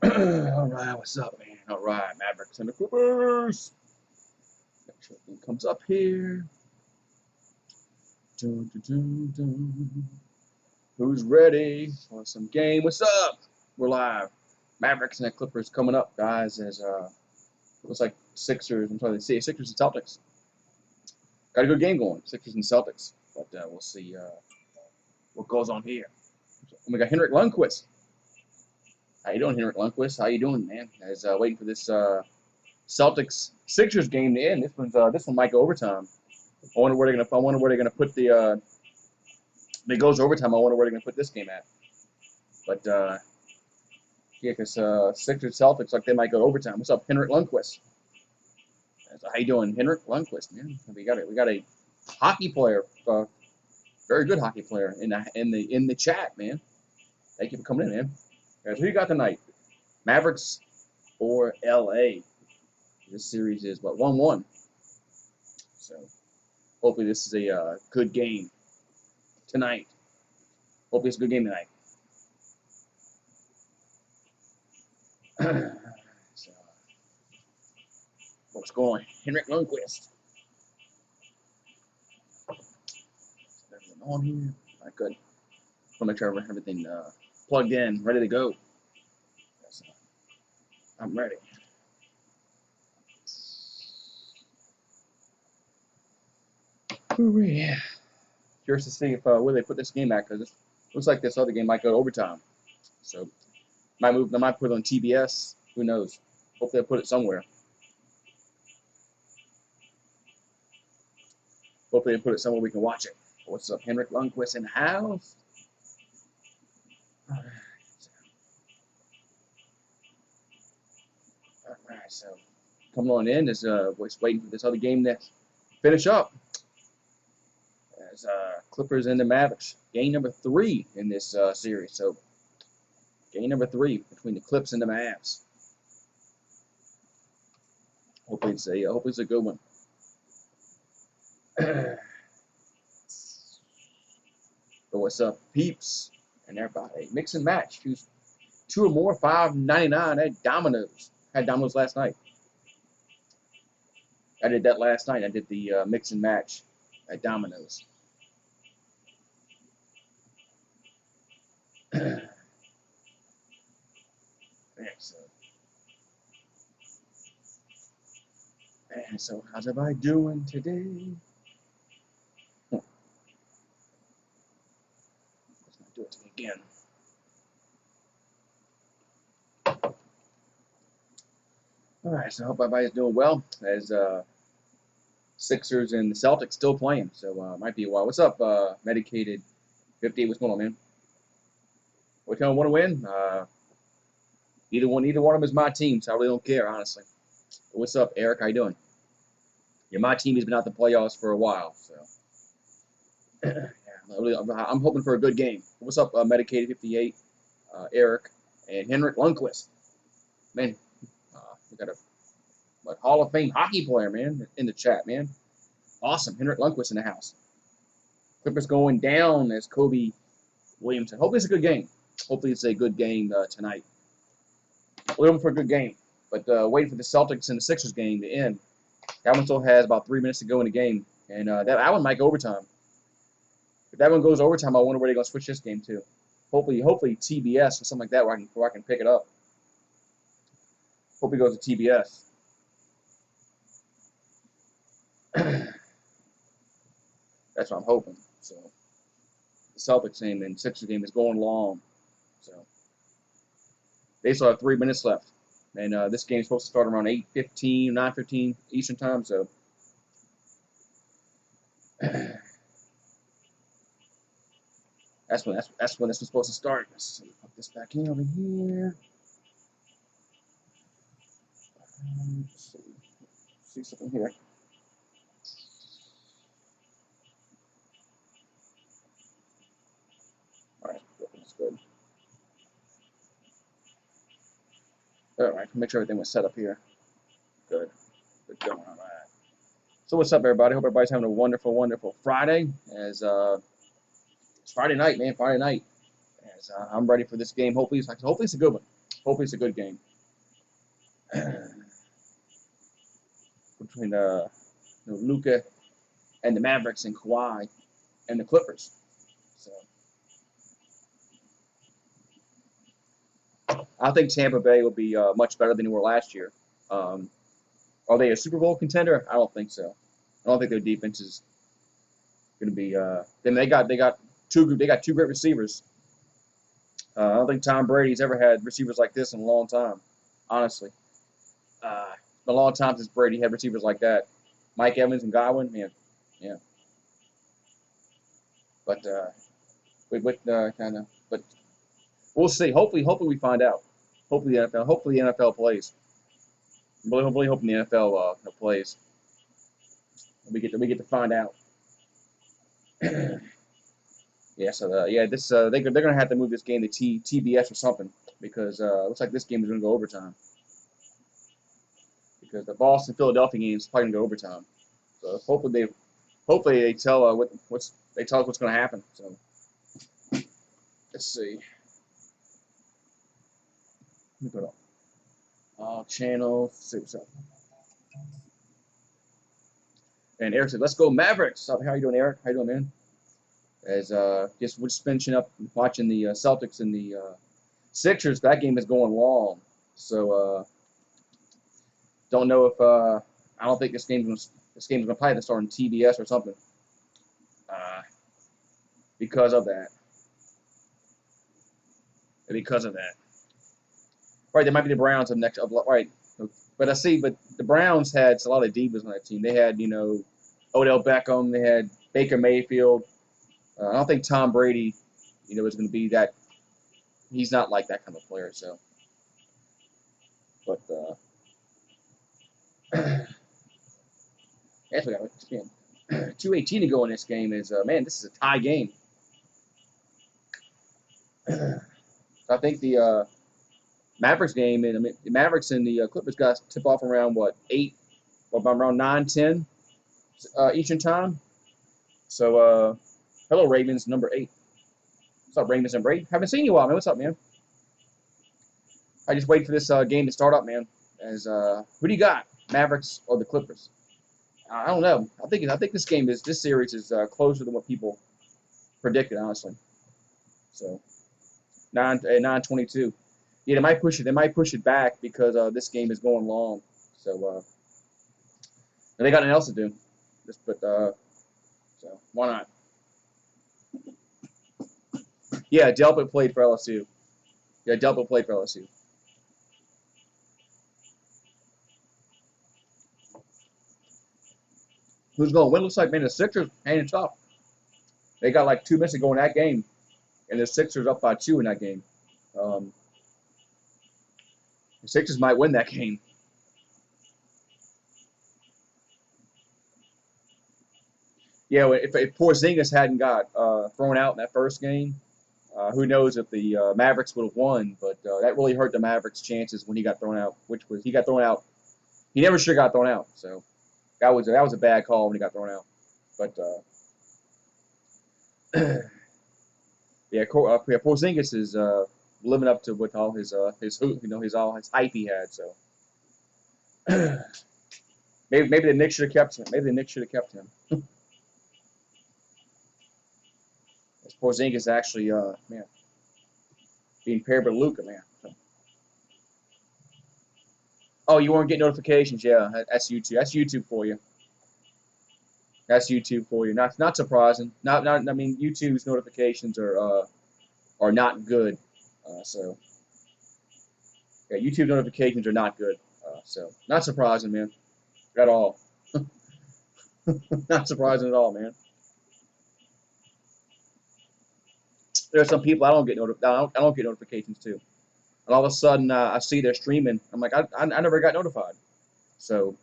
All right, what's up, man? All right, Mavericks and the Clippers. Make sure everything comes up here. Dun, dun, dun, dun. Who's ready for some game? What's up? We're live. Mavericks and the Clippers coming up, guys. As looks like Sixers. I'm sorry, they say Sixers and Celtics. Got a good game going, Sixers and Celtics. But we'll see what goes on here. And we got Henrik Lundqvist. How you doing, Henrik Lundqvist? How you doing, man? As waiting for this Celtics Sixers game to end. This one might go overtime. I wonder where they're gonna put the. If it goes overtime, I wonder where they're gonna put this game at. But yeah, because Sixers Celtics like they might go overtime. What's up, Henrik Lundqvist? How you doing, Henrik Lundqvist, man? We got a hockey player, very good hockey player in the chat, man. Thank you for coming in, man. Guys, who you got tonight? Mavericks or LA? This series is what 1-1. So hopefully this is a good game tonight. Hopefully it's a good game tonight. So, what's going on? Henrik Lundqvist. Is everything on here? All right, good. Want to make sure everything plugged in, ready to go. So, I'm ready. Ooh, yeah. Curious to see if where they put this game at, because it looks like this other game might go to overtime. So they might put it on TBS. Who knows? Hope they'll put it somewhere. Hopefully they put it somewhere we can watch it. What's up, Henrik Lundqvist in the house? All right, so coming on in is we're just waiting for this other game to finish up. As Clippers and the Mavericks, game number 3 in this series. So game number 3 between the Clips and the Mavs. Hopefully it's a good one. But what's up, peeps and everybody? Mix and match. Choose 2 or more, $5.99 at Domino's. Had Domino's last night. I did that last night. I did the mix and match at Domino's. So how's everybody doing today? Let's not do it to me again. All right, so I hope everybody's doing well. As Sixers and the Celtics still playing, so might be a while. What's up, Medicated 58? What's going on, man? What kind of want to win? Either one of them is my team, so I really don't care, honestly. What's up, Eric? How you doing? Yeah, my team has been out the playoffs for a while, so yeah, I'm hoping for a good game. What's up, Medicated 58, Eric, and Henrik Lundqvist? Man, we got a Hall of Fame hockey player, man, in the chat, man. Awesome, Henrik Lundqvist in the house. Clippers going down as Kobe Williams said. Hopefully it's a good game. Hopefully it's a good game tonight. We're looking for a good game, but waiting for the Celtics and the Sixers game to end. That one still has about 3 minutes to go in the game, and that one might go overtime. If that one goes overtime, I wonder where they're going to switch this game to. Hopefully TBS or something like that where I can pick it up. Hope it goes to TBS. That's what I'm hoping. So the Celtics game and Sixers game is going long. So they still have 3 minutes left. And this game is supposed to start around 8:15, 9:15 Eastern time. So that's when this was supposed to start. Let's see, put this back in over here. Let's see something here. All right, that's good. All right, make sure everything was set up here. Good. Good going. All right. So what's up, everybody? Hope everybody's having a wonderful, wonderful Friday. As it's Friday night, man. Friday night. As I'm ready for this game. Hopefully it's a good one. Hopefully it's a good game between Luka and the Mavericks and Kawhi and the Clippers. So I think Tampa Bay will be much better than they were last year. Are they a Super Bowl contender? I don't think so. I don't think their defense is going to be. Then they got two great receivers. I don't think Tom Brady's ever had receivers like this in a long time. Honestly, a long time since Brady had receivers like that. Mike Evans and Godwin, man, yeah. But but we'll see. Hopefully we find out. Hopefully the NFL plays. Really hoping the NFL plays. We get to find out. Yeah, so they're gonna have to move this game to TBS or something because it looks like this game is gonna go overtime because the Boston Philadelphia game is probably gonna go overtime. So hopefully they tell they tell us what's gonna happen. So let's see. Let me go to channel. See what's up. And Eric said, "Let's go Mavericks." How you doing, Eric? How you doing, man? As we're just finishing up watching the Celtics and the Sixers. That game is going long, so don't know if I don't think this game's gonna probably have to start on TBS or something because of that. Right, there might be the Browns up next. Right, but the Browns had a lot of divas on that team. They had Odell Beckham. They had Baker Mayfield. I don't think Tom Brady, is going to be that. He's not like that kind of player. So, but actually, 2:18 to go in this game is man. This is a tie game. I think the Mavericks game and the Mavericks and the Clippers got tip off around around 9:10 Eastern time. So hello Ravens number 8. What's up, Ravens and Brady? Haven't seen you all, man. What's up, man? I just wait for this game to start up, man. As who do you got, Mavericks or the Clippers? I don't know. I think this series is closer than what people predicted, honestly. So 9:22. Yeah, they might push it. They might push it back because this game is going long. So and they got nothing else to do. So why not? Yeah, Delpit played for LSU. Yeah, Delpit played for LSU. Who's going to win? Looks like, man, the Sixers hanging tough. They got like 2 minutes to go in that game, and the Sixers up by 2 in that game. The Sixers might win that game. Yeah, if Porzingis hadn't got thrown out in that first game, who knows if the Mavericks would have won? But that really hurt the Mavericks' chances when he got thrown out. He got thrown out. He never should have got thrown out. So that was a bad call when he got thrown out. But Porzingis is living up to with all his hype he had. So maybe the Knicks should have kept him. Maybe the Knicks should have kept him. Porzingis actually, being paired with Luka, man. So. Oh, you weren't getting notifications? Yeah, that's YouTube. That's YouTube for you. That's YouTube for you. Not surprising. I mean, YouTube's notifications are not good. So yeah, YouTube notifications are not good. So not surprising, man, at all. Not surprising at all, man. There are some people I don't get notifications to, and all of a sudden I see they're streaming. I'm like, I never got notified. So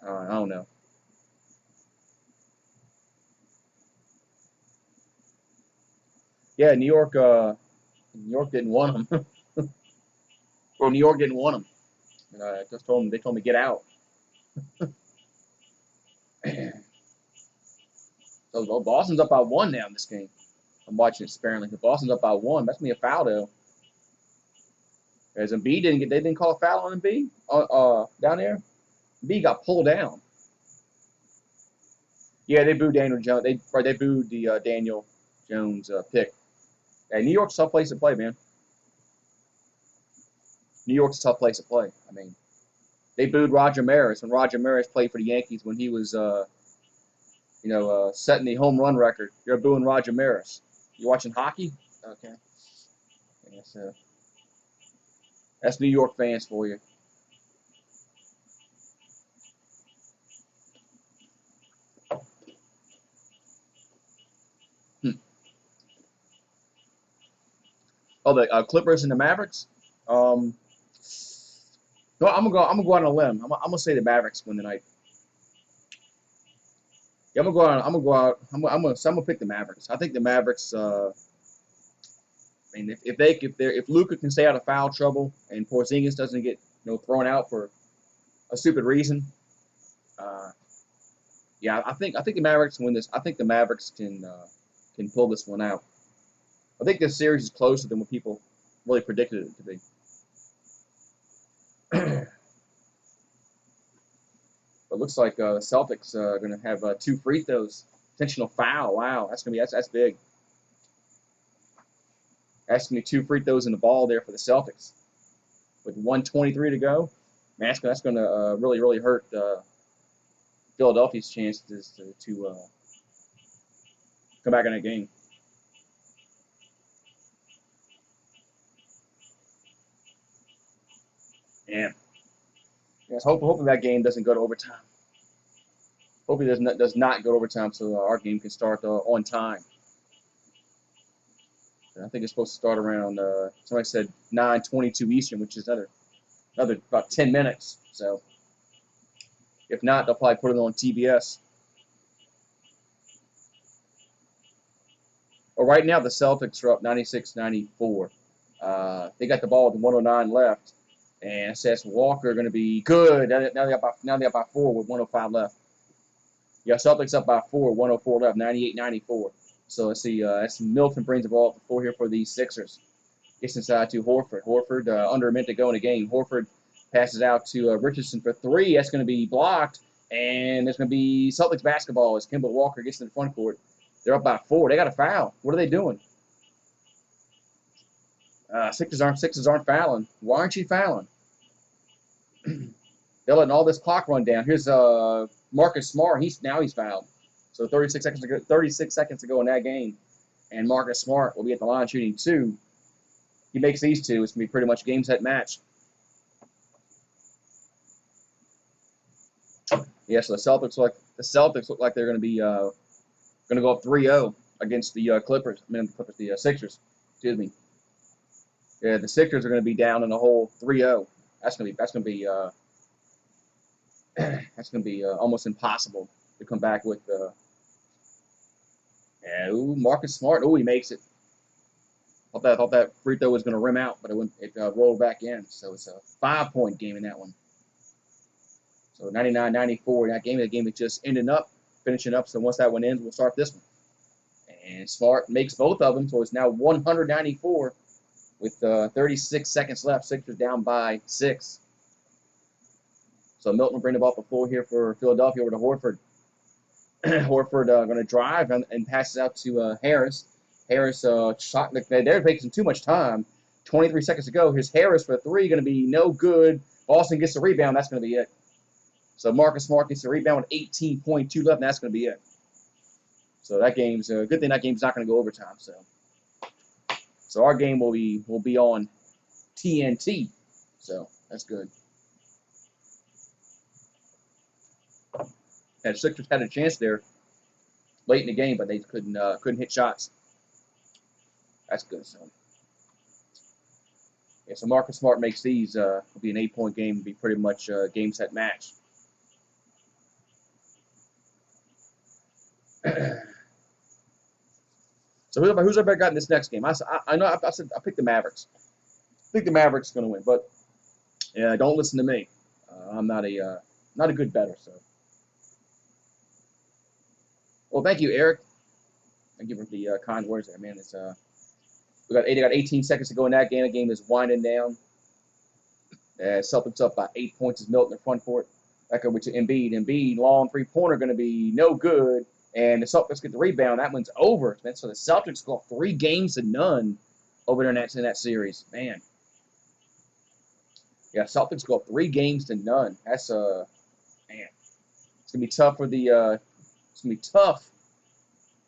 I don't know. Yeah, New York didn't want him. Well, New York didn't want him. And I just told them. They told me get out. So Boston's up by 1 now in this game. I'm watching it sparingly. The Boston's up by 1. That's me a foul though. As Embiid they didn't call a foul on Embiid down there. Embiid got pulled down. Yeah, they booed Daniel Jones. They booed the Daniel Jones pick. Hey, New York's a tough place to play, man. New York's a tough place to play. I mean, they booed Roger Maris when Roger Maris played for the Yankees when he was, setting the home run record. You're booing Roger Maris. You watching hockey? Okay. That's New York fans for you. Oh, the Clippers and the Mavericks. No, I'm gonna go on a limb. I'm gonna say the Mavericks win tonight. Yeah, I'm gonna go out. I'm gonna go out. I'm gonna pick the Mavericks. I think the Mavericks. I mean, if Luka can stay out of foul trouble and Porzingis doesn't get thrown out for a stupid reason, yeah, I think the Mavericks win this. I think the Mavericks can pull this one out. I think this series is closer than what people really predicted it to be. But it looks like the Celtics are going to have 2 free throws. Intentional foul. Wow, that's big. That's going to be 2 free throws in the ball there for the Celtics. With 1:23 to go, man, that's going to really hurt Philadelphia's chances to come back in that game. Yeah. Yes, hopefully that game doesn't go to overtime. Hopefully it does not go to overtime so our game can start on time. I think it's supposed to start around, somebody said 9:22 Eastern, which is another about 10 minutes. So if not, they'll probably put it on TBS. Well, right now the Celtics are up 96-94. They got the ball with 109 left, and SS Walker going to be good. Now they're up by 4 with 105 left. Yeah, Celtics up by 4, 104 left, 98-94. So let's see. That's Milton brings the ball up the floor here for the Sixers. Gets inside to Horford. Horford under a minute to go in the game. Horford passes out to Richardson for 3. That's going to be blocked, and there's going to be Celtics basketball as Kemba Walker gets in the front court. They're up by 4. They got a foul. What are they doing? Sixers aren't fouling. Why aren't you fouling? They're letting all this clock run down. Here's Marcus Smart. He's fouled. So 36 seconds to go in that game, and Marcus Smart will be at the line shooting 2. He makes these 2. It's gonna be pretty much game set match. Yeah, so the Celtics look like they're gonna be gonna go up 3-0 against the Clippers. The Sixers. Excuse me. Yeah, the Sixers are gonna be down in the hole 3-0. That's gonna be almost impossible to come back with. Marcus Smart. He makes it. I thought that free throw was going to rim out, but it rolled back in. So it's a 5-point game in that one. So 99-94. That game is just finishing up. So once that one ends, we'll start this one. And Smart makes both of them, so it's now 194 with 36 seconds left. Sixers down by 6. So Milton will bring the ball up the floor here for Philadelphia over to Horford. Horford going to drive and passes out to Harris. Harris shot. They're taking too much time. 23 seconds to go. Here's Harris for 3. Going to be no good. Boston gets the rebound. That's going to be it. So Marcus Smart gets the rebound with 18.2 left, and that's going to be it. So that game's a good thing. That game's not going to go overtime. So our game will be on TNT. So that's good. And the Sixers had a chance there late in the game, but they couldn't hit shots. That's good. So yeah, so Marcus Smart makes these. Will be an 8-point game. Will be pretty much game set match. So who's our bet got in this next game? I know I said I picked the Mavericks. I think the Mavericks are going to win, but yeah, don't listen to me. I'm not a good bettor. So. Well, thank you, Eric. Thank you for the kind words there, man. They got 18 seconds to go in that game. The game is winding down. Celtics up by 8 points as Milton in the front court. Back over to Embiid. Embiid, long three-pointer, going to be no good. And the Celtics get the rebound. That one's over. Man. So the Celtics go 3-0 over there in that series. Man. Yeah, Celtics go up 3-0. That's man. It's gonna be tough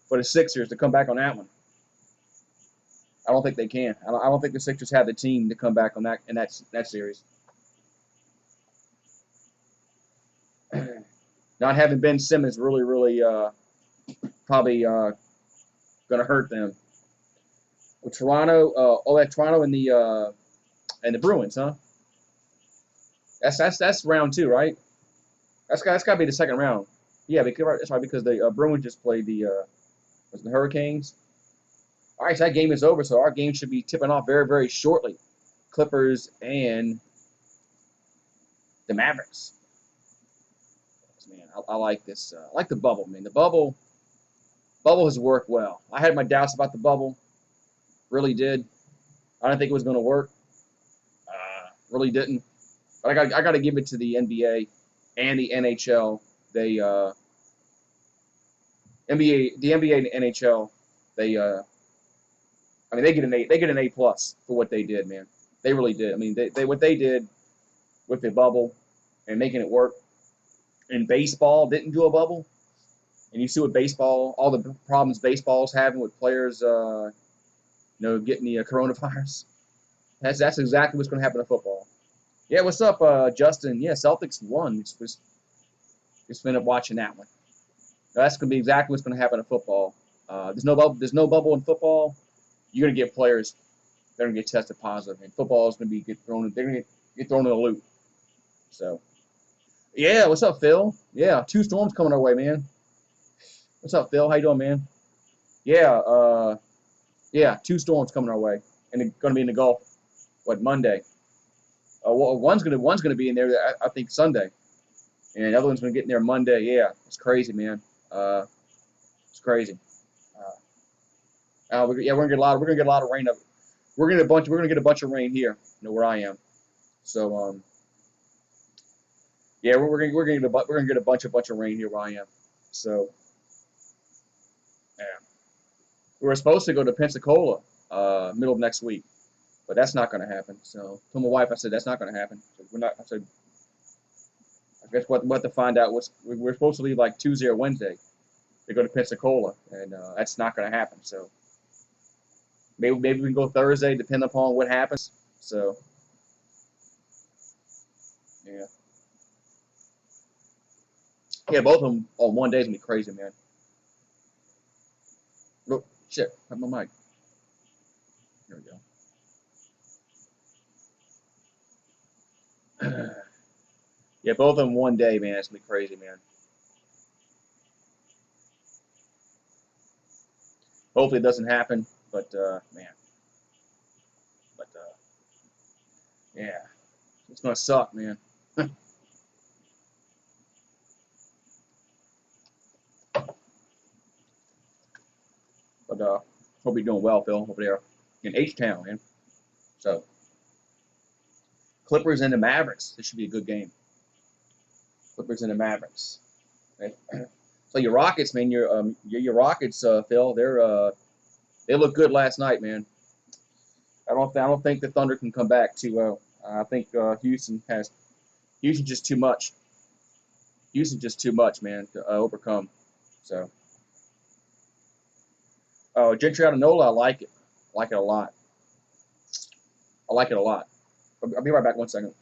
for the Sixers to come back on that one. I don't think they can. I don't think the Sixers have the team to come back on that in that series. Not having Ben Simmons really probably going to hurt them. Well, Toronto, Toronto and the Bruins, huh? That's round 2, right? That's got to be the second round. Yeah, that's right, because the Bruins just played the Hurricanes. All right, so that game is over, so our game should be tipping off very shortly. Clippers and the Mavericks. Man, I like this. I like the bubble, man. The bubble has worked well. I had my doubts about the bubble. Really did. I didn't think it was going to work. Really didn't. But I got to give it to the NBA and the NHL. The NBA and NHL, they get an A+ for what they did, man. They really did. I mean, what they did with the bubble and making it work. And baseball didn't do a bubble. And you see what baseball, all the problems baseball's having with players, getting the coronavirus. That's exactly what's going to happen to football. Yeah, what's up, Justin? Yeah, Celtics won. Just ended up watching that one. That's going to be exactly what's going to happen to football. There's no bubble in football. You're going to get players that are going to get tested positive, and football is going to be they're going to get thrown in the loop. So, yeah, what's up, Phil? Yeah, 2 storms coming our way, man. What's up, Phil? How you doing, man? Yeah, 2 storms coming our way, and they're going to be in the Gulf. Monday? One's gonna be in there. I think Sunday, and the other one's gonna get in there Monday. Yeah, it's crazy, man. It's crazy. We're gonna get a lot. We're gonna get a lot of rain up. We're gonna get a bunch of rain here. Where I am. So yeah, we're gonna get a bunch of rain here where I am. So yeah, we were supposed to go to Pensacola middle of next week, but that's not going to happen. So to my wife, I said that's not going to happen. So we're not. I said, I guess we'll have to find out. We're supposed to leave like Tuesday or Wednesday to go to Pensacola, and that's not going to happen. So maybe we can go Thursday, depending upon what happens. So yeah, both of them on one day is gonna be crazy, man. Oh shit, I have my mic. Here we go. Yeah, both of them one day, man. It's gonna be crazy, man. Hopefully it doesn't happen, but man, but yeah, it's gonna suck, man. But hope you're doing well, Phil, over there in H-Town, man. So Clippers and the Mavericks. This should be a good game. Clippers and the Mavericks. Okay. So your Rockets, man, your Rockets, Phil, they look good last night, man. I don't think the Thunder can come back too well. I think Houston just too much. Houston just too much, man, to overcome. So, Gentry out of NOLA, I like it. I like it a lot. I like it a lot. I'll be right back 1 second.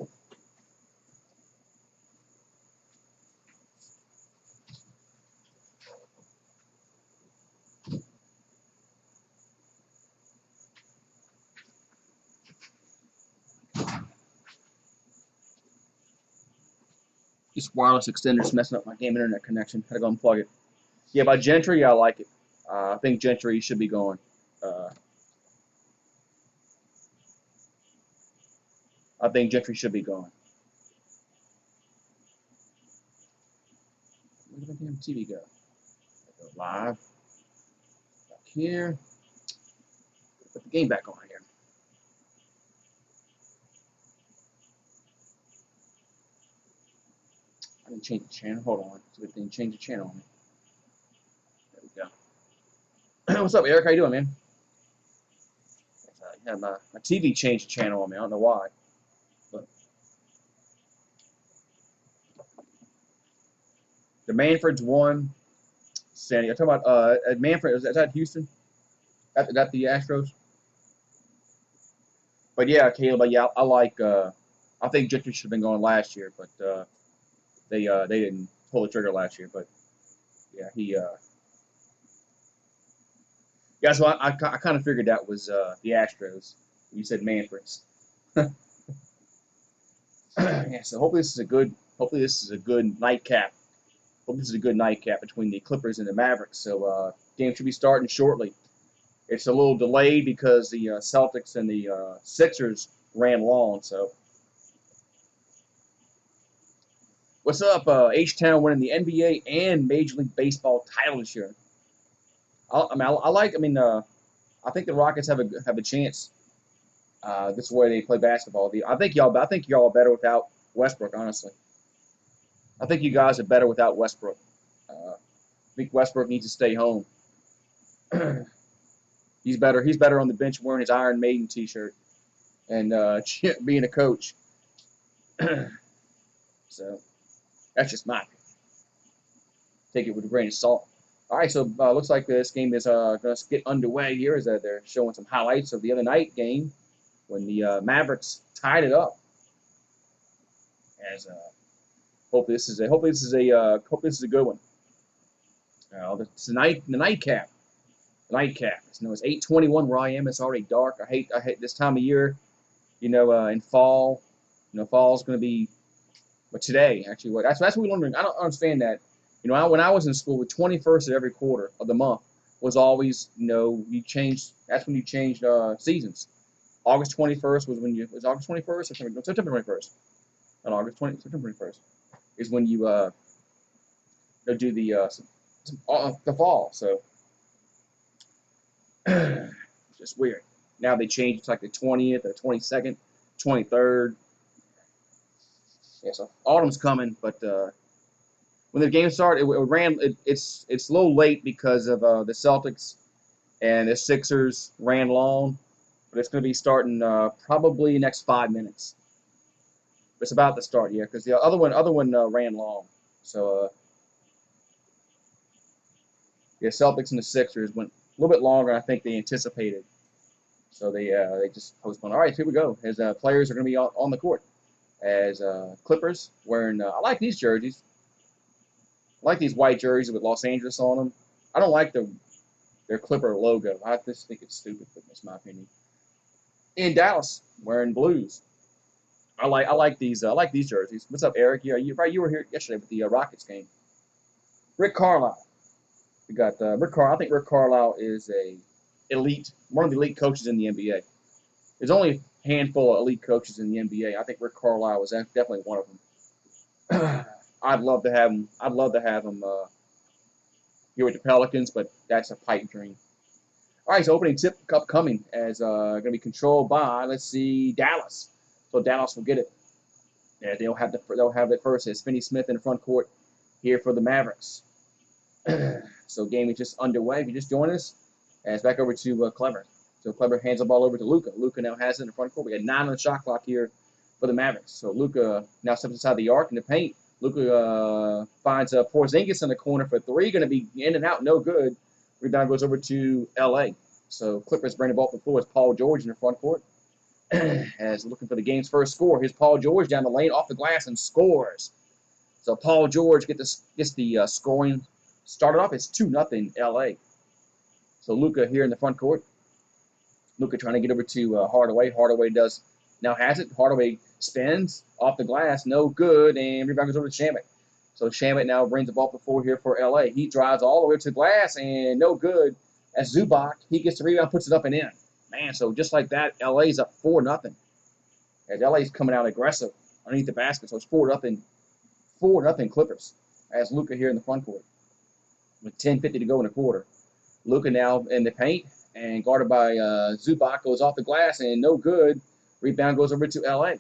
This wireless extender's messing up my game internet connection. Had to go unplug it. Yeah, by Gentry, I like it. I think Gentry should be going. I think Gentry should be going. Where did my damn TV go? Go live. Back here. Put the game back on here. Let me change the channel. Hold on. So we can change the channel on me. There we go. What's up, Eric? How you doing, man? Yeah, my TV changed the channel on me. I don't know why. But the Manfreds won. Sandy, I'm talking about Manfred. Is that Houston? That the Astros? But yeah, Caleb. Yeah, I like. I think Gentry should have been going last year, but they didn't pull the trigger last year. But yeah, he. Yeah, so I kind of figured that was the Astros. You said Manfreds. Yeah, so hopefully this is a good. Hopefully this is a good nightcap. Hope this is a good nightcap between the Clippers and the Mavericks. So game should be starting shortly. It's a little delayed because the Celtics and the Sixers ran long. So what's up? H-Town winning the NBA and Major League Baseball title this year. I think the Rockets have a chance. This is the way they play basketball. I think y'all are better without Westbrook. Honestly, I think you guys are better without Westbrook. I think Westbrook needs to stay home. He's better on the bench wearing his Iron Maiden T-shirt and being a coach. So that's just my opinion. Take it with a grain of salt. All right, so looks like this game is going to get underway here. As they're showing some highlights of the other night game when the Mavericks tied it up. As hopefully this is a good one. It's the nightcap. Nightcap. You know, it's 8:21 where I am. It's already dark. I hate this time of year. You know, in fall. You know, fall's going to be. But today, actually, that's what we're wondering. I don't understand that. You know, when I was in school, the 21st of every quarter of the month was always, you know, that's when you changed seasons. August 21st was August 21st or September 21st. Not August 20, September 21st is when you do the fall. So it's just weird. Now they changed it to like the 20th, the 22nd, 23rd. Yeah, so autumn's coming, but when the game started, it's a little late because of the Celtics and the Sixers ran long, but it's going to be starting probably next 5 minutes. It's about to start, yeah, because the other one ran long. So the Celtics and the Sixers went a little bit longer than I think they anticipated. So they just postponed. All right, here we go. As players are going to be on the court. As Clippers wearing, I like these jerseys. I like these white jerseys with Los Angeles on them. I don't like their Clipper logo. I just think it's stupid, but that's my opinion. In Dallas, wearing blues. I like these jerseys. What's up, Eric? Yeah, you were here yesterday with the Rockets game. Rick Carlisle. We got Rick Carlisle. I think Rick Carlisle is one of the elite coaches in the NBA. There's only a handful of elite coaches in the NBA. I think Rick Carlisle was definitely one of them. I'd love to have him. Here with the Pelicans, but that's a pipe dream. All right, so opening tip upcoming as going to be controlled by, let's see, Dallas. So Dallas will get it. Yeah, they'll have it first. It's Finney Smith in the front court here for the Mavericks. So game is just underway. If you just joined us, and it's back over to Clever. So Clever hands the ball over to Luka. Luka now has it in the front court. We got 9 on the shot clock here for the Mavericks. So Luka now steps inside the arc in the paint. Luka finds Porzingis in the corner for 3. Going to be in and out, no good. Rebound goes over to L.A. So Clippers bring the ball up the floor. It's Paul George in the front court. As looking for the game's first score. Here's Paul George down the lane, off the glass, and scores. So Paul George gets the scoring started off. It's 2-0 L.A. So Luka here in the front court. Luka trying to get over to Hardaway. Hardaway now has it. Hardaway spins off the glass, no good, and rebound goes over to Shamet. So Shamet now brings the ball up the floor here for L.A. He drives all the way to the glass, and no good. As Zubac, he gets the rebound, puts it up and in. Man, so just like that, LA's up 4-0. As LA's coming out aggressive underneath the basket, so it's 4-0 Clippers. As Luka here in the front court with 10:50 to go in the quarter. Luka now in the paint and guarded by Zubac, goes off the glass and no good. Rebound goes over to LA.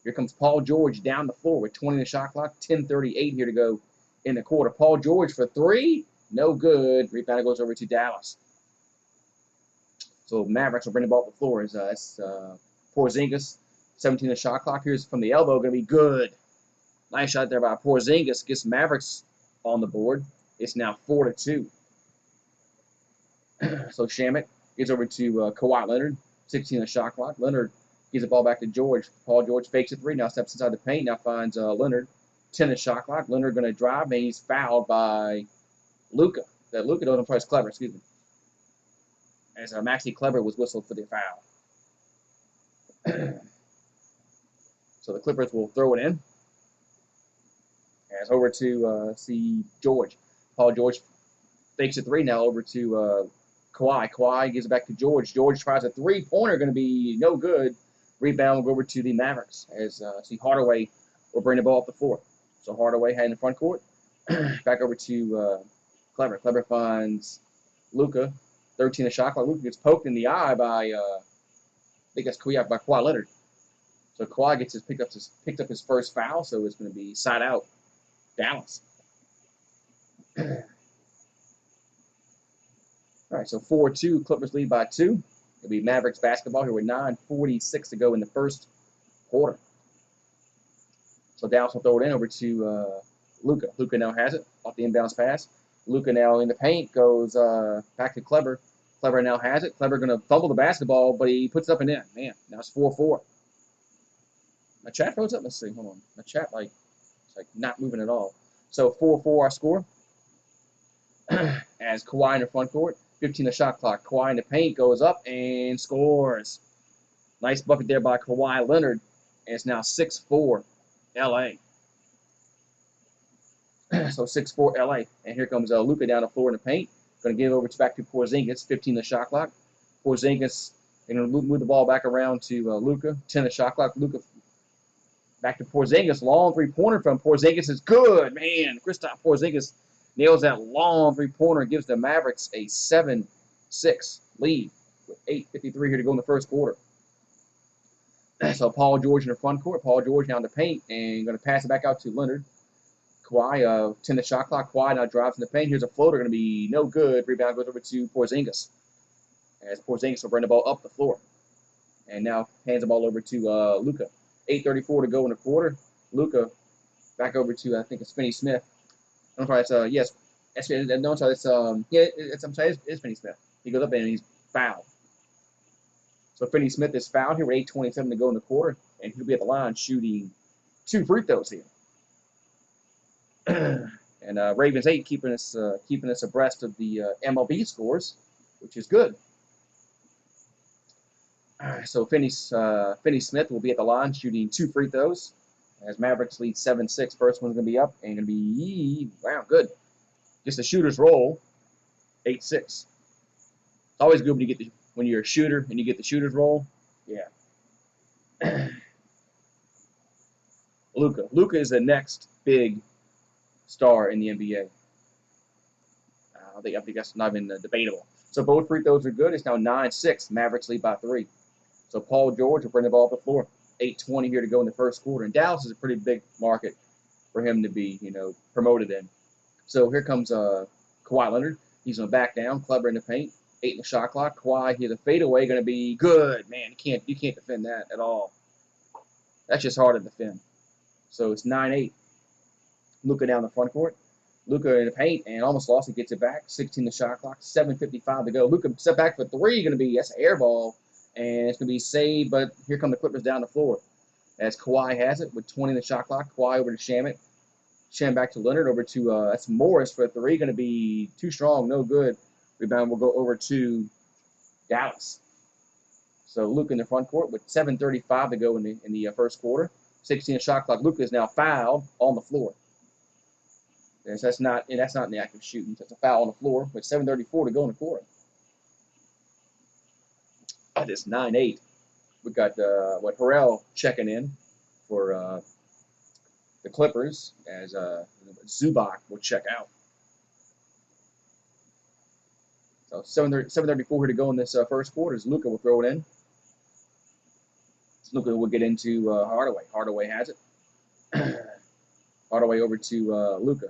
Here comes Paul George down the floor with 20 in the shot clock. 10:38 here to go in the quarter. Paul George for three. No good. Rebound goes over to Dallas. So Mavericks will bring the ball up the floor. It's Porzingis. 17 in the shot clock. Here's from the elbow. Going to be good. Nice shot there by Porzingis. Gets Mavericks on the board. It's now 4-2. So Shamet gets over to Kawhi Leonard. 16 in the shot clock. Leonard gives the ball back to George. Paul George fakes a three. Now steps inside the paint. Now finds Leonard. 10 in the shot clock. Leonard going to drive, and he's fouled by Luka. That Luka doesn't play as Clever, excuse me. As Maxi Kleber was whistled for the foul. So the Clippers will throw it in. As over to see George. Paul George fakes a three. Now over to Kawhi. Kawhi gives it back to George. George tries a three-pointer. Going to be no good. Rebound will go over to the Mavericks. As see Hardaway will bring the ball up the floor. So Hardaway had in the front court. Back over to Kleber. Kleber finds Luka. 13 a shot clock. Luka gets poked in the eye by I think that's Kawhi Leonard. So Kawhi gets picked up his first foul, so it's going to be side out Dallas. All right, so 4-2, Clippers lead by 2. It'll be Mavericks basketball here with 9:46 to go in the first quarter. So Dallas will throw it in over to Luka. Luka now has it off the inbounds pass. Luka now in the paint goes back to Kleber. Kleber now has it. Kleber going to fumble the basketball, but he puts it up and in. Man, now it's 4-4. My chat froze up. Let's see. Hold on. My chat it's like not moving at all. So 4-4 our score. As Kawhi in the front court. 15 the shot clock. Kawhi in the paint goes up and scores. Nice bucket there by Kawhi Leonard. And it's now 6-4 LA. So 6-4 LA. And here comes Luka down the floor in the paint. Going to give it over back to Porzingis. 15 the shot clock. Porzingis going to move the ball back around to Luka. 10 the shot clock. Luka back to Porzingis. Long three-pointer from Porzingis is good. Man, Kristaps Porzingis nails that long three-pointer and gives the Mavericks a 7-6 lead with 8:53 here to go in the first quarter. So Paul George in the front court. Paul George down the paint and going to pass it back out to Leonard. Kawhi, 10 the shot clock. Kawhi now drives in the paint. Here's a floater, going to be no good. Rebound goes over to Porzingis. As Porzingis will bring the ball up the floor. And now hands the ball over to Luka. 8:34 to go in the quarter. Luka back over to, I think it's Finney Smith. I'm sorry, it's, no, I'm sorry, it's Finney Smith. He goes up and he's fouled. So Finney Smith is fouled here with 8:27 to go in the quarter. And he'll be at the line shooting 2 free throws here. And Ravens 8 keeping us abreast of the MLB scores, which is good. So Finney Smith will be at the line shooting 2 free throws. As Mavericks lead 7-6, first one's going to be up and going to be, wow, good. Just a shooter's roll, 8-6. It's always good when you're a shooter and you get the shooter's roll. Yeah. Luka is the next big star in the NBA. I think that's not even debatable. So both free throws are good. It's now 9-6. Mavericks lead by 3. So Paul George will bring the ball up the floor. 8:20 here to go in the first quarter. And Dallas is a pretty big market for him to be, promoted in. So here comes Kawhi Leonard. He's going to back down. Kleber in the paint. 8 in the shot clock. Kawhi here, the fadeaway going to be good. Man, you can't defend that at all. That's just hard to defend. So it's 9-8. Luka down the front court. Luka in the paint and almost lost it. Gets it back. 16 the shot clock. 7:55 to go. Luka step back for 3. That's an air ball. And it's going to be saved, but here come the Clippers down the floor. As Kawhi has it with 20 in the shot clock. Kawhi over to Shamet. Sham back to Leonard. Over to that's Morris for 3. Going to be too strong. No good. Rebound will go over to Dallas. So Luka in the front court with 7:35 to go in the first quarter. 16 shot clock. Luka is now fouled on the floor. That's not in the act of shooting. That's a foul on the floor with 7:34 to go in the quarter. That is 9-8. We got Harrell checking in for the Clippers as Zubac will check out. So 7:34 here to go in this first quarter as Luka will throw it in. Look, we'll get into Hardaway. Hardaway has it. Hardaway over to Luka.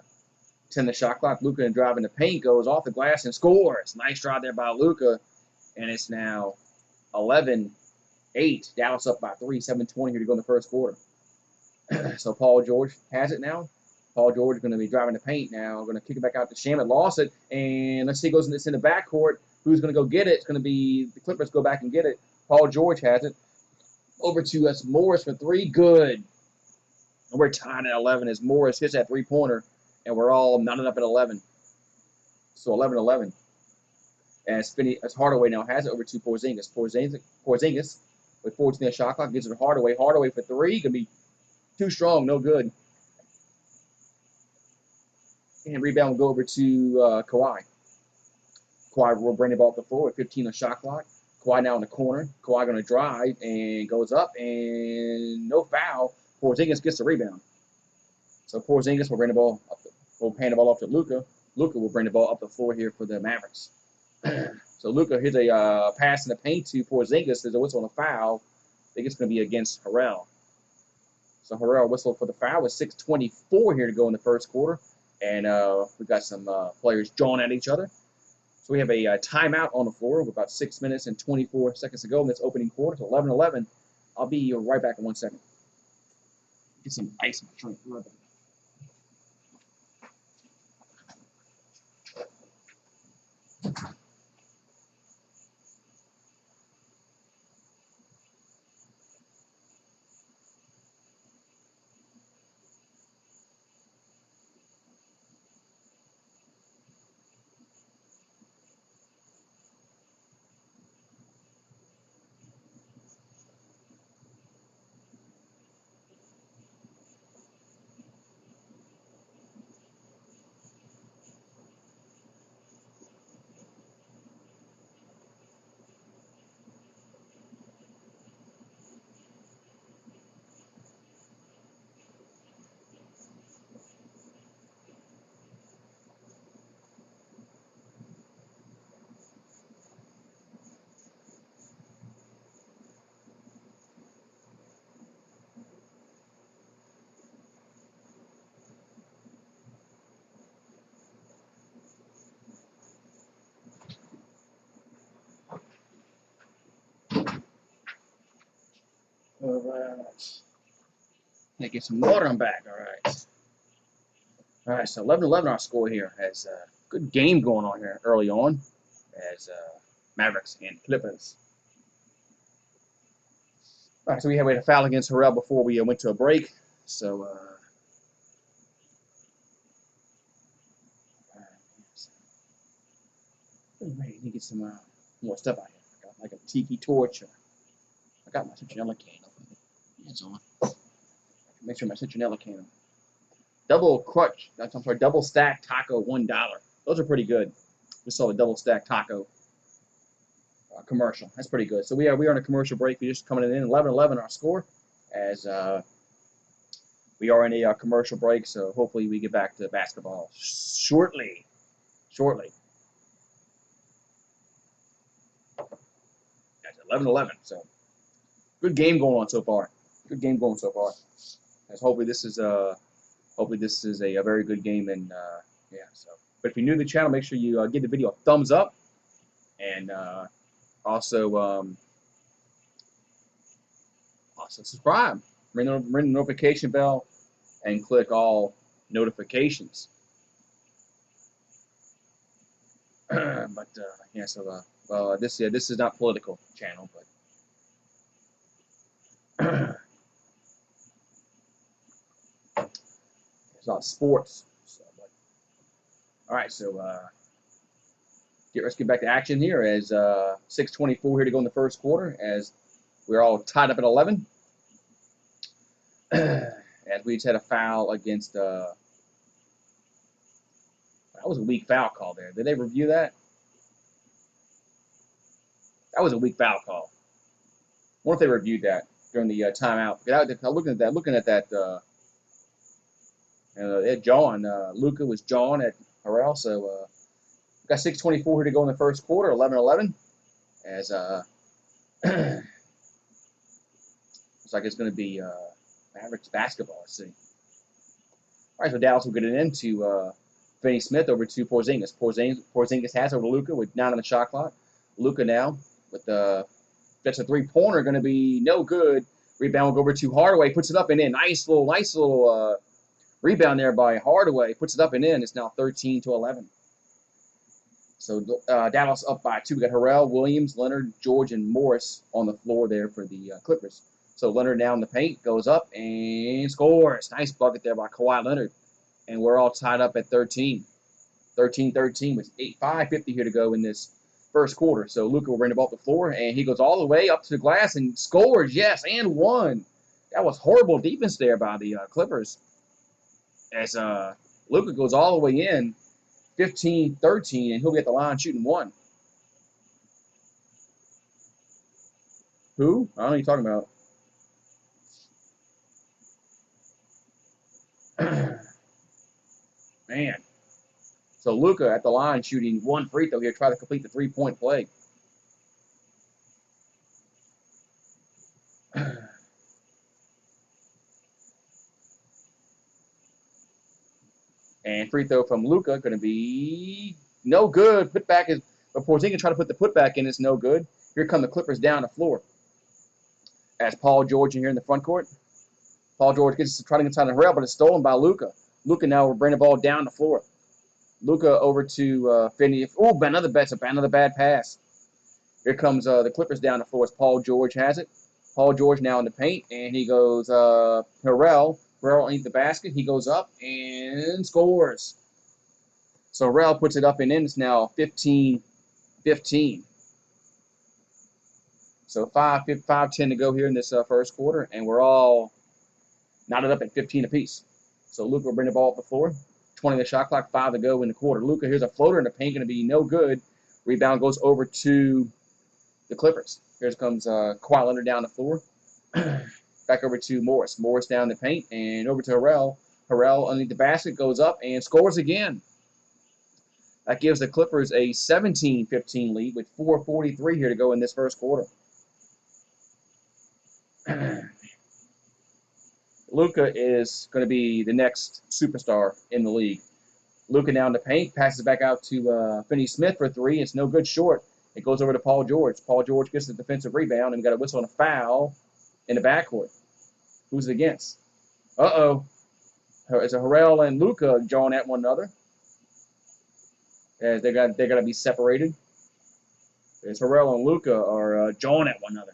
10 the shot clock. Luka driving the paint, goes off the glass and scores. Nice drive there by Luka. And it's now 11-8. Dallas up by 3. 7:20 here to go in the first quarter. So Paul George has it now. Paul George is going to be driving the paint now. Going to kick it back out to Shamet. Lost it. And let's see, goes in the backcourt. Who's going to go get it? It's going to be the Clippers go back and get it. Paul George has it. Over to us, Morris for 3. Good. And we're tied at 11 as Morris hits that three-pointer. And we're all mounted up at 11. So 11-11. As Hardaway now has it over to Porzingis. Porzingis with 14 shot clock gives it to Hardaway. Hardaway for 3. Going to be too strong. No good. And rebound will go over to Kawhi. Kawhi will bring the ball up the floor with 15 on shot clock. Kawhi now in the corner. Kawhi going to drive and goes up and no foul. Porzingis gets the rebound. So Porzingis will bring the ball up. Will hand the ball off to Luka. Luka will bring the ball up the floor here for the Mavericks. So Luka hits a pass in the paint to Porzingis. There's a whistle on a foul. I think it's going to be against Harrell. So Harrell whistled for the foul with 6:24 here to go in the first quarter. And we've got some players jawing at each other. So we have a timeout on the floor with about 6 minutes and 24 seconds to go in this opening quarter. It's 11-11. I'll be right back in 1 second. Get some ice in my drink. Right back. All right. Yeah, get some water. I'm back. All right. All right. So 11-11 our score here. Has a good game going on here early on. As Mavericks and Clippers. All right. So we had a foul against Harrell before we went to a break. So. Ready to get some more stuff out here. I got like a tiki torch. I got my citronella can. It's on. Make sure my citronella can. Double crutch. I'm sorry, double stack taco, $1. Those are pretty good. We saw the double stack taco commercial. That's pretty good. So we are on a commercial break. We're just coming in 11-11 our score as we are in a commercial break. So hopefully we get back to basketball shortly. That's 11-11. So good game going on so far. As hopefully this is a very good game and yeah. So, but if you're new to the channel, make sure you give the video a thumbs up and also subscribe. Ring the notification bell and click all notifications. But yeah. So this is not political channel, but. It's not sports. So, all right, so let's get back to action here as 6:24 here to go in the first quarter as we're all tied up at 11. As we just had a foul against that was a weak foul call there. Did they review that? That was a weak foul call. I wonder if they reviewed that during the timeout. Looking at that. John, Luka was John at Harrell, so we've got 6:24 here to go in the first quarter, 11-11, as like it's going to be Mavericks basketball. Let's see. All right, so Dallas will get it into Finney Smith over to Porzingis. Porzingis has over Luka with 9 on the shot clock. Luka now with that's a three-pointer, going to be no good. Rebound will go over to Hardaway, puts it up and in. Nice little rebound there by Hardaway. Puts it up and in. It's now 13-11. So Dallas up by 2. We got Harrell, Williams, Leonard, George, and Morris on the floor there for the Clippers. So Leonard now in the paint, goes up and scores. Nice bucket there by Kawhi Leonard. And we're all tied up at 13. 13-13 with 5:50 here to go in this first quarter. So Luka will bring the ball up the floor, and he goes all the way up to the glass and scores. Yes, and one. That was horrible defense there by the Clippers. As Luka goes all the way in, 15-13, and he'll be at the line shooting one. Who? I don't know what you're talking about. Man. So Luka at the line shooting one free throw here, try to complete the three-point play. And free throw from Luka going to be no good. Putback is, but Porzingis trying to put the putback in. It's no good. Here come the Clippers down the floor. As Paul George in here in the front court. Paul George gets trying to get inside the rail, but it's stolen by Luka. Luka now will bring the ball down the floor. Luka over to Finney. Oh, another bad pass. Here comes the Clippers down the floor as Paul George has it. Paul George now in the paint, and he goes Harrell. Harrell underneath the basket. He goes up and scores. So Harrell puts it up and in. It's now 15-15. So 5:10 to go here in this first quarter, and we're all knotted up at 15 apiece. So Luka will bring the ball up the floor. 20 the shot clock, 5 to go in the quarter. Luka, here's a floater in the paint, going to be no good. Rebound goes over to the Clippers. Here comes Kawhi Leonard down the floor. Back over to Morris. Morris down the paint and over to Harrell. Harrell underneath the basket goes up and scores again. That gives the Clippers a 17-15 lead with 4:43 here to go in this first quarter. Luka is going to be the next superstar in the league. Luka now in the paint, passes back out to Finney Smith for 3. It's no good short. It goes over to Paul George. Paul George gets the defensive rebound, and we got a whistle and a foul in the backcourt. Who's it against? Uh-oh. It's a Harrell and Luka jawing at one another. As they're got to be separated. It's Harrell and Luka are jawing at one another.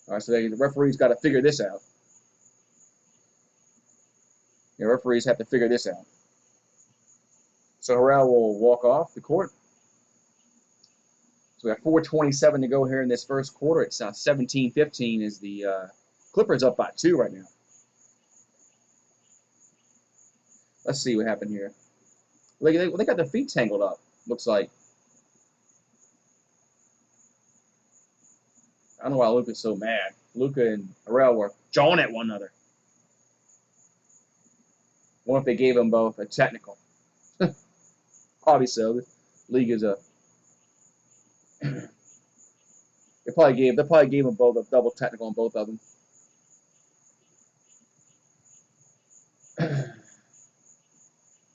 All right, so the referees got to figure this out. The referees have to figure this out. So Harrell will walk off the court. So we have 4:27 to go here in this first quarter. It's now 17-15 as the Clippers up by 2 right now. Let's see what happened here. They got their feet tangled up, looks like. I don't know why Luka's so mad. Luka and Harrell were jawing at one another. What if they gave them both a technical? Probably so. The league is a. They probably gave them both a double technical on both of them.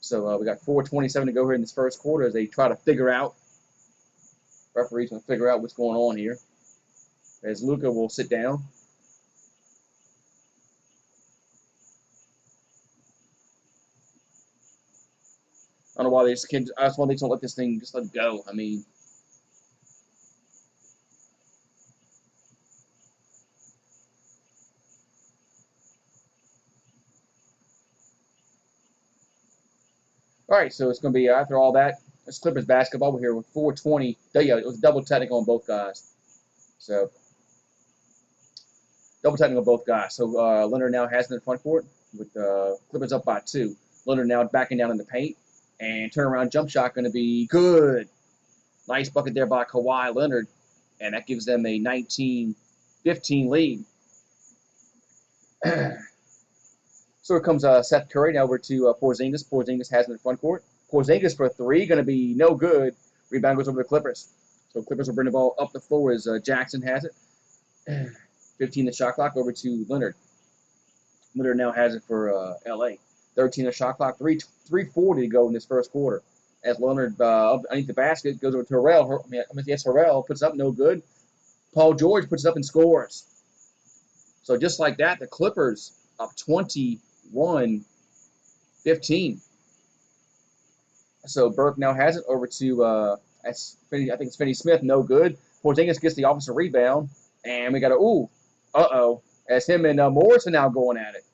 So we got 4:27 to go here in this first quarter as they try to figure out. Referees going to figure out what's going on here. As Luka will sit down. I don't know why they just can't. I just want they don't let this thing just let it go. I mean, all right. So it's going to be after all that. It's Clippers basketball. We're here with 4:20. Yeah, it was double technical on both guys. So double technical on both guys. So Leonard now has it in the front court with Clippers up by 2. Leonard now backing down in the paint. And turnaround jump shot going to be good. Nice bucket there by Kawhi Leonard. And that gives them a 19-15 lead. So here comes Seth Curry now over to Porzingis. Porzingis has it in the front court. Porzingis for 3, going to be no good. Rebound goes over to the Clippers. So Clippers will bring the ball up the floor as Jackson has it. 15 the shot clock over to Leonard. Leonard now has it for LA. 13 the shot clock. 3:40 to go in this first quarter. As Leonard underneath the basket goes over to Harrell. Harrell puts up no good. Paul George puts it up and scores. So just like that, the Clippers up 21-15. So Burke now has it over to I think it's Finney Smith, no good. Porzingis gets the offensive rebound, and we got as him and Morris are now going at it.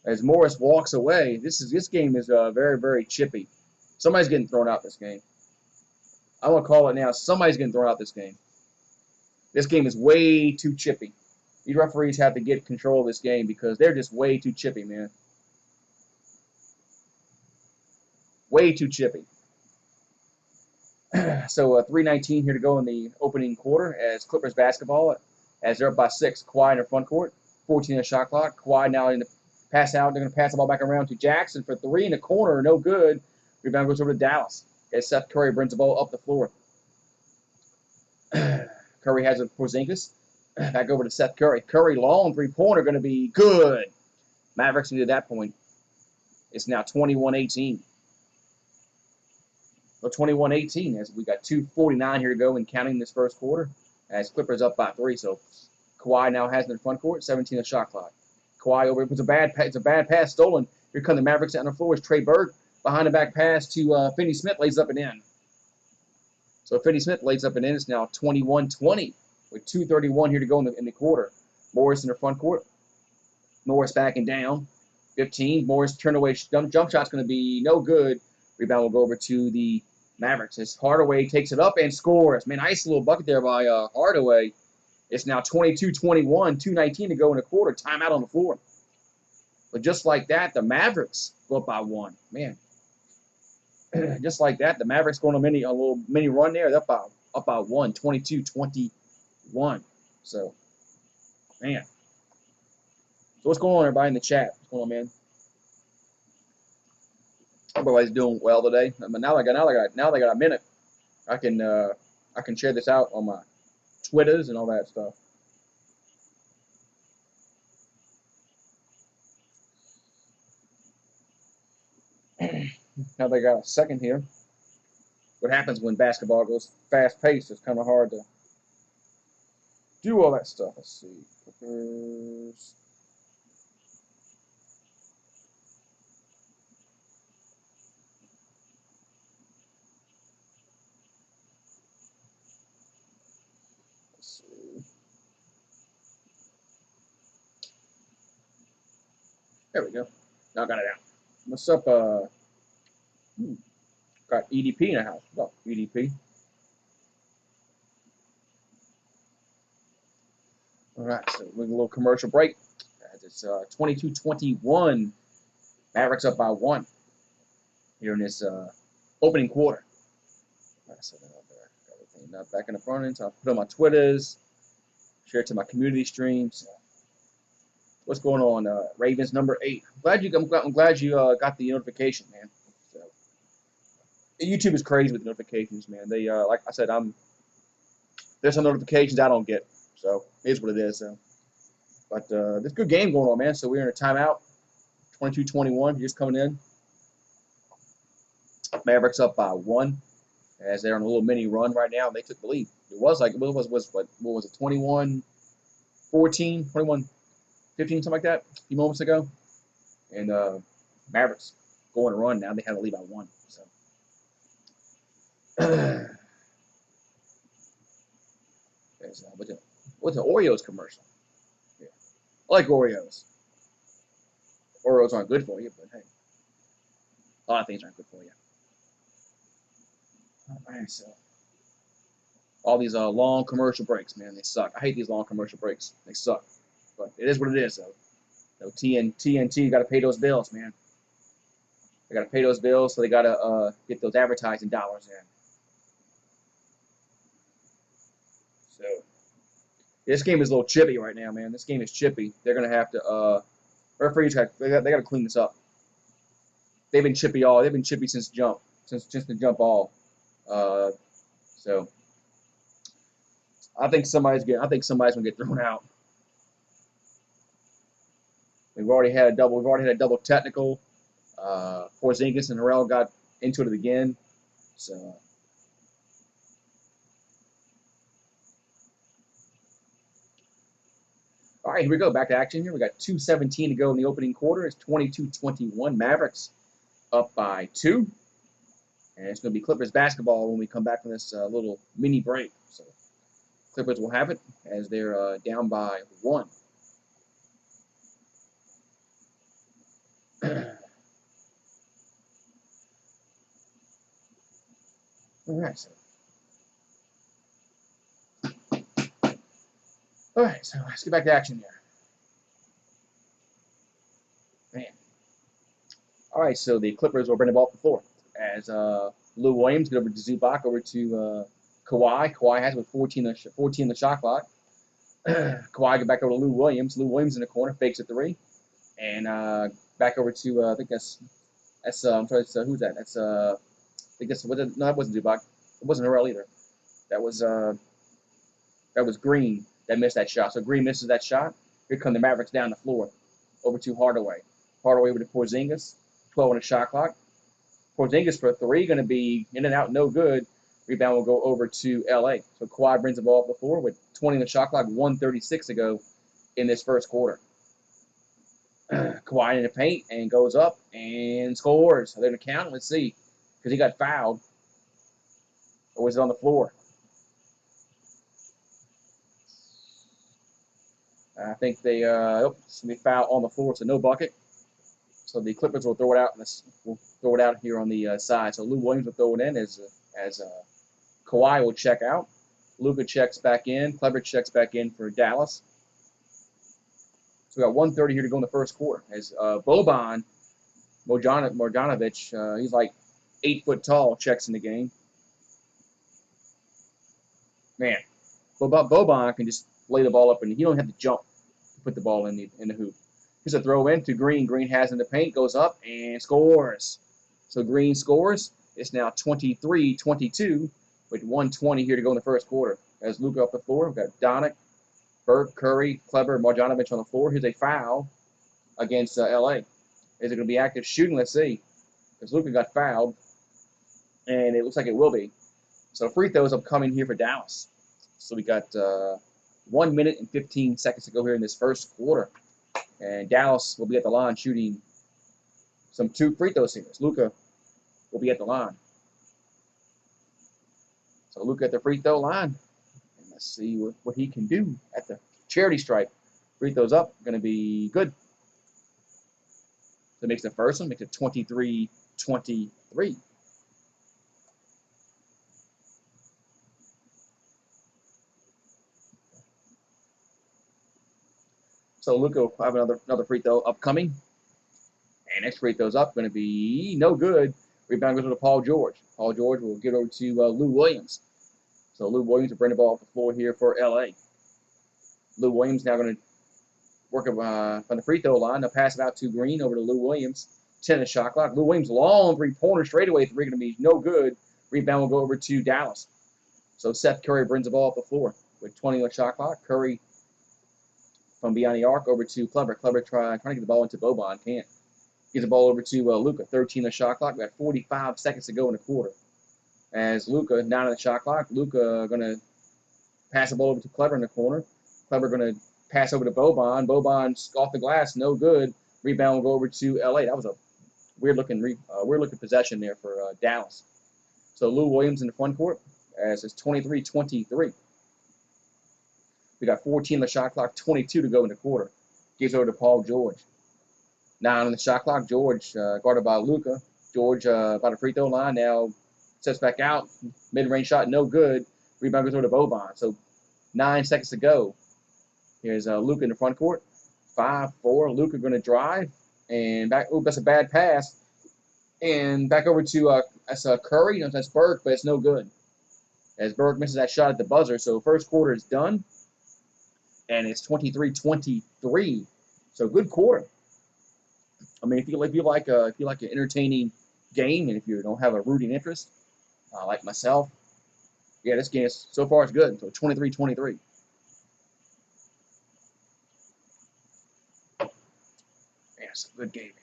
As Morris walks away, this game is very, very chippy. Somebody's getting thrown out this game. I'm gonna call it now. Somebody's getting thrown out this game. This game is way too chippy. These referees have to get control of this game because they're just way too chippy, man. Way too chippy. So 3:19 here to go in the opening quarter as Clippers basketball, as they're up by 6. Kawhi in their front court, 14 on the shot clock. Kawhi now in the pass out. They're going to pass the ball back around to Jackson for 3 in the corner, no good. Rebound goes over to Dallas as Seth Curry brings the ball up the floor. Curry has it for Porzingis. Back over to Seth Curry. Curry long three-pointer going to be good. Mavericks needed that point. It's now 21-18. So 21-18 as we got 2:49 here to go and counting this first quarter as Clippers up by 3. So Kawhi now has it in the front court, 17 on the shot clock. Kawhi over it's a bad pass stolen. Here come the Mavericks out on the floor as Trey Burke behind the back pass to Finney Smith lays up and in. So Finney Smith lays up and in. It's now 21-20 with 2:31 here to go in the quarter. Morris in the front court. Morris backing down. 15. Morris turn away jump shot's going to be no good. Rebound will go over to the Mavericks as Hardaway takes it up and scores. Man, nice little bucket there by Hardaway. It's now 22-21, 2:19 to go in the quarter. Timeout on the floor. But just like that, the Mavericks go up by 1. Man, just like that, the Mavericks going on a little mini run there. They're up by 1, 22-21. So, man. So what's going on, everybody in the chat? What's going on, man? Everybody's doing well today. But now they got a minute. I can share this out on my Twitters and all that stuff. Now they got a second here. What happens when basketball goes fast-paced? It's kind of hard to do all that stuff. Let's see. Clippers. Let's see. There we go. Now I got it out. What's up? Got EDP in the house. What's up, EDP? All right, so we're a little commercial break. As it's 22-21. Mavericks up by 1 here in this opening quarter. All right, so then got everything back in the front end. So I'll put on my Twitters, share it to my community streams. What's going on? Ravens number 8. I'm glad you got the notification, man. So, YouTube is crazy with the notifications, man. They like I said, there's some notifications I don't get. So it is what it is. So, but there's a good game going on, man. So we're in a timeout. 22-21, just coming in. Mavericks up by 1 as they're on a little mini run right now. They took the lead. It was like what was it? 21-14, 21-15, something like that, a few moments ago. And Mavericks going to run now. They have a lead by 1. So. What's an Oreos commercial? Yeah. I like Oreos. Oreos aren't good for you, but hey, a lot of things aren't good for you. All right, so all these long commercial breaks, man, they suck. I hate these long commercial breaks. They suck. But it is what it is, though. So TNT got to pay those bills, man. They got to pay those bills, so they got to get those advertising dollars in. So this game is a little chippy right now, man. This game is chippy. They're gonna have to referees they got to clean this up. They've been chippy since the jump ball. So I think somebody's gonna get thrown out. We've already had a double. We've already had a double technical. Porzingis and Harrell got into it again. So. All right, here we go. Back to action here. We got 2:17 to go in the opening quarter. It's 22-21. Mavericks up by 2. And it's going to be Clippers basketball when we come back from this little mini break. So Clippers will have it as they're down by 1. All right, so let's get back to action here. Man. All right, so the Clippers will bring the ball up the floor as Lou Williams get over to Zubac, over to Kawhi. Kawhi has with 14 in the shot clock. Kawhi get back over to Lou Williams. Lou Williams in the corner, fakes a 3. And back over to, I think that's I'm sorry, who's that? That's, I think that's, no, that wasn't Zubac. It wasn't Harrell either. That was Green that missed that shot. So Green misses that shot. Here come the Mavericks down the floor. Over to Hardaway. Hardaway over to Porzingis. 12 on the shot clock. Porzingis for a 3, going to be in and out, no good. Rebound will go over to LA. So Kawhi brings the ball up the floor with 20 on the shot clock, 1:36 to go in this first quarter. Kawhi in the paint and goes up and scores. Are they going to count? Let's see. Because he got fouled. Or was it on the floor? I think they foul on the floor, so no bucket. So the Clippers will throw it out. We'll throw it out here on the side. So Lou Williams will throw it in as Kawhi will check out. Luka checks back in. Kleber checks back in for Dallas. So we got 1:30 here to go in the first quarter. As Boban Marjanovic, he's like 8 foot tall, checks in the game. Man, Boban can just lay the ball up, and he don't have to jump to put the ball in the hoop. Here's a throw in to Green. Green has in the paint, goes up and scores. So Green scores. It's now 23-22 with 1:20 here to go in the first quarter. As Luka up the floor, we've got Doncic, Burke, Curry, Kleber, Marjanovic on the floor. Here's a foul against LA. Is it going to be active shooting? Let's see. Because Luka got fouled, and it looks like it will be. So free throws upcoming here for Dallas. So we got 1 minute and 15 seconds to go here in this first quarter. And Dallas will be at the line shooting some 2 free throws here. Luka will be at the line. So Luka at the free throw line. And let's see what he can do at the charity stripe. Free throws up, going to be good. So it makes the first one, makes it 23-23. So Luka will have another free throw upcoming. And next free throw's up, going to be no good. Rebound goes to Paul George. Paul George will get over to Lou Williams. So Lou Williams will bring the ball off the floor here for LA. Lou Williams now going to work on the free throw line. They'll pass it out to Green over to Lou Williams. 10 in the shot clock. Lou Williams long 3-pointer straightaway 3 going to be no good. Rebound will go over to Dallas. So Seth Curry brings the ball off the floor with 20 on the shot clock. Curry from beyond the arc over to Kleber. Kleber trying to get the ball into Boban. Can't. Gives the ball over to Luka. 13 on the shot clock. We got 45 seconds to go in the quarter. As Luka, 9 on the shot clock. Luka going to pass the ball over to Kleber in the corner. Kleber going to pass over to Boban. Boban off the glass. No good. Rebound will go over to LA. That was a weird-looking possession there for Dallas. So Lou Williams in the front court as it's 23-23. We got 14 on the shot clock, 22 to go in the quarter. Gives over to Paul George. 9 on the shot clock. George guarded by Luka. George by the free throw line now sets back out. Mid-range shot, no good. Rebound goes over to Boban. So 9 seconds to go. Here's Luka in the front court. 5-4. Luka going to drive and back. Oh, that's a bad pass. And back over to that's Curry. That's Burke, but it's no good. As Burke misses that shot at the buzzer. So first quarter is done. And it's 23-23. So good quarter. I mean, if you like an entertaining game, and if you don't have a rooting interest, Like myself, yeah, this game is, so far is good. So 23-23. Yeah, it's a good game here.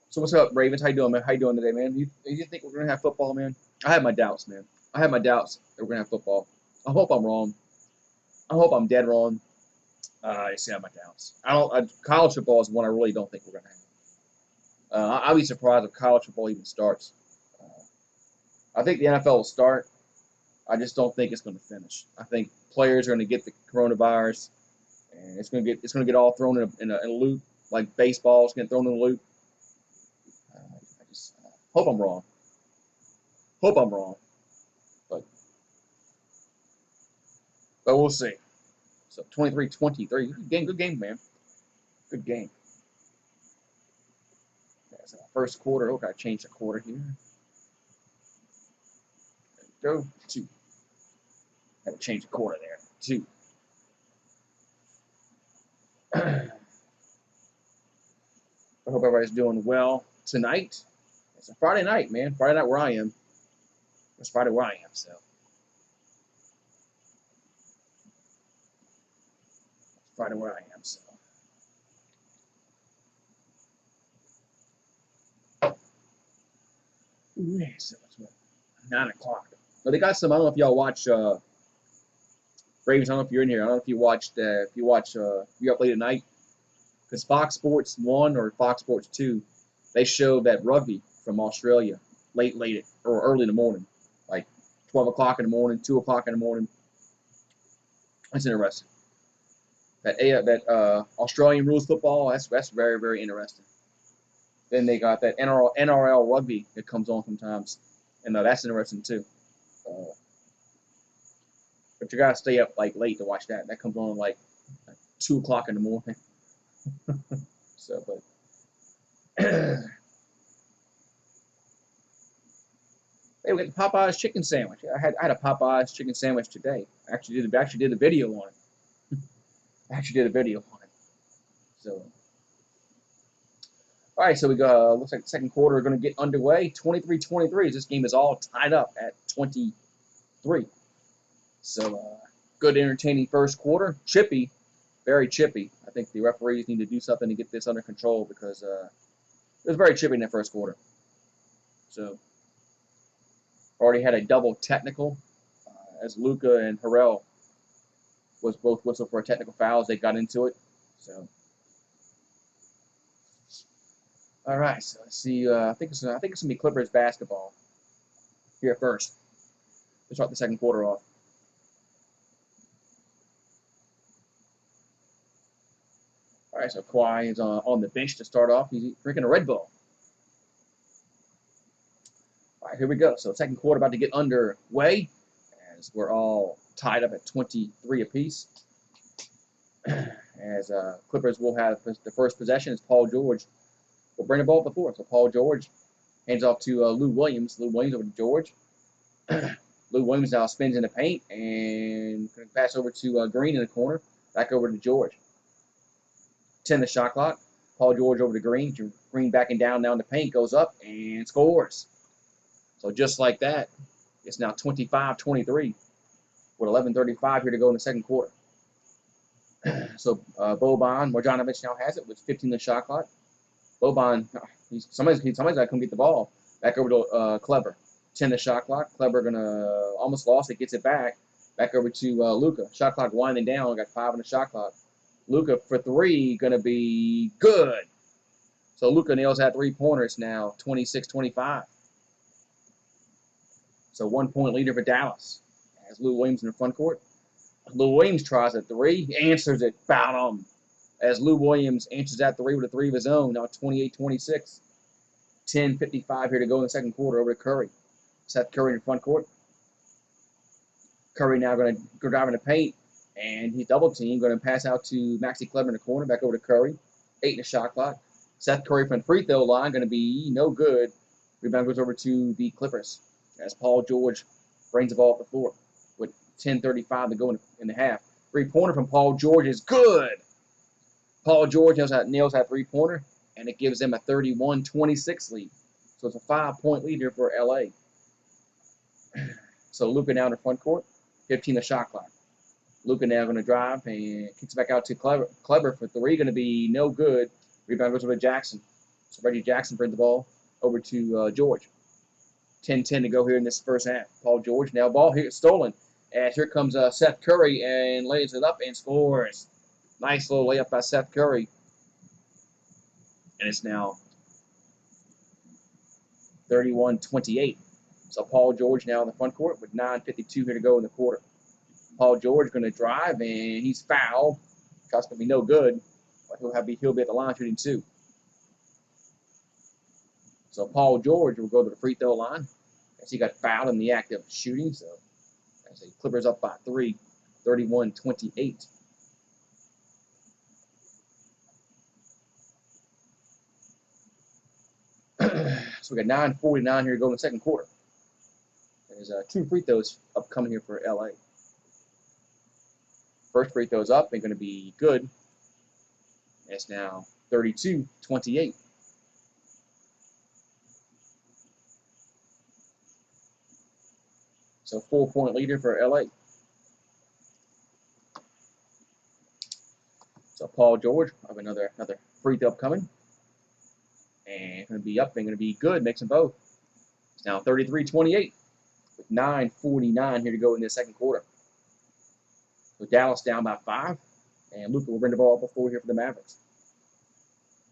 So what's up, Ravens? How you doing, man? How you doing today, man? You think we're gonna have football, man? I have my doubts, man. I have my doubts that we're gonna have football. I hope I'm wrong. I hope I'm dead wrong. I see, I have my doubts. College football is one I really don't think we're gonna have. I'll be surprised if college football even starts. I think the NFL will start. I just don't think it's going to finish. I think players are going to get the coronavirus, and it's going to get all thrown in a loop, like baseball is getting thrown in a loop. I just hope I'm wrong. Hope I'm wrong, but we'll see. So 23-23, good game, man. Good game. Yeah, so first quarter. Oh, gotta change the quarter here. There we go. 2. Had to change the quarter there. 2. I hope everybody's doing well tonight. It's a Friday night, man. Friday night where I am. It's Friday where I am, so. Friday where I am, so. Ooh, so it's 9 o'clock. But they got some. I don't know if y'all watch Ravens. I don't know if you're in here. I don't know if you watched. You up late at night because Fox Sports 1 or Fox Sports 2, they show that rugby from Australia late or early in the morning, like 12 o'clock in the morning, 2 o'clock in the morning. That's interesting. That Australian rules football. That's very, very interesting. Then they got that NRL rugby that comes on sometimes, and that's interesting too. But you gotta stay up like late to watch that. That comes on like 2 o'clock in the morning. So, but hey, we got the Popeyes chicken sandwich. I had a Popeyes chicken sandwich today. I actually did a video on it. So, all right. So we go. Looks like the second quarter is going to get underway. 23-23. This game is all tied up at 23. So, good, entertaining first quarter. Chippy, very chippy. I think the referees need to do something to get this under control because it was very chippy in the first quarter. So, already had a double technical as Luka and Harrell was both whistled for a technical foul as they got into it. So, all right. So let's see. I think it's gonna be Clippers basketball here first. Let's start the second quarter off. All right. So Kawhi is on the bench to start off. He's drinking a Red Bull. All right. Here we go. So second quarter about to get underway as we're all tied up at 23 apiece. As Clippers will have the first possession as Paul George will bring the ball up the floor. So Paul George hands off to Lou Williams. Lou Williams over to George. Lou Williams now spins in the paint and going to pass over to Green in the corner. Back over to George. 10 the shot clock. Paul George over to Green. Green backing down in the paint, goes up and scores. So just like that, it's now 25-23 with 11:35 here to go in the second quarter. So Boban Marjanovic now has it with 15 the shot clock. Boban, somebody's got to come get the ball. Back over to Kleber. 10 the shot clock. Kleber gonna almost lost it, gets it back. Back over to Luka. Shot clock winding down. Got 5 on the shot clock. Luka for 3 gonna be good. So Luka nails that 3-pointers now. 26-25. So 1 point leader for Dallas. Has Lou Williams in the front court. Lou Williams tries a 3. He answers it. Bam. As Lou Williams answers that 3 with a 3 of his own. Now 28-26. 10:55 here to go in the second quarter over to Curry. Seth Curry in the front court. Curry now going to go drive in the paint. And he's double team. Going to pass out to Maxi Kleber in the corner. Back over to Curry. 8 in the shot clock. Seth Curry from the free throw line. Going to be no good. Rebound goes over to the Clippers. As Paul George brings the ball up the floor. With 10:35 to go in the half. 3-pointer from Paul George is good. Paul George nails that 3-pointer. And it gives them a 31-26 lead. So it's a 5-point lead here for LA. So Luka now in the front court, 15 the shot clock. Luka now going to drive and kicks back out to Kleber for three. Going to be no good. Rebound goes over to Jackson. So Reggie Jackson brings the ball over to George. 10-10 to go here in this first half. Paul George now ball here stolen. As here comes Seth Curry and lays it up and scores. Nice little layup by Seth Curry. And it's now 31-28. So Paul George now in the front court with 9:52 here to go in the quarter. Paul George going to drive, and he's fouled. Shot's going to be no good, but he'll be at the line shooting two. So Paul George will go to the free throw line as he got fouled in the act of shooting. So as the Clippers up by 3, 31-28. So we got 9:49 here to go in the second quarter. There's 2 free throws upcoming here for LA. First free throw's up and going to be good. It's now 32-28. So 4-point leader for LA. So Paul George have another free throw upcoming. And going to be up and going to be good. Makes them both. It's now 33-28 with 9:49 here to go in the second quarter. So Dallas down by 5, and Luka will bring the ball up the floor here for the Mavericks.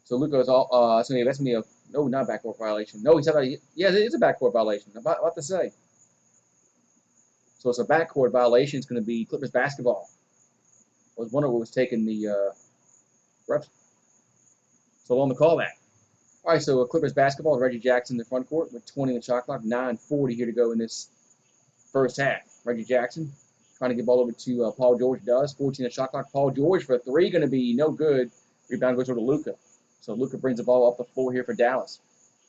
So Luka is all that's gonna be a no, not backcourt violation. No, he said yeah, it is a backcourt violation. I'm about to say. So it's a backcourt violation. It's going to be Clippers basketball. I was wondering what was taking the refs so long to call that. All right, so Clippers basketball. Reggie Jackson in the front court with 20 in the shot clock. 9:40 here to go in this first half. Reggie Jackson trying to get the ball over to Paul George. Does 14 in the shot clock. Paul George for 3 going to be no good. Rebound goes over to Luka. So Luka brings the ball up the floor here for Dallas.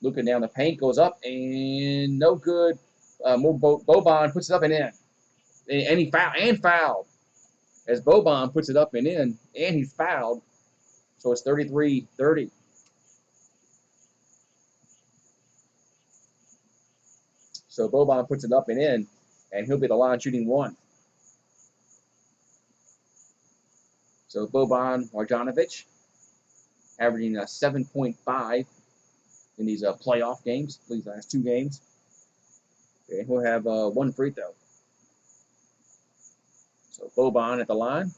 Luka down the paint goes up and no good. Boban puts it up and in. And he fouled. As Boban puts it up and in, and he's fouled. So it's 33-30. So Boban puts it up and in, and he'll be the line shooting 1. So Boban Marjanovic averaging 7.5 in these playoff games, these last 2 games. And he'll have 1 free throw. So Boban at the line.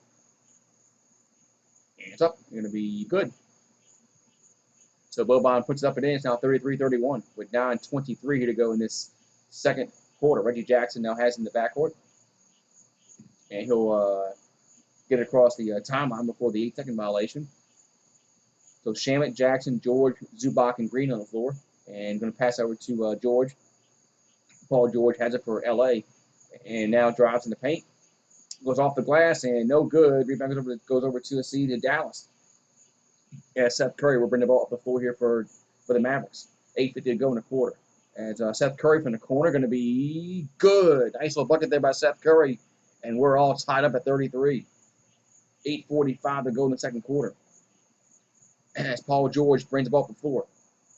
And it's up. Going to be good. So Boban puts it up and in. It's now 33-31 with 9:23 here to go in this second quarter. Reggie Jackson now has in the backcourt. And he'll get across the timeline before the 8-second violation. So Shamet, Jackson, George, Zubac, and Green on the floor. And going to pass over to George. Paul George has it for LA. And now drives in the paint. Goes off the glass and no good. Rebound goes over to a seed in Dallas. Yeah, Seth Curry will bring the ball up the floor here for the Mavericks. 8:50 to go in the quarter. As Seth Curry from the corner going to be good. Nice little bucket there by Seth Curry. And we're all tied up at 33. 8:45 to go in the second quarter. As Paul George brings the ball up the floor.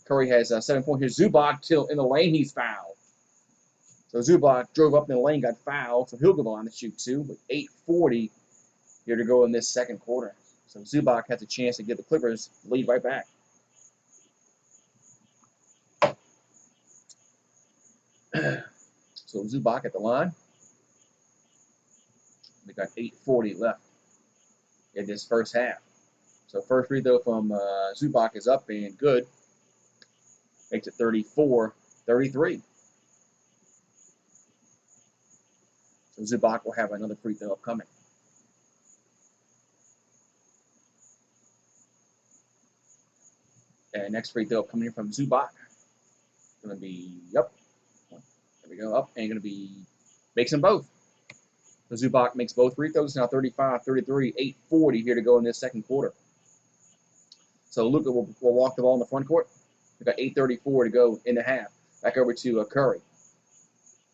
Curry has 7 points here. Zubac till in the lane. He's fouled. So Zubac drove up in the lane, got fouled, so he'll go on to shoot 2 with 8:40 here to go in this second quarter. So Zubac has a chance to give the Clippers lead right back. So Zubac at the line. We got 8:40 left in this first half. So first free throw from Zubac is up and good. Makes it 34-33. So Zubac will have another free throw upcoming. And next free throw coming in from Zubac. Going to be up. There we go, up. And going to be, makes them both. So Zubac makes both free throws. Now 35-33, 8:40 here to go in this second quarter. So Luka will walk the ball in the front court. We've got 8:34 to go in the half. Back over to Curry.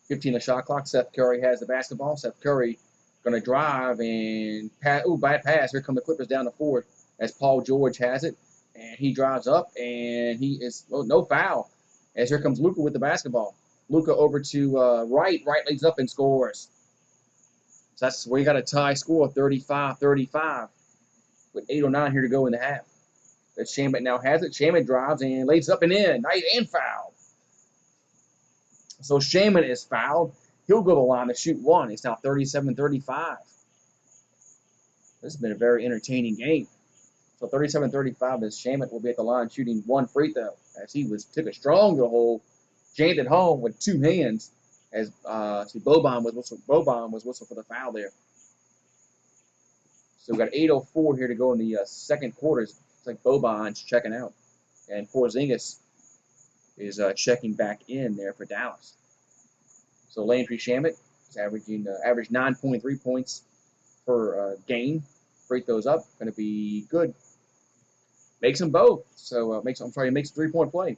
15 the shot clock. Seth Curry has the basketball. Seth Curry going to drive and pass. Ooh, bad pass. Here come the Clippers down the floor as Paul George has it. And he drives up and he is, no foul. As here comes Luka with the basketball. Luka over to Wright. Wright leads up and scores. So that's where you got a tie score, 35-35, with 8:09 here to go in the half. That Shamet now has it. Shamet drives and lays up and in. Nice and foul. So Shamet is fouled. He'll go to the line to shoot one. It's now 37-35. This has been a very entertaining game. So 37-35 as Shamet will be at the line shooting one free throw as he took a strong hole, jammed it home with two hands as Boban was whistled for the foul there. So we've got 8:04 here to go in the second quarter. It's like Boban's checking out. And Porzingis is checking back in there for Dallas. So Landry Shamet is averaged 9.3 points per game. Free throws up, going to be good. Makes them both. So makes a 3-point play.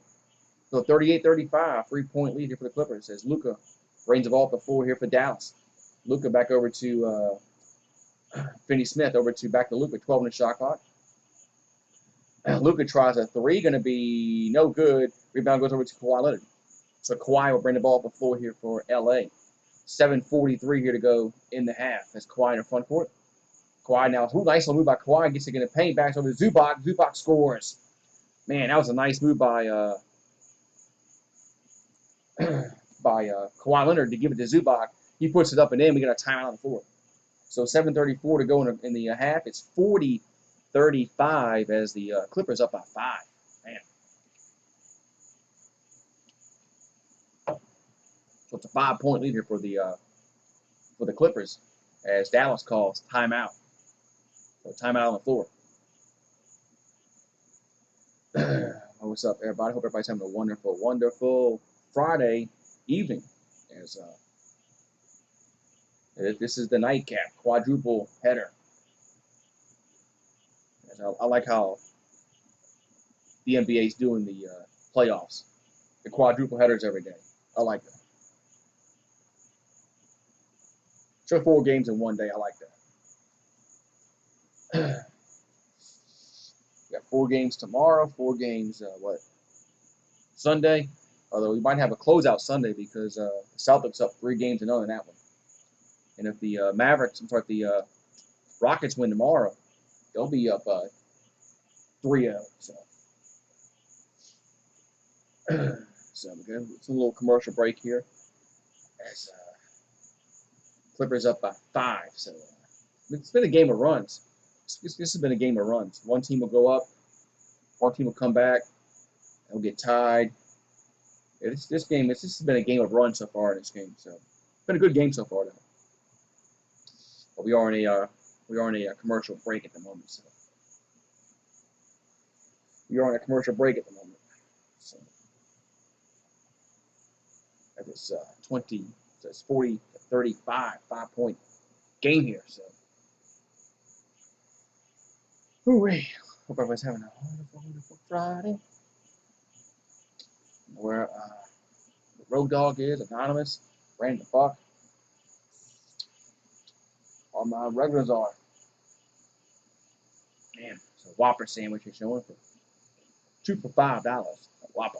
So 38-35, 3-point lead here for the Clippers as Luka reigns the ball up the floor here for Dallas. Luka back over to Finney-Smith back to Luka, 12 in the shot clock. Luka tries a three, going to be no good. Rebound goes over to Kawhi Leonard. So Kawhi will bring the ball up the floor here for LA. 7:43 here to go in the half as Kawhi in the front court. Kawhi now, nice little move by Kawhi, gets it in the paint, backs over to Zubac. Zubac scores. Man, that was a nice move by Kawhi Leonard to give it to Zubac. He puts it up and in. We got a timeout on the floor. So 7:34 to go in the half. It's 40-35 as the Clippers up by 5. Man. So it's a 5-point lead here for the Clippers as Dallas calls timeout. So timeout on the floor. What's up, everybody? Hope everybody's having a wonderful, wonderful Friday evening. As this is the nightcap, quadruple header. As I like how the NBA is doing the playoffs, the quadruple headers every day. I like that. So 4 games in one day. I like that. We got 4 games tomorrow. 4 games Sunday. Although we might have a closeout Sunday because the Celtics up 3 games to none in that one. And if the the Rockets win tomorrow, they'll be up 3-0. So again, it's a little commercial break here. As Clippers up by 5. So it's been a game of runs. This has been a game of runs. One team will go up, one team will come back, they'll get tied. This has been a game of runs so far in this game. So it's been a good game so far, though. But we are in a commercial break at the moment. So we are on a commercial break at the moment. So it's 40-35, 5-point game here. So hooray! Hope everybody's having a wonderful, wonderful Friday. Where the Road Dog is anonymous, Brandon the Buck. All my regulars are. Man, so Whopper sandwich is showing for 2 for $5. A Whopper.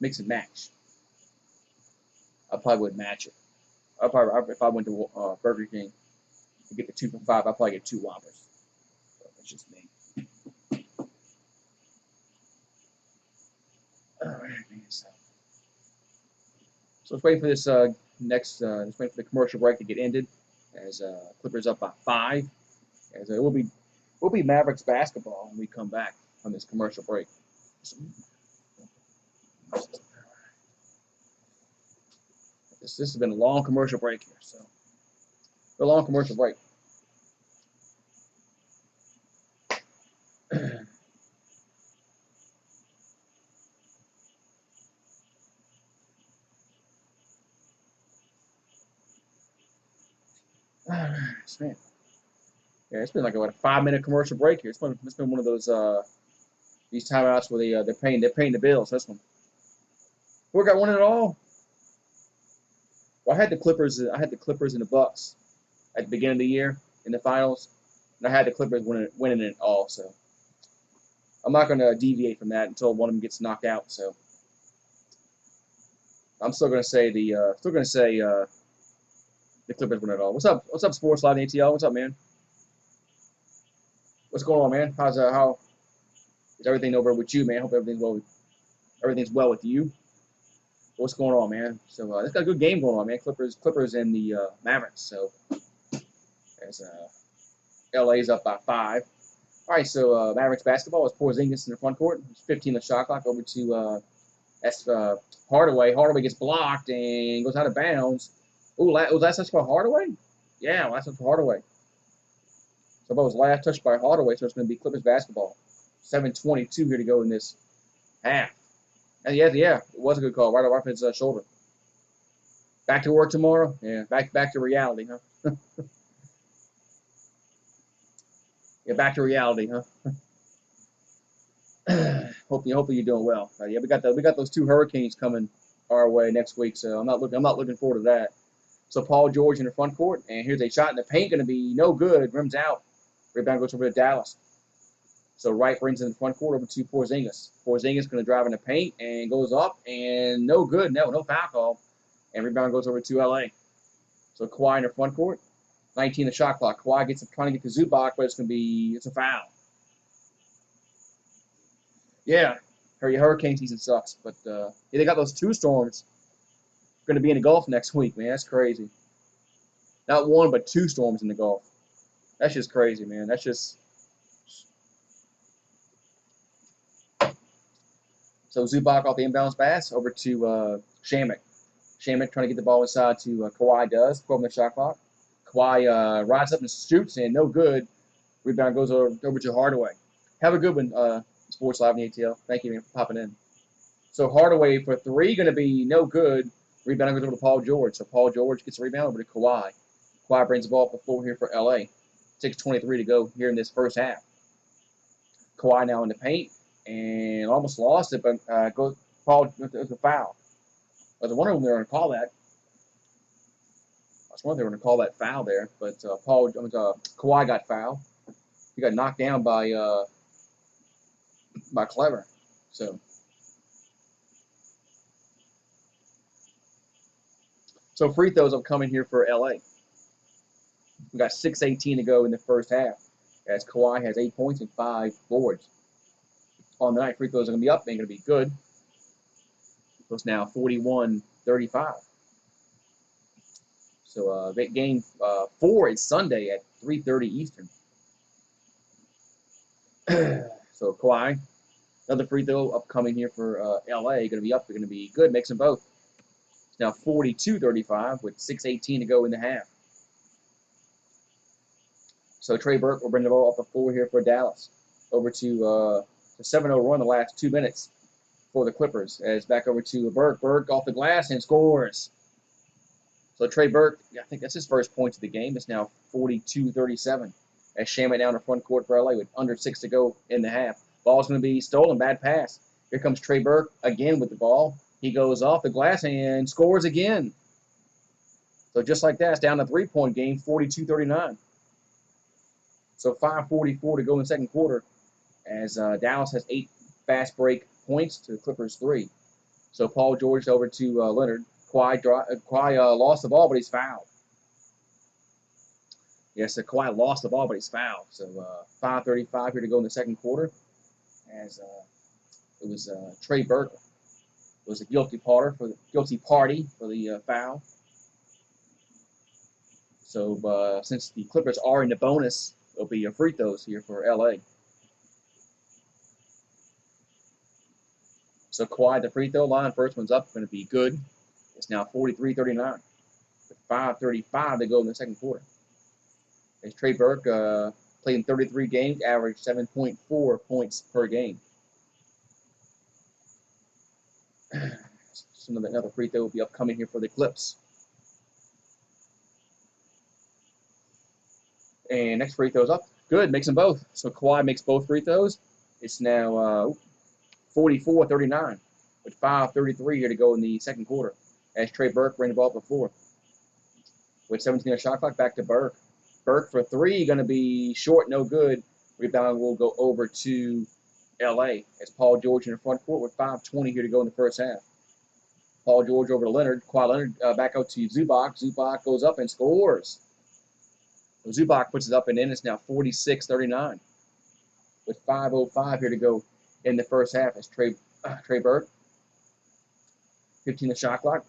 Mix and match. I probably would match it. If I went to Burger King to get the 2 for $5, I'd probably get 2 Whoppers. So that's just me. All right, man. So let's wait for this let's wait for the commercial break to get ended. As Clippers up by 5. As it will be Mavericks basketball when we come back from this commercial break. This has been a long commercial break here, so a long commercial break. Man. Yeah, it's been like a 5-minute commercial break here. It's been one of those these timeouts where they're paying the bills. This one. We got one at all. Well, I had the Clippers and the Bucks at the beginning of the year in the finals, and I had the Clippers winning it all. So I'm not going to deviate from that until one of them gets knocked out. So I'm still gonna say the Clippers win it all. What's up? What's up, Sports Live ATL? What's up, man? What's going on, man? How is everything over with you, man? Hope everything's well with you. What's going on, man? So it's got a good game going on, man. Clippers and the Mavericks. So as LA's up by 5. All right, so Mavericks basketball is Porzingis in the front court. It's 15 the shot clock over to Hardaway. Hardaway gets blocked and goes out of bounds. Ooh, was that touch by Hardaway? Yeah, last touch for Hardaway. So that was last touch by Hardaway, so it's going to be Clippers basketball. 7:22 here to go in this half. And yeah, it was a good call, right off his shoulder. Back to work tomorrow? Yeah, back to reality, huh? Yeah, back to reality, huh? Hopefully you're doing well. Yeah, we got those 2 hurricanes coming our way next week, so I'm not looking forward to that. So Paul George in the front court, and here's a shot in the paint, going to be no good. Rims out. Rebound goes over to Dallas. So Wright brings in the front court over to Porzingis. Porzingis going to drive in the paint and goes up and no good. No foul call. And rebound goes over to LA. So Kawhi in the front court. 19 the shot clock. Kawhi trying to get to Zubac, but it's a foul. Yeah, hurricane season sucks, but yeah, they got those 2 storms going to be in the Gulf next week, man. That's crazy. Not 1, but 2 storms in the Gulf. That's just crazy, man. That's just. So Zubac off the inbounds pass over to Shamek. Shamek trying to get the ball inside to Kawhi does. 12 the shot clock. Kawhi rides up and shoots and no good. Rebound goes over to Hardaway. Have a good one, Sports Live in the ATL. Thank you, man, for popping in. So Hardaway for 3 going to be no good. Rebound goes over to Paul George. So Paul George gets a rebound over to Kawhi. Kawhi brings the ball up the floor here for LA. 6:23 to go here in this first half. Kawhi now in the paint and almost lost it, but Paul with a foul. I was wondering when they were going to call that. I was wondering if they were going to call that foul there, but Kawhi got fouled. He got knocked down by Clever. So free throws upcoming here for LA. We got 6:18 to go in the first half, as Kawhi has 8 points and 5 boards. On the night, free throws are going to be up and going to be good. So it's now 41-35. So game 4 is Sunday at 3:30 Eastern. So Kawhi, another free throw upcoming here for LA. Going to be up. They're going to be good. Makes them both. It's now 42-35 with 6:18 to go in the half. So Trey Burke will bring the ball off the floor here for Dallas. Over to the 7-0 run the last 2 minutes for the Clippers. As back over to Burke. Burke off the glass and scores. So Trey Burke, I think that's his first points of the game. It's now 42-37. As Shamet down the front court for LA with under 6 to go in the half. Ball's going to be stolen. Bad pass. Here comes Trey Burke again with the ball. He goes off the glass and scores again. So just like that, it's down to 3-point game, 42-39. So 5:44 to go in the second quarter as Dallas has 8 fast break points to the Clippers 3. So Paul George over to Leonard. Kawhi lost the ball, but he's fouled. Yes, so Kawhi lost the ball, but he's fouled. So 5:35 here to go in the second quarter as it was Trey Burke was a guilty party for the foul. So since the Clippers are in the bonus, it'll be free throws here for LA. So Kawhi, the free throw line, first one's up, going to be good. It's now 43-39 with 5:35 to go in the second quarter. As Trey Burke played in 33 games, averaged 7.4 points per game. Another free throw will be upcoming here for the Clips. And next free throw's up. Good, makes them both. So Kawhi makes both free throws. It's now 44-39 with 5:33 here to go in the second quarter. As Trey Burke ran the ball up the floor. With 17 shot clock, back to Burke. Burke for 3, going to be short, no good. Rebound will go over to LA as Paul George in the front court with 5:20 here to go in the first half. Paul George over to Leonard. Kawhi Leonard back out to Zubac. Zubac goes up and scores. So Zubac puts it up and in. It's now 46-39 with 5:05 here to go in the first half. As Trey Burke, 15 the shot clock,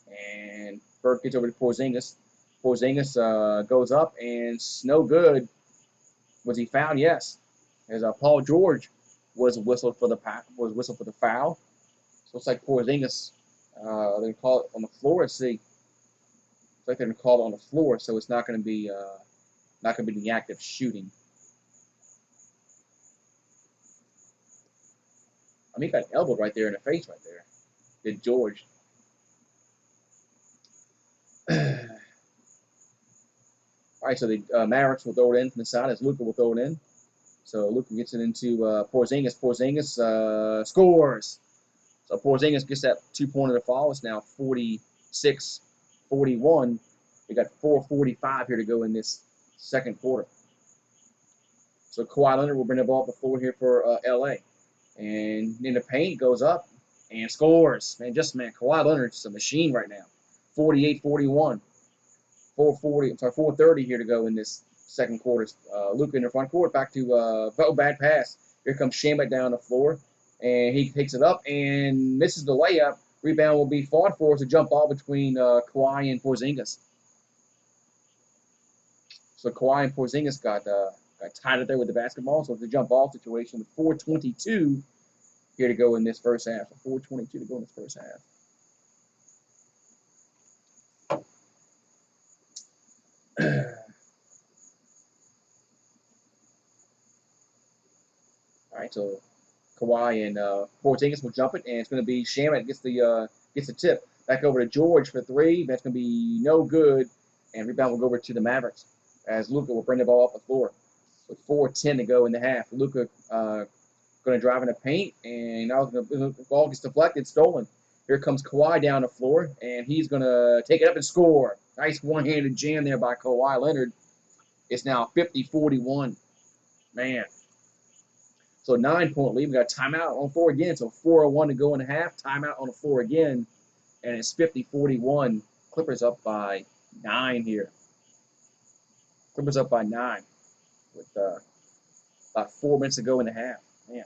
and Burke gets over to Porzingis. Porzingis goes up and it's no good. Was he fouled? Yes. As Paul George was whistled for the foul. So it's like Porzingis. They're gonna call it on the floor. Let's see. It's like they're gonna call it on the floor, so it's not gonna be the act of shooting. I mean, he got elbowed right there in the face, right there. Did George? All right, so the Mavericks will throw it in from the side as Luka will throw it in. So Luka gets it into Porzingis. Porzingis scores. So Porzingis gets that 2-pointer to fall. It's now 46-41. We got 4:45 here to go in this second quarter. So Kawhi Leonard will bring the ball up the floor here for LA. And in the paint, goes up and scores. Man, Kawhi Leonard's a machine right now. 48-41. 4:30 here to go in this second quarter. Luka in the front court, back to bad pass. Here comes Shamet down the floor, and he picks it up and misses the layup. Rebound will be fought for. It's a jump ball between Kawhi and Porzingis. So Kawhi and Porzingis got tied up there with the basketball. So it's a jump ball situation with 4:22 here to go in this first half. So 4:22 to go in this first half. All right, so Kawhi and Porzingis will jump it, and it's going to be Shamet gets the tip. Back over to George for three. That's going to be no good, and rebound will go over to the Mavericks as Luka will bring the ball up the floor with 4:10 to go in the half. Luka going to drive in the paint, and now the ball gets deflected, stolen. Here comes Kawhi down the floor, and he's going to take it up and score. Nice one-handed jam there by Kawhi Leonard. It's now 50-41. Man. So 9-point lead. We got timeout on the floor again. So 4:01 to go in the half. Timeout on the floor again. And it's 50-41. Clippers up by 9 here. Clippers up by 9 with about 4 minutes to go in the half. Man.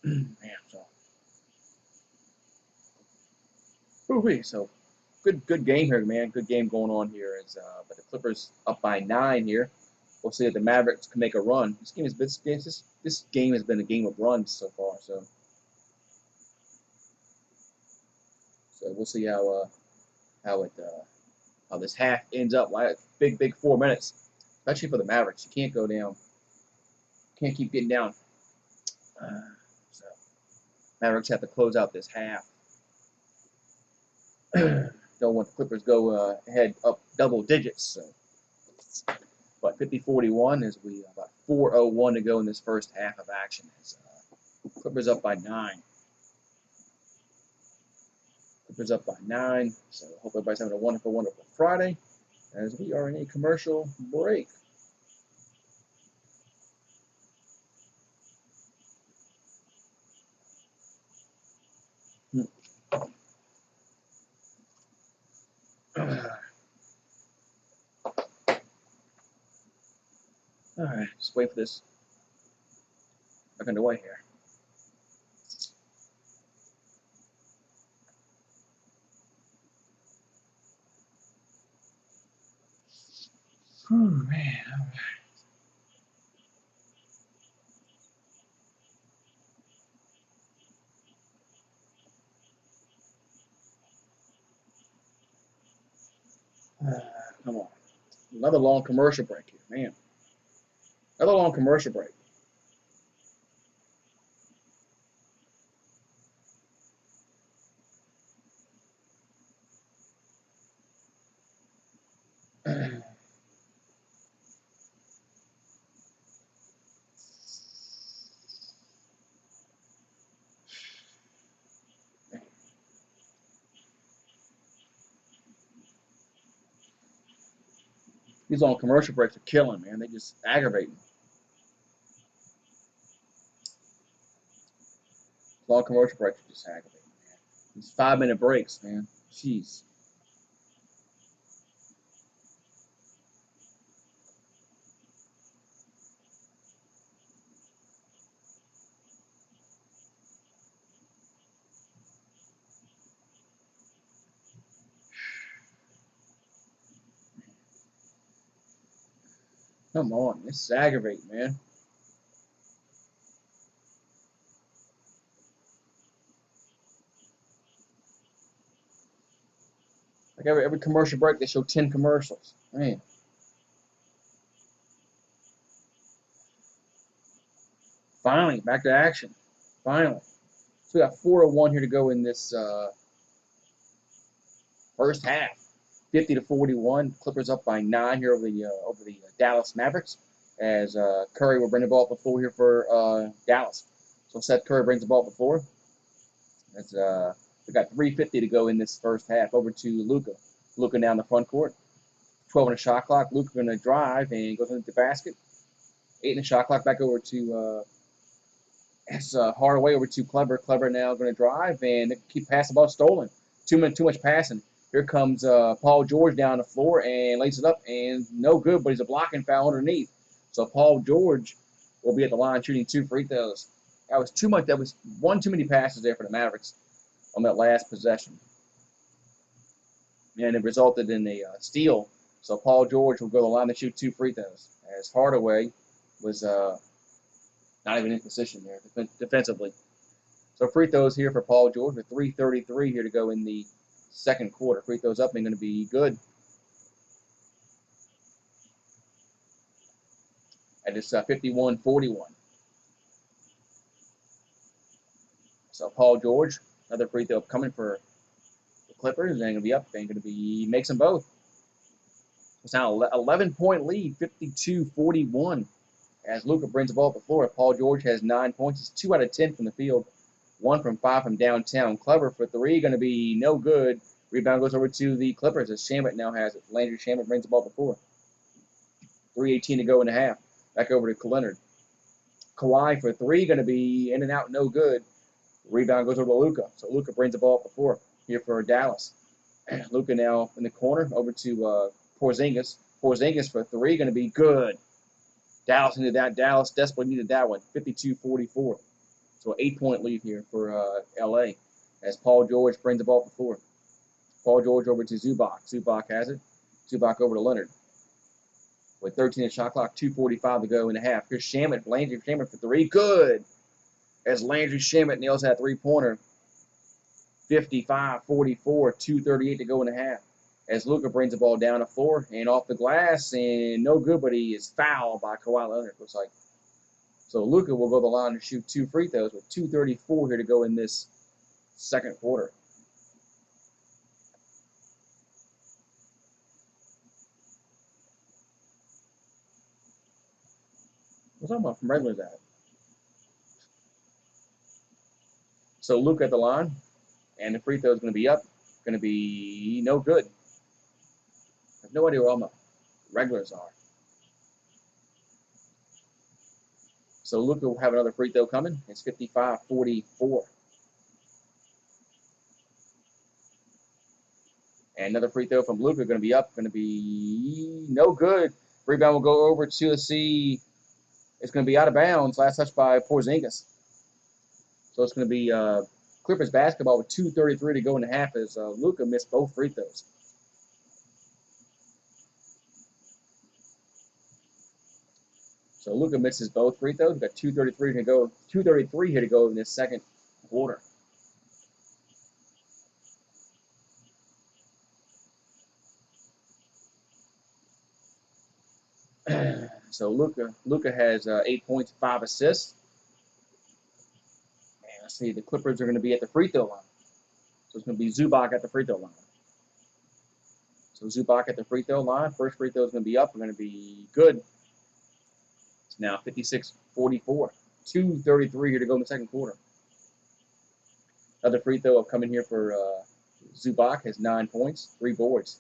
Man, so. So good game here, man. Good game going on here. But the Clippers up by 9 here. We'll see if the Mavericks can make a run. This game has been a game of runs so far. So we'll see how this half ends up. Like big 4 minutes, especially for the Mavericks. You can't go down. Can't keep getting down. So Mavericks have to close out this half. Don't want the Clippers go ahead up double digits. So. But 50-41 as we about 4:01 to go in this first half of action. As Clippers up by 9. Clippers up by 9. So hope everybody's having a wonderful Friday as we are in a commercial break. All right, just wait for this. Back underway here. Oh, man. All right. Come on. Another long commercial break here, man. Another long commercial break. These long commercial breaks are killing, man. They just aggravating. Long commercial breaks are just aggravating, man. These 5-minute breaks, man. Jeez. Come on. This is aggravating, man. Like every commercial break, they show 10 commercials. Man. Finally, back to action. Finally. So we got 4:01 here to go in this first half. 50-41. Clippers up by 9 here over the Dallas Mavericks. As Curry will bring the ball up the floor here for Dallas. So Seth Curry brings the ball up the floor. As we got 3:50 to go in this first half. Over to Luka. Luka down the front court. 12 on the shot clock. Luka going to drive and goes into the basket. 8 in the shot clock. Back over to Hardaway over to Kleber. Kleber now going to drive and keep passing the ball stolen. Too much passing. Here comes Paul George down the floor and lays it up and no good, but he's a blocking foul underneath. So Paul George will be at the line shooting 2 free throws. That was too much. That was one too many passes there for the Mavericks on that last possession. And it resulted in a steal. So Paul George will go to the line to shoot 2 free throws. As Hardaway was not even in position there defensively. So free throws here for Paul George with 3:33 here to go in the second quarter. Free throws up and going to be good. And it's 51-41. So Paul George, another free throw coming for the Clippers. And going to be up. And going to be makes them both. It's now an 11-point lead, 52-41. As Luka brings the ball up the floor, Paul George has 9 points. He's 2 out of 10 from the field, 1 from 5 from downtown. Kleber for 3, going to be no good. Rebound goes over to the Clippers as Shamet now has it. Landry Shamet brings the ball up the floor. 3:18 to go in the half. Back over to Leonard. Kawhi for 3, going to be in and out, no good. Rebound goes over to Luka. So Luka brings the ball up the floor here for Dallas. Luka now in the corner over to Porzingis. Porzingis for 3, going to be good. Dallas needed that. Dallas desperately needed that one. 52-44. So an 8-point lead here for LA as Paul George brings the ball up the floor. Paul George over to Zubac. Zubac has it. Zubac over to Leonard. With 13 in shot clock, 2:45 to go in the half. Here's Shamet. Landry Shamet for 3. Good. As Landry Shamet nails that 3-pointer. 55-44. 2:38 to go in the half. As Luka brings the ball down the floor and off the glass, and no good, but he is fouled by Kawhi Leonard, looks like. So Luka will go to the line to shoot 2 free throws with 2:34 here to go in this second quarter. What's talking about from regulars at? So Luka at the line, and the free throw is going to be up. Going to be no good. I have no idea where all my regulars are. So Luka will have another free throw coming. It's 55-44. And another free throw from Luka going to be up. Going to be no good. Rebound will go over to see. It's going to be out of bounds. Last touch by Porzingis. So it's going to be Clippers basketball with 2:33 to go in the half as Luka missed both free throws. So Luka misses both free throws. We've got 2:33 to go. 2:33 here to go in this second quarter. So Luka has 8 points, 5 assists. And let's see, the Clippers are going to be at the free throw line. So it's going to be Zubac at the free throw line. So Zubac at the free throw line. First free throw is going to be up. We're going to be good. It's now 56-44. 2:33 here to go in the second quarter. Another free throw coming here for Zubac has 9 points, 3 boards.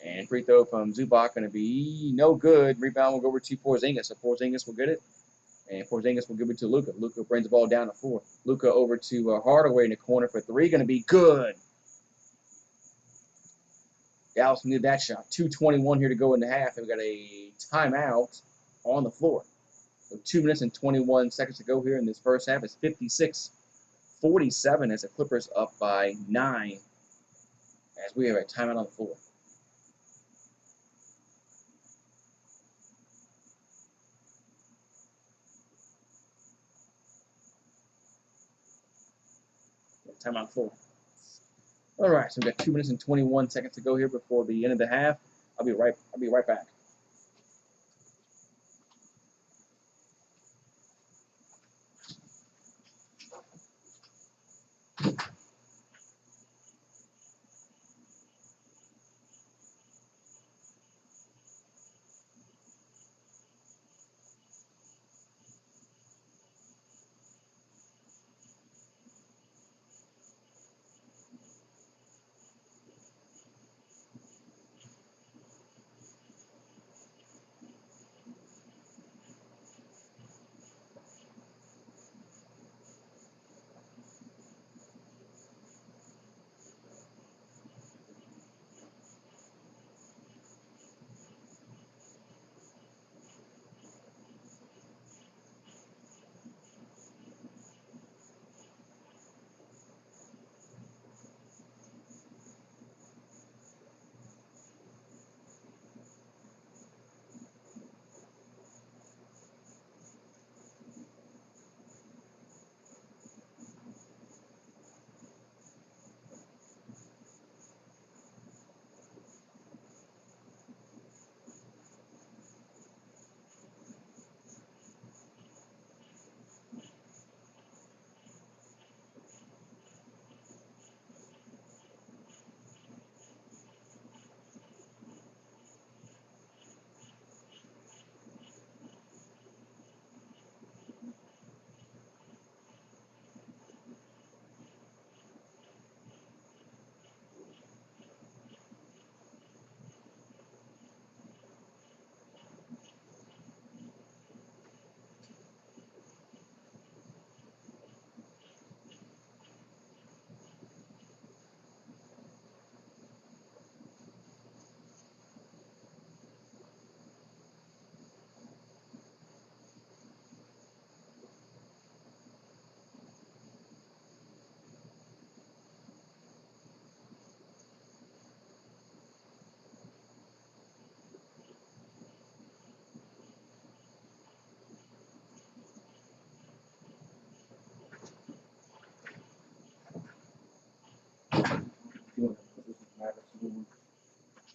And free throw from Zubac going to be no good. Rebound will go over to Porzingis. So Porzingis will get it. And Porzingis will give it to Luka. Luka brings the ball down to 4. Luka over to Hardaway in the corner for 3. Going to be good. Dallas needed that shot. 2:21 here to go in the half. And we got a timeout on the floor. So 2 minutes and 21 seconds to go here in this first half. It's 56-47 as the Clippers up by 9 as we have a timeout on the floor. Timeout on the floor. All right, so we've got 2 minutes and 21 seconds to go here before the end of the half. I'll be right back.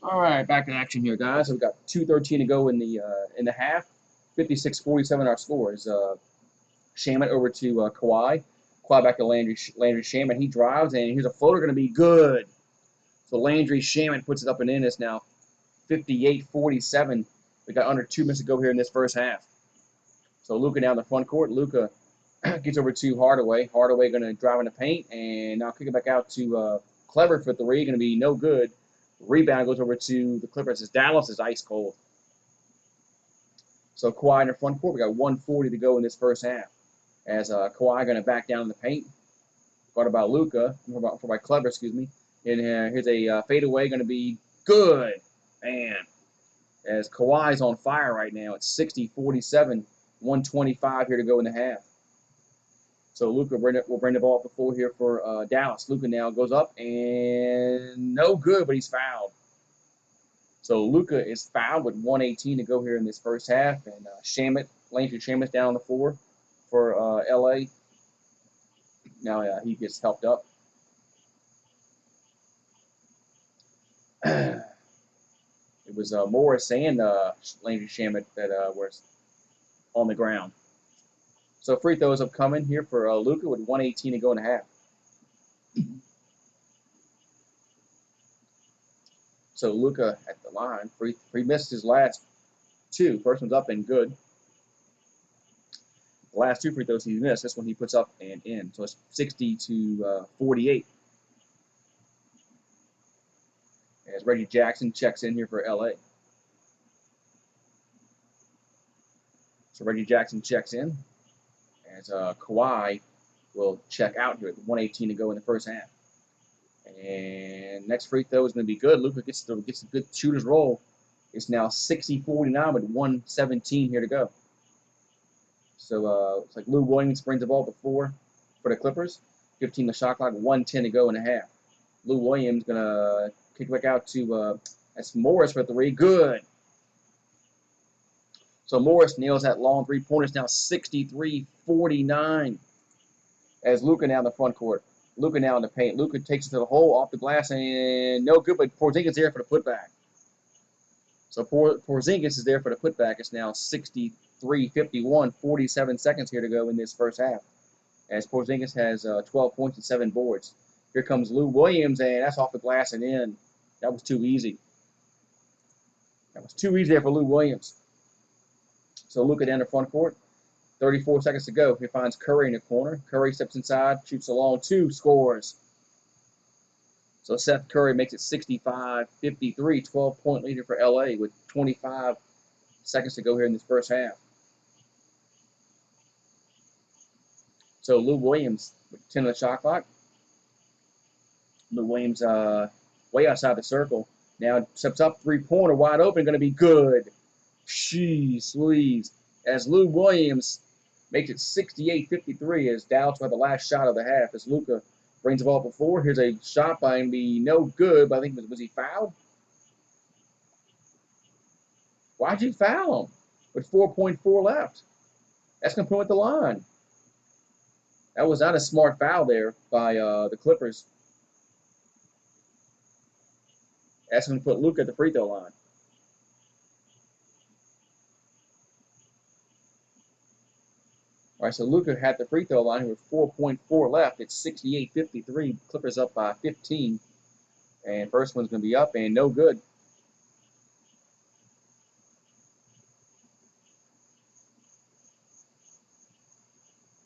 All right, back in action here, guys. So we've got 2:13 to go in the half. 56-47 our score is Shamet over to Kawhi. Kawhi back to Landry Shamet. He drives, and here's a floater going to be good. So Landry Shamet puts it up and in. It's now 58-47. We got under 2 minutes to go here in this first half. So Luka down the front court. Luka gets over to Hardaway. Hardaway going to drive in the paint, and now kick it back out to Clever for 3. Going to be no good. Rebound goes over to the Clippers as Dallas is ice cold. So Kawhi in the front court. We got 1:40 to go in this first half. As Kawhi going to back down in the paint. Guarded by Luka, for by Clever, excuse me. And here's a fadeaway going to be good. Man, as Kawhi's on fire right now. It's 60-47, 1:25 here to go in the half. So Luka will bring the ball up the floor here for Dallas. Luka now goes up and no good, but he's fouled. So Luka is fouled with 1:18 to go here in this first half, and Landry Shamet down on the floor for LA. Now he gets helped up. It was Morris and Landry Shamet that were on the ground. So free throws upcoming here for Luka with 1:18 to go in the half. So Luka at the line. He missed his last 2. First one's up and good. The last 2 free throws he missed. This one he puts up and in. So it's 60-48. as Reggie Jackson checks in here for LA. So Reggie Jackson checks in as Kawhi will check out here with 1:18 to go in the first half. And next free throw is going to be good. Luka gets a good shooter's roll. It's now 60-49 with 1:17 here to go. So it's like Lou Williams brings the ball to 4 for the Clippers. 15 the shot clock, 1:10 to go in the half. Lou Williams going to kick back out to that's Morris for 3. Good. So Morris nails that long three-pointer. It's now 63-49 as Luka now in the front court. Luka now in the paint. Luka takes it to the hole off the glass and no good, but Porzingis is there for the putback. So Porzingis is there for the putback. It's now 63-51, 47 seconds here to go in this first half. As Porzingis has 12 points and 7 boards. Here comes Lou Williams, and that's off the glass and in. That was too easy. That was too easy there for Lou Williams. So Luka down the front court. 34 seconds to go. He finds Curry in the corner. Curry steps inside, shoots a long 2, scores. So Seth Curry makes it 65-53, 12-point leader for LA with 25 seconds to go here in this first half. So Lou Williams with 10 on the shot clock. Lou Williams way outside the circle. Now steps up, three-pointer wide open, going to be good. Jeez Louise. As Lou Williams makes it 68-53 as Dallas by the last shot of the half as Luka brings the ball up before. Here's a shot by him, be no good, but I think was he fouled? Why'd you foul him with 4.4 left? That's going to put him at the line. That was not a smart foul there by the Clippers. That's going to put Luka at the free throw line. All right, so Luka had the free throw line with 4.4 left. It's 68-53. Clippers up by 15. And first one's going to be up and no good.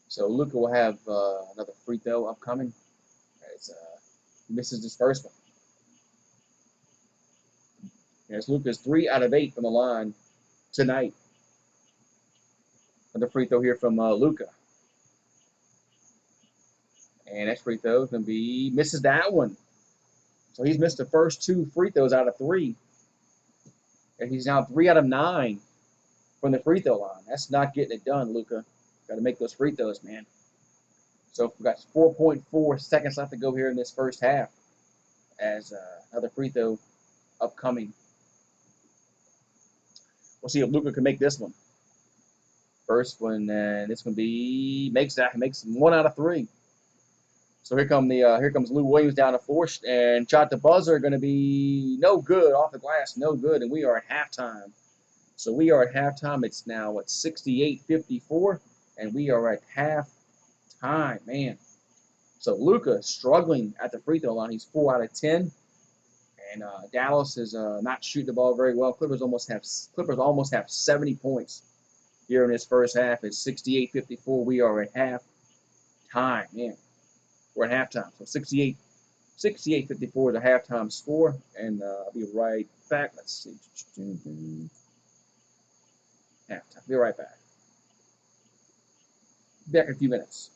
So Luka will have another free throw upcoming as he misses this first one. As Luka's 3 out of 8 from the line tonight. Another free throw here from Luka. And next free throw is going to be, misses that one. So he's missed the first 2 free throws out of 3. And he's now 3 out of 9 from the free throw line. That's not getting it done, Luka. Got to make those free throws, man. So we've got 4.4 seconds left to go here in this first half as another free throw upcoming. We'll see if Luka can make this one. First one, and this one makes 1 out of 3. So here comes Lou Williams down the 4 and shot the buzzer, going to be no good off the glass, no good, and we are at halftime. So we are at halftime. It's now at 68-54, and we are at halftime, man. So Luka struggling at the free throw line. He's 4 out of 10, and Dallas is not shooting the ball very well. Clippers almost have 70 points here in this first half. It's 68-54. We are at halftime, man. We're at halftime. So 68-54 is a halftime score. And I'll be right back. Let's see. Halftime. Be right back. Back in a few minutes.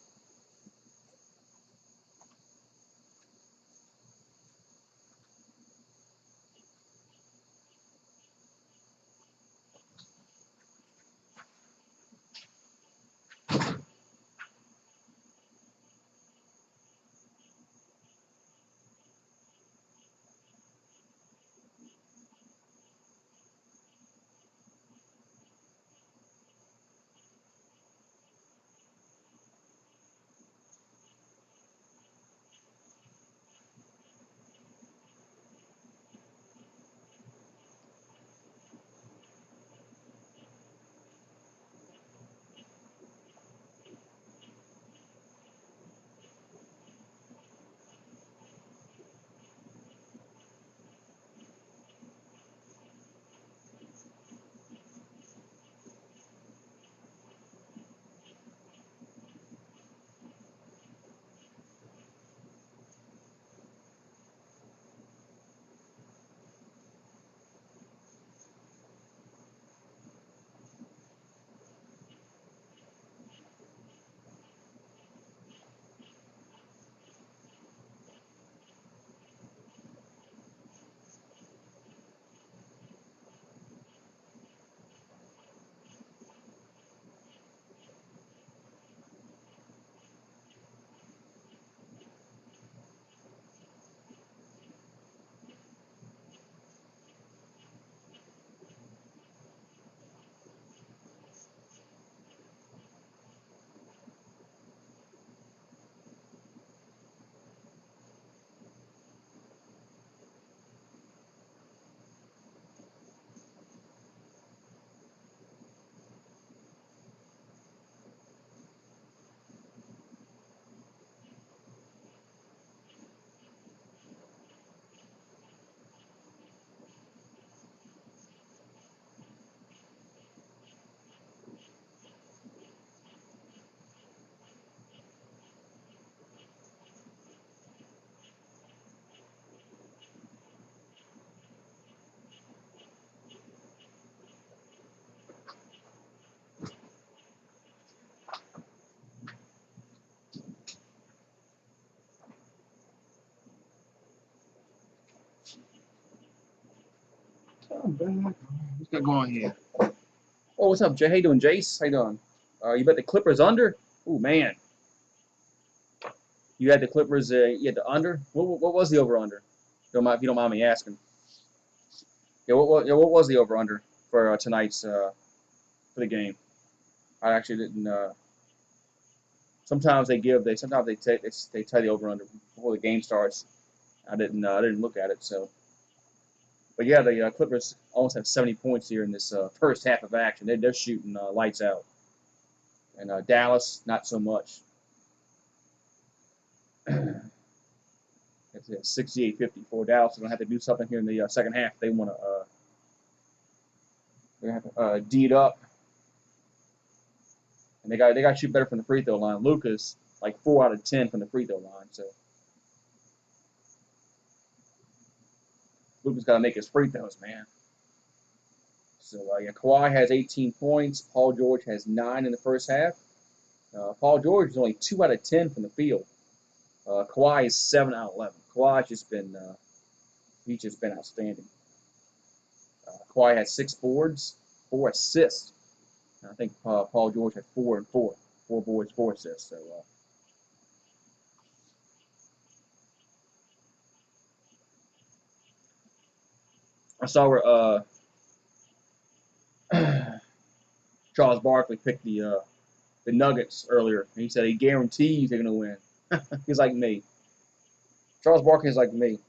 I'm back. What's got going on here? Oh, what's up, Jay? How you doing, Jace? How you doing? You bet the Clippers under? Oh man, you had the Clippers. You had the under. What was the over under? If you don't mind me asking. Yeah, what was the over under for tonight's for the game? I actually didn't. Sometimes they tell the over under before the game starts. I didn't look at it. So, but yeah, the Clippers almost have 70 points here in this first half of action. They're shooting lights out, and Dallas not so much. It's 68-54. Dallas is gonna have to do something here in the second half. They want to they're gonna have to D it up, and they got to shoot better from the free throw line. Lucas like 4 out of 10 from the free throw line. So Lucas got to make his free throws, man. So yeah, Kawhi has 18 points. Paul George has 9 in the first half. Paul George is only 2 out of 10 from the field. Kawhi is 7 out of 11. Kawhi's just been he's just been outstanding. Kawhi had 6 boards, 4 assists. And I think Paul George had 4 and 4. 4 boards, 4 assists. So I saw where Charles Barkley picked the Nuggets earlier, and he said he guarantees they're gonna win. He's like me. Charles Barkley is like me.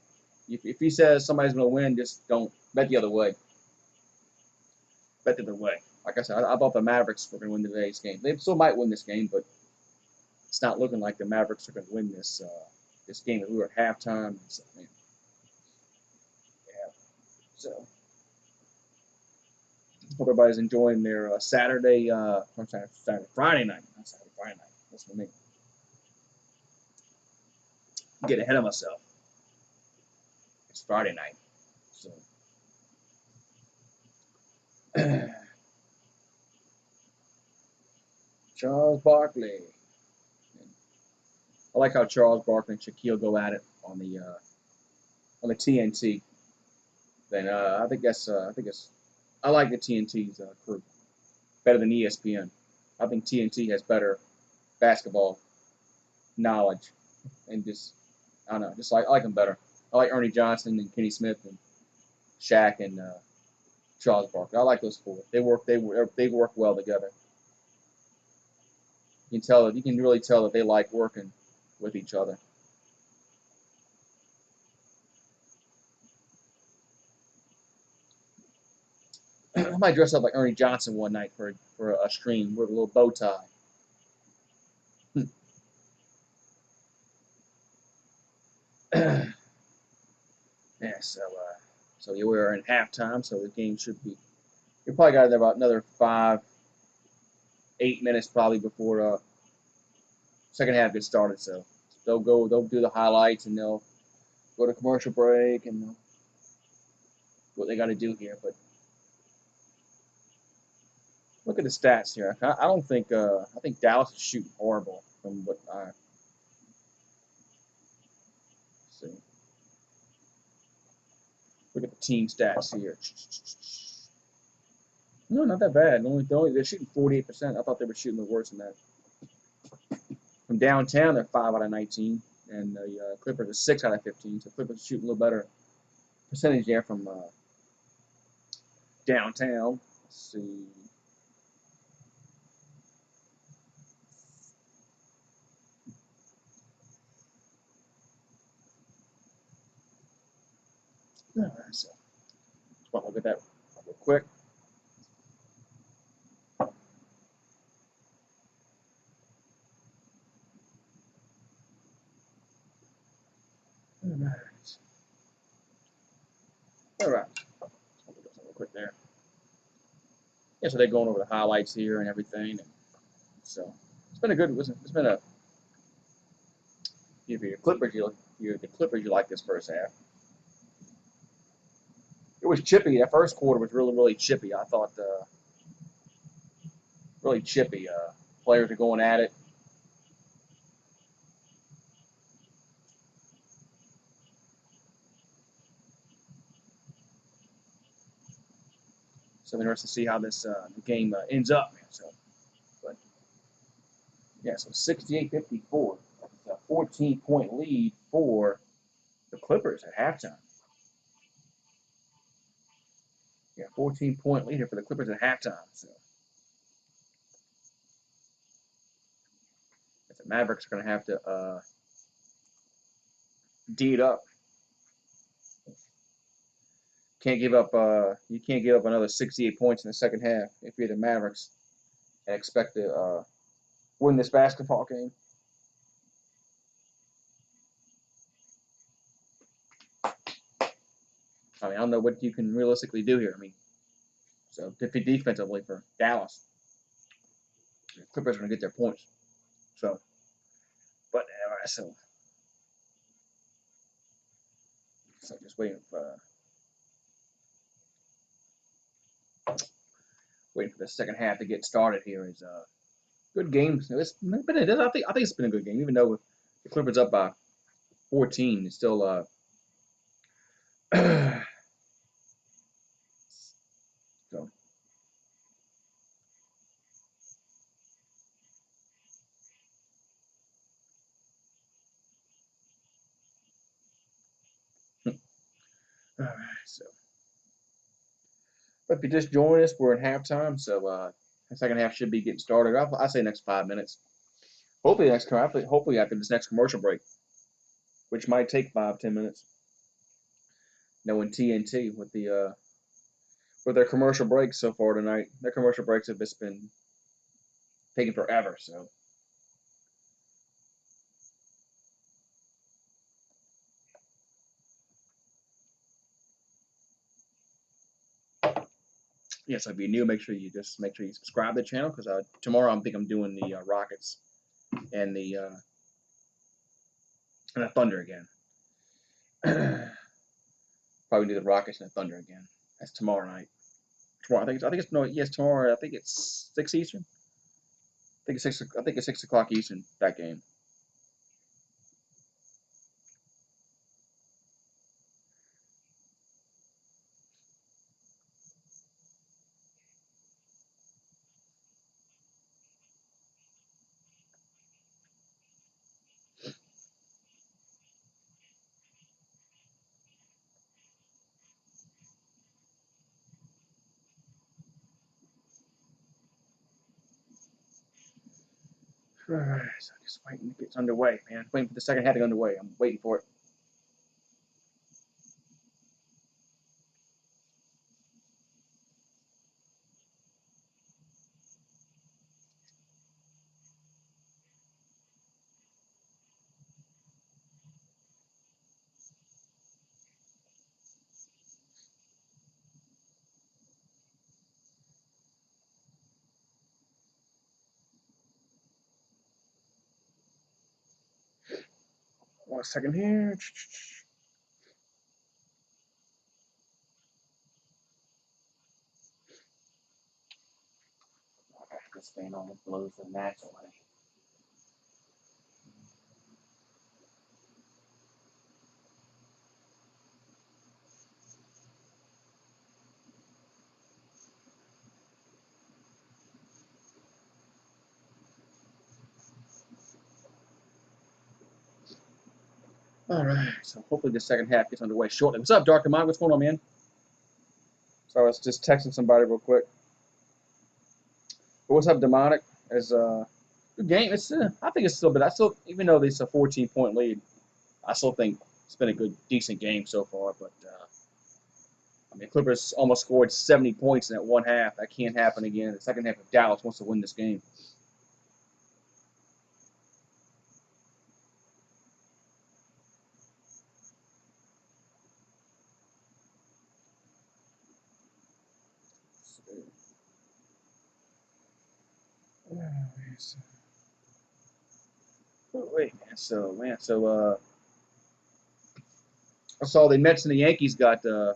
If he says somebody's gonna win, just don't bet the other way. Bet the other way. Like I said, I thought the Mavericks were gonna win today's game. They still might win this game, but it's not looking like the Mavericks are gonna win this game. We were at halftime. So, man, yeah. So hope everybody's enjoying their Friday night. Not Saturday, Friday night. That's what I mean. Get ahead of myself. It's Friday night. So Charles Barkley. I like how Charles Barkley and Shaquille go at it on the TNT. Then I think I like the TNT's crew better than ESPN. I think TNT has better basketball knowledge and just I don't know, just I like them better. I like Ernie Johnson and Kenny Smith and Shaq and Charles Barkley. I like those four. They work well together. You can really tell that they like working with each other. I might dress up like Ernie Johnson one night for a stream with a little bow tie. Yeah, so yeah, we're in halftime, so the game should be. We probably got about another 5, 8 minutes probably before second half gets started. So they'll do the highlights and they'll go to commercial break and what they got to do here. But look at the stats here. I don't think I think Dallas is shooting horrible from what I see. Look at the team stats here. No, not that bad. They're shooting 48%. I thought they were shooting worse than that. From downtown, they're 5 out of 19, and the Clippers are 6 out of 15. So Clippers are shooting a little better percentage there from downtown. Let's see. All right, so just want to look at that real quick. All right. All right. Real quick there. Yeah, so they're going over the highlights here and everything. And so it's been a good. It's been a. If you're the Clippers, you like this first half. It was chippy. That first quarter was really chippy. I thought really chippy. Players are going at it. So interested to see how this game ends up, man. So, but yeah, so 68-54. It's a 14-point lead for the Clippers at halftime. Yeah, 14-point lead here for the Clippers at halftime. So the Mavericks are going to have to D it up. Can't give up. You can't give up another 68 points in the second half if you're the Mavericks and expect to win this basketball game. I mean, I don't know what you can realistically do here. I mean, so defensively for Dallas, the Clippers are going to get their points. So, but so just waiting for the second half to get started. Here is good game. It's been I think it's been a good game, even though the Clippers up by 14. It's still so. All right, so. But if you just join us, we're in halftime, so the second half should be getting started. I'll say next 5 minutes. Hopefully after this next commercial break, which might take 5-10 minutes. Knowing TNT with their commercial breaks so far tonight, their commercial breaks have just been taking forever. So yeah, so if you're new, make sure you subscribe to the channel because tomorrow I'm doing the Rockets and the Thunder again. Probably do the Rockets and the Thunder again. That's tomorrow night. Tomorrow, I think it's no, yes, tomorrow. I think it's 6 Eastern. I think it's 6 o'clock Eastern that game. So I'm just waiting to get underway, man. Waiting for the second half to get underway. I'm waiting for it. One second here. This thing almost blows the match away. All right, so hopefully the second half gets underway shortly. What's up, Dr. Mike? What's going on, man? So I was just texting somebody real quick. But what's up, Demonic? As good game. I think it's still, but even though it's a 14-point lead, I still think it's been a decent game so far. But I mean, Clippers almost scored 70 points in that one half. That can't happen again. The second half, if Dallas wants to win this game. Wait, man. So I saw the Mets and the Yankees got. Saw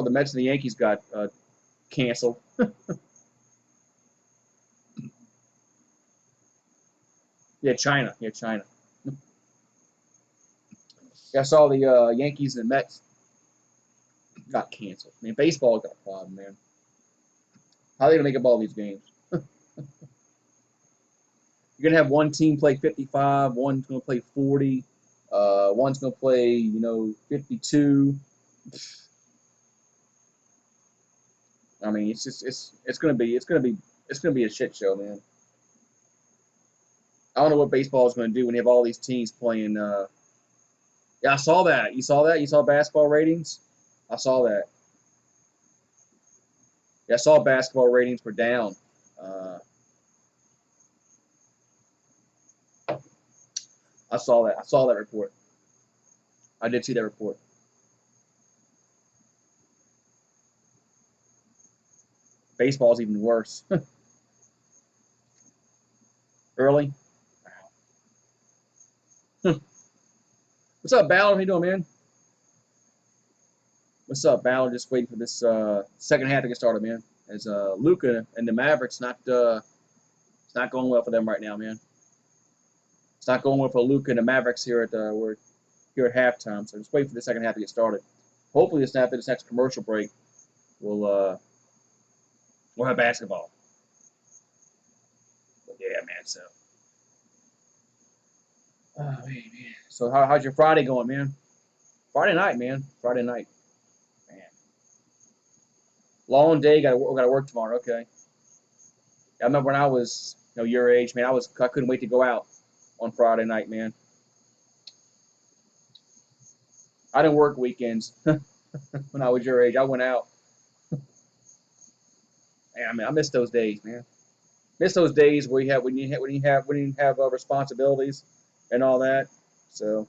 the Mets and the Yankees got canceled. Yeah, China. Yeah, China. I saw the Yankees and the Mets got canceled. I mean, baseball got a problem, man. How are they gonna make up all these games? You're gonna have one team play 55, one's gonna play 40, one's gonna play 52. I mean, it's gonna be a shit show, man. I don't know what baseball is gonna do when you have all these teams playing. Yeah, I saw that. You saw that? You saw basketball ratings? I saw that. Yeah, I saw basketball ratings were down. Uh, I saw that. I saw that report. I did see that report. Baseball's even worse. Early. What's up, Ballard? How you doing, man? What's up, Ballard? Just waiting for this second half to get started, man. As Luka and the Mavericks it's not going well for them right now, man. It's not going well for Luka and the Mavericks we're here at halftime. So just wait for the second half to get started. Hopefully, after this next commercial break, we'll have basketball. But yeah, man. So, oh man. So how's your Friday going, man? Friday night, man. Friday night, man. Long day. Got to work tomorrow. Okay. I remember when I was your age, man. I couldn't wait to go out on Friday night, man. I didn't work weekends when I was your age. I went out. Man, I mean, I miss those days, man. Miss those days where you didn't have responsibilities and all that. So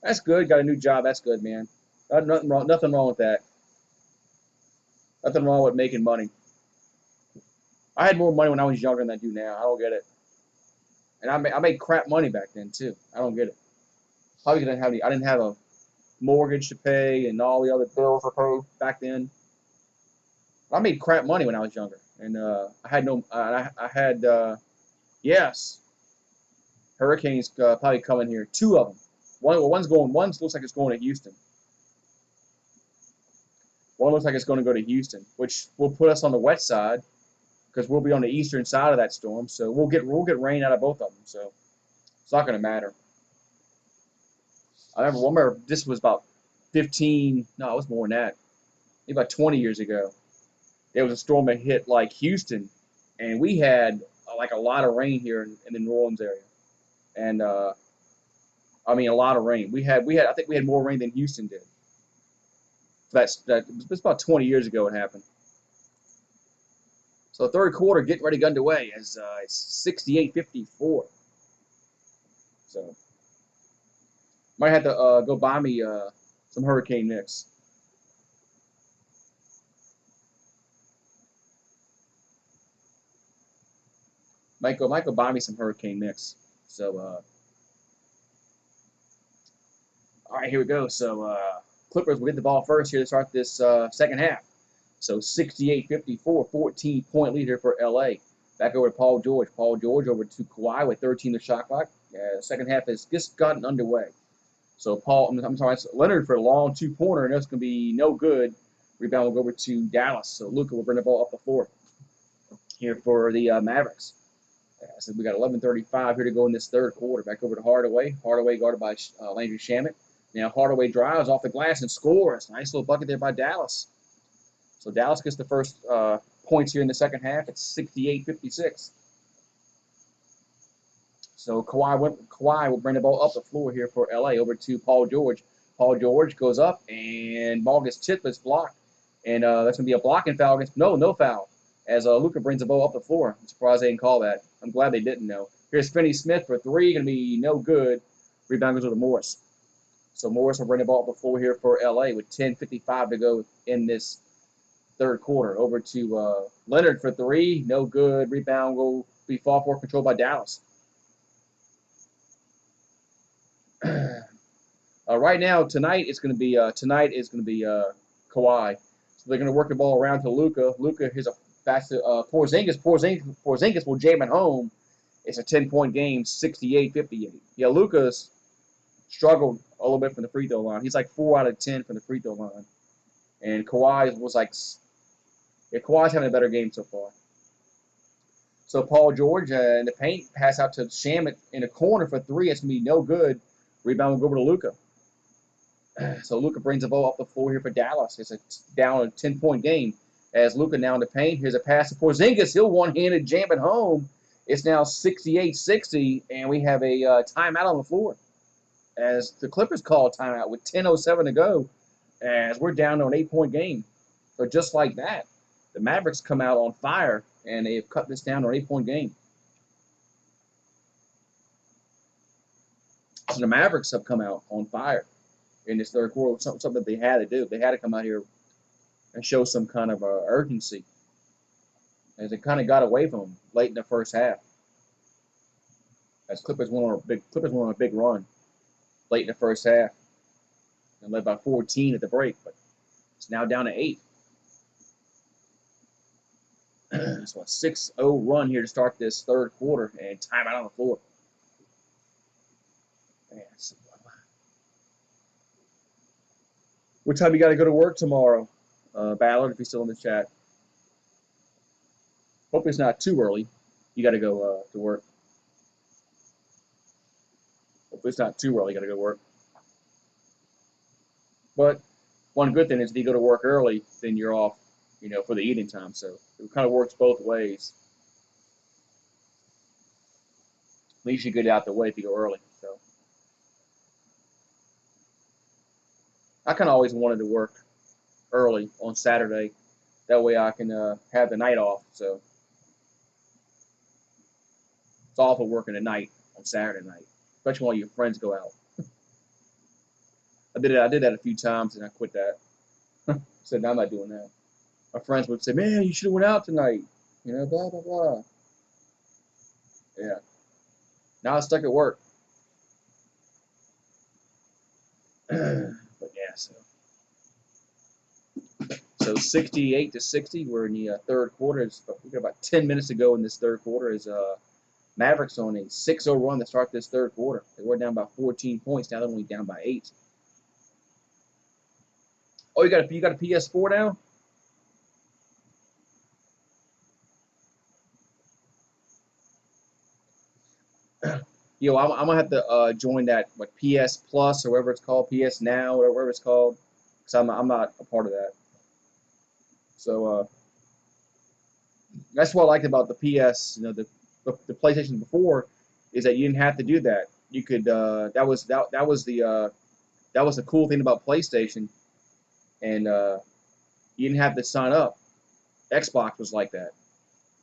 that's good. Got a new job. That's good, man. Nothing wrong with that. Nothing wrong with making money. I had more money when I was younger than I do now. I don't get it. And I made crap money back then too. I don't get it. Probably didn't have any. I didn't have a mortgage to pay and all the other bills to pay back then. I made crap money when I was younger, and I had no. I had yes, hurricanes probably coming here. Two of them. One looks like it's going to Houston. One looks like it's going to go to Houston, which will put us on the wet side because we'll be on the eastern side of that storm. So we'll get rain out of both of them. So it's not going to matter. I remember this was about 15. No, it was more than that. Maybe about 20 years ago. There was a storm that hit like Houston, and we had like a lot of rain here in the New Orleans area, and I mean a lot of rain. I think we had more rain than Houston did. That was about 20 years ago it happened. So the third quarter getting ready to get underway as it's 68-54. So might have to go buy me some hurricane mix. Might go buy me some hurricane mix. So all right, here we go. So Clippers will get the ball first here to start this second half. So 68-54, 14-point lead here for LA. Back over to Paul George. Paul George over to Kawhi with 13 to shot clock. Second half has just gotten underway. So I'm sorry, it's Leonard for a long two-pointer, and that's going to be no good. Rebound will go over to Dallas. So Luka will bring the ball up the floor here for the Mavericks. So we got 11:35 here to go in this third quarter. Back over to Hardaway. Hardaway guarded by Landry Shamet. Now Hardaway drives off the glass and scores. Nice little bucket there by Dallas. So Dallas gets the first points here in the second half. It's 68-56. So Kawhi will bring the ball up the floor here for LA over to Paul George. Paul George goes up and ball gets tipped, but it's blocked. And that's going to be a blocking foul against no foul. As Luka brings the ball up the floor. I'm surprised they didn't call that. I'm glad they didn't know. Here's Finney Smith for three. Going to be no good. Rebound goes to Morris. So Morris will bring the ball up the floor here for LA with 10:55 to go in this third quarter. Over to Leonard for three. No good. Rebound will be fall forward controlled by Dallas. Right now, tonight is going to be Kawhi. So they're going to work the ball around to Luka. Luka here's a fast Porzingis. Porzingis will jam it home. It's a 10-point game, 68-58. Yeah, Luka's struggled a little bit from the free throw line. He's like 4 out of 10 from the free throw line. And Kawhi was like, yeah, Kawhi's having a better game so far. So Paul George in the paint, pass out to Shamet in a corner for three. It's going to be no good. Rebound will go over to Luka. So Luka brings the ball up the floor here for Dallas. It's a down a 10-point game. As Luka now in the paint, here's a pass to Porzingis. He'll one-handed jam it home. It's now 68-60, and we have a timeout on the floor. As the Clippers call a timeout with 10:07 to go, as we're down to an 8-point game. So just like that, the Mavericks come out on fire, and they've cut this down to an 8-point game. So the Mavericks have come out on fire in this third quarter, something that they had to do. They had to come out here and show some kind of urgency, as they kind of got away from them late in the first half. As Clippers went on a big run late in the first half, and led by 14 at the break, but it's now down to 8. So a 6-0 run here to start this third quarter, and timeout on the floor. Man, what time you got to go to work tomorrow, Ballard, if you're still in the chat? Hope it's not too early. You got to go to work. Hope it's not too early. You got to go to work. But one good thing is if you go to work early, then you're off, for the eating time. So it kind of works both ways. At least you get out the way if you go early. So I kind of always wanted to work early on Saturday. That way I can have the night off. So it's awful working at night on Saturday night, especially while your friends go out. I did that a few times, and I quit that. Said, no, I'm not doing that. My friends would say, man, you should have went out tonight. Blah, blah, blah. Yeah. Now I'm stuck at work. But yeah, so 68-60. We're in the third quarter. We got about 10 minutes to go in this third quarter. As Mavericks on a 6-0 run to start this third quarter. They were down by 14 points. Now they're only down by 8. Oh, you got a PS4 now? I'm gonna have to join that PS Plus or whatever it's called, PS Now, whatever it's called, because I'm not a part of that. So that's what I liked about the PS, the PlayStation before, is that you didn't have to do that. You could that was the cool thing about PlayStation, and you didn't have to sign up. Xbox was like that,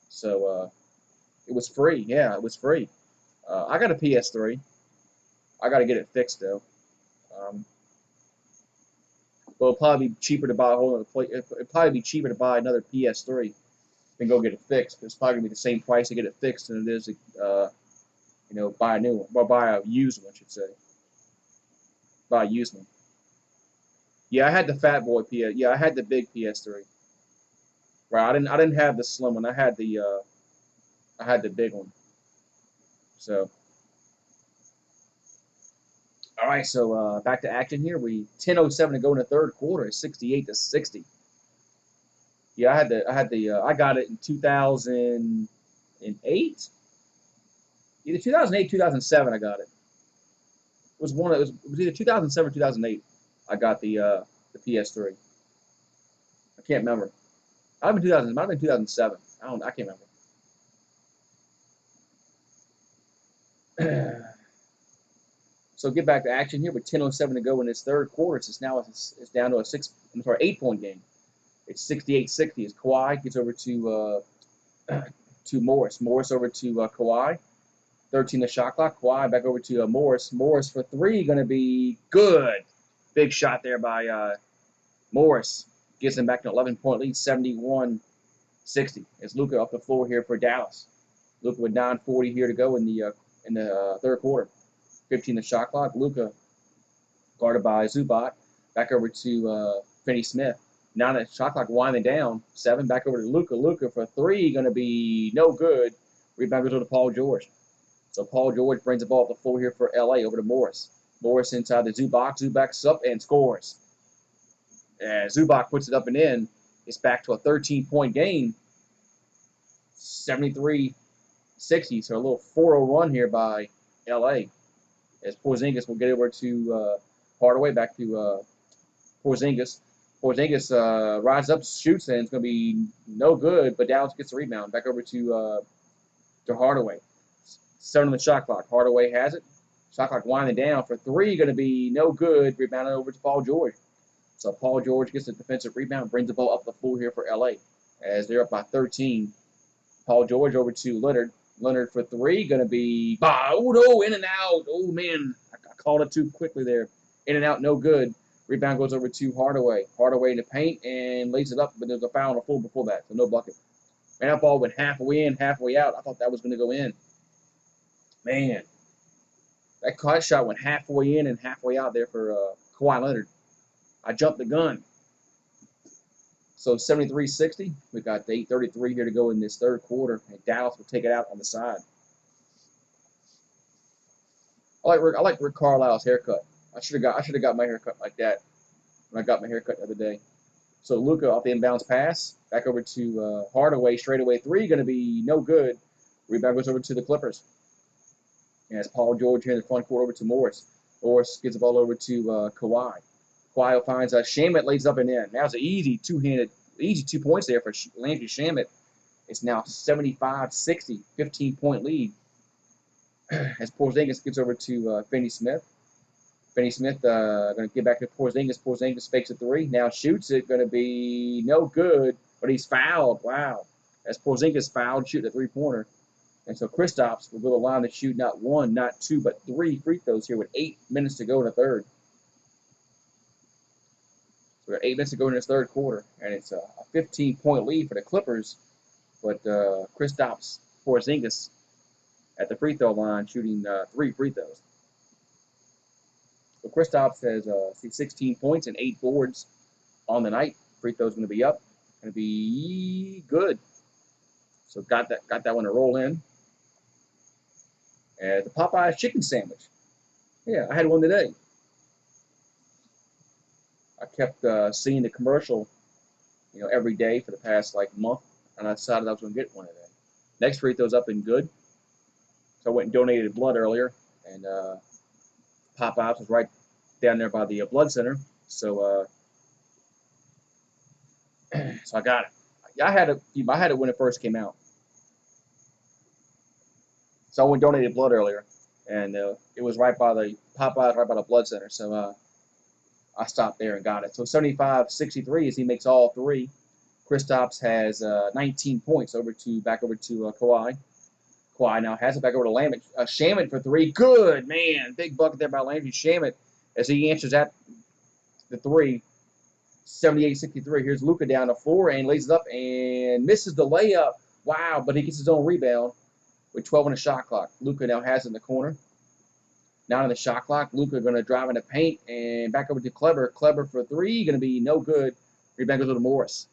so it was free. Yeah, it was free. I got a PS3. I got to get it fixed though. Well, it'll probably be cheaper to buy a whole other It'll probably be cheaper to buy another PS3 than go get it fixed. It's probably gonna be the same price to get it fixed than it is to, buy a new one. Well, buy a used one, I should say. Buy a used one. Yeah, I had the Fat Boy PS. Yeah, I had the big PS3. Right, I didn't have the slim one. I had the big one. So, all right. So back to action here. 10:07 to go in the third quarter. It's 68-60. Yeah, I got it in 2008. Either 2008, 2007. I got it. It was either 2007 or 2008. I got the PS3. I can't remember. Might have been 2007. I can't remember. So get back to action here with 10:07 to go in this third quarter. It's down to a 8-point game. It's 68-60 as Kawhi gets over to Morris. Morris over to Kawhi. 13 the shot clock. Kawhi back over to Morris. Morris for three, going to be good. Big shot there by Morris. Gets him back to an 11-point lead, 71-60. It's Luka up the floor here for Dallas. Luka with 9:40 here to go in the third quarter. 15 the shot clock. Luka guarded by Zubac. Back over to Finney-Smith. Now the shot clock winding down. 7 back over to Luka. Luka for three, going to be no good. Rebound goes over to Paul George. So Paul George brings the ball up the floor here for LA over to Morris. Morris inside the Zubac. Zubac's up and scores. Zubac puts it up and in. It's back to a 13-point game, 73-60. So a little 4-0 run here by LA. As Porzingis will get over to Hardaway, back to Porzingis. Porzingis rises up, shoots, and it's going to be no good, but Dallas gets the rebound. Back over to Hardaway. 7 on the shot clock. Hardaway has it. Shot clock winding down for 3, going to be no good. Rebounded over to Paul George. So Paul George gets the defensive rebound, brings the ball up the floor here for LA. As they're up by 13. Paul George over to Leonard. Leonard for 3, going to be in and out. Oh, man, I called it too quickly there. In and out, no good. Rebound goes over to Hardaway. Hardaway in the paint and lays it up, but there's a foul on the floor before that, so no bucket. Man, that ball went halfway in, halfway out. I thought that was going to go in. Man, that shot went halfway in and halfway out there for Kawhi Leonard. I jumped the gun. So 73-60. We've got 8:33 here to go in this third quarter, and Dallas will take it out on the side. I like Rick Carlisle's haircut. I should have got my haircut like that when I got my haircut the other day. So Luka off the inbounds pass, back over to Hardaway, straightaway 3, going to be no good. Rebound goes over to the Clippers. And it's Paul George here in the front court over to Morris. Morris gives the ball over to Kawhi. Kawhi finds Shamet, lays up and in. Now it's an easy 2 points there for Landry Shamet. It's now 75-60, 15-point lead. As Porzingis gets over to Finney Smith. Finney Smith going to get back to Porzingis. Porzingis fakes a 3. Now shoots it. Going to be no good, but he's fouled. Wow. As Porzingis fouled, shooting a 3-pointer. And so Kristaps will go to the line to shoot not 1, not 2, but 3 free throws here with 8 minutes to go in the third. So we got 8 minutes to go in this third quarter, and it's a 15-point lead for the Clippers. But Kristaps Porzingis at the free throw line shooting 3 free throws. So Kristaps has 16 points and 8 boards on the night. Free throw's going to be up. Going to be good. So got that one to roll in. And the Popeyes chicken sandwich. Yeah, I had one today. I kept seeing the commercial, every day for the past month, and I decided I was going to get one today. Next free throw's up and good. So I went and donated blood earlier, and Popeyes was right down there by the blood center. So so I got it. I had it when it first came out. So I went and donated blood earlier, and it was right by the Popeyes, right by the blood center. So I stopped there and got it. So 75-63 as he makes all 3. Kristaps has 19 points back over to Kawhi. Kawhi now has it back over to Shamet for 3. Good, man. Big bucket there by Landry Shamet as he answers the 3. 78-63. Here's Luka down the floor and lays it up and misses the layup. Wow, but he gets his own rebound with 12 on the shot clock. Luka now has it in the corner. Now in the shot clock, Luka going to drive in the paint and back over to Kleber. Kleber for 3, going to be no good. Rebound goes to Morris.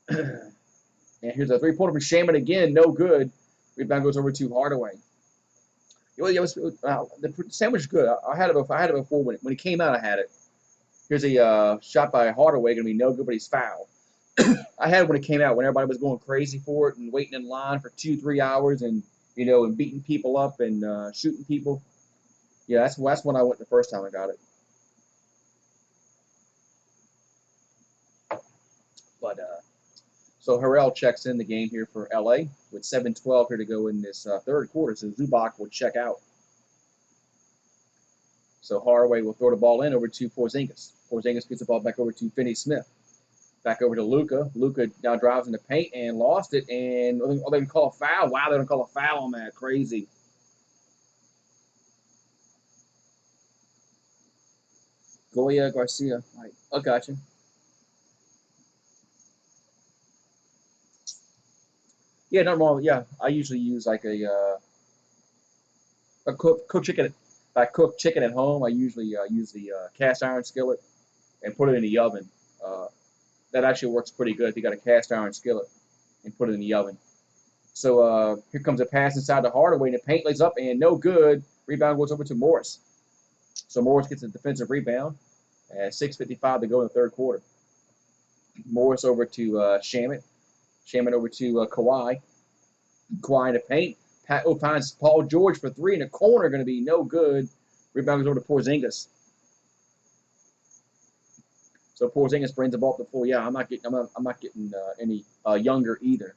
And here's a 3-pointer from Shaman again, no good. Rebound goes over to Hardaway. The sandwich is good. I had it before when it came out. I had it. Here's a shot by Hardaway, going to be no good, but he's fouled. I had it when it came out, when everybody was going crazy for it and waiting in line for 2-3 hours and and beating people up and shooting people. Yeah, that's when I went the first time I got it. But so Harrell checks in the game here for LA with 7:12 here to go in this third quarter. So Zubac will check out. So Hardaway will throw the ball in over to Porzingis. Porzingis gets the ball back over to Finney Smith. Back over to Luka. Luka now drives in the paint and lost it. And they're going to call a foul. Wow, they're going to call a foul on that. Crazy. Goya Garcia. Right. I got you. Yeah, nothing wrong. Yeah, I usually use like a cook chicken. If I cook chicken at home, I usually use the cast iron skillet and put it in the oven. That actually works pretty good if you got a cast iron skillet and put it in the oven. So here comes a pass inside to Hardaway, and the paint lays up and no good. Rebound goes over to Morris. So Morris gets a defensive rebound. At 6:55 to go in the third quarter. Morris over to Shamet. Shamet over to Kawhi. Kawhi in the paint. Pat finds Paul George for three in the corner. Going to be no good. Rebound goes over to Porzingis. So Porzingis brings the ball up the floor. Yeah, I'm not getting any younger either.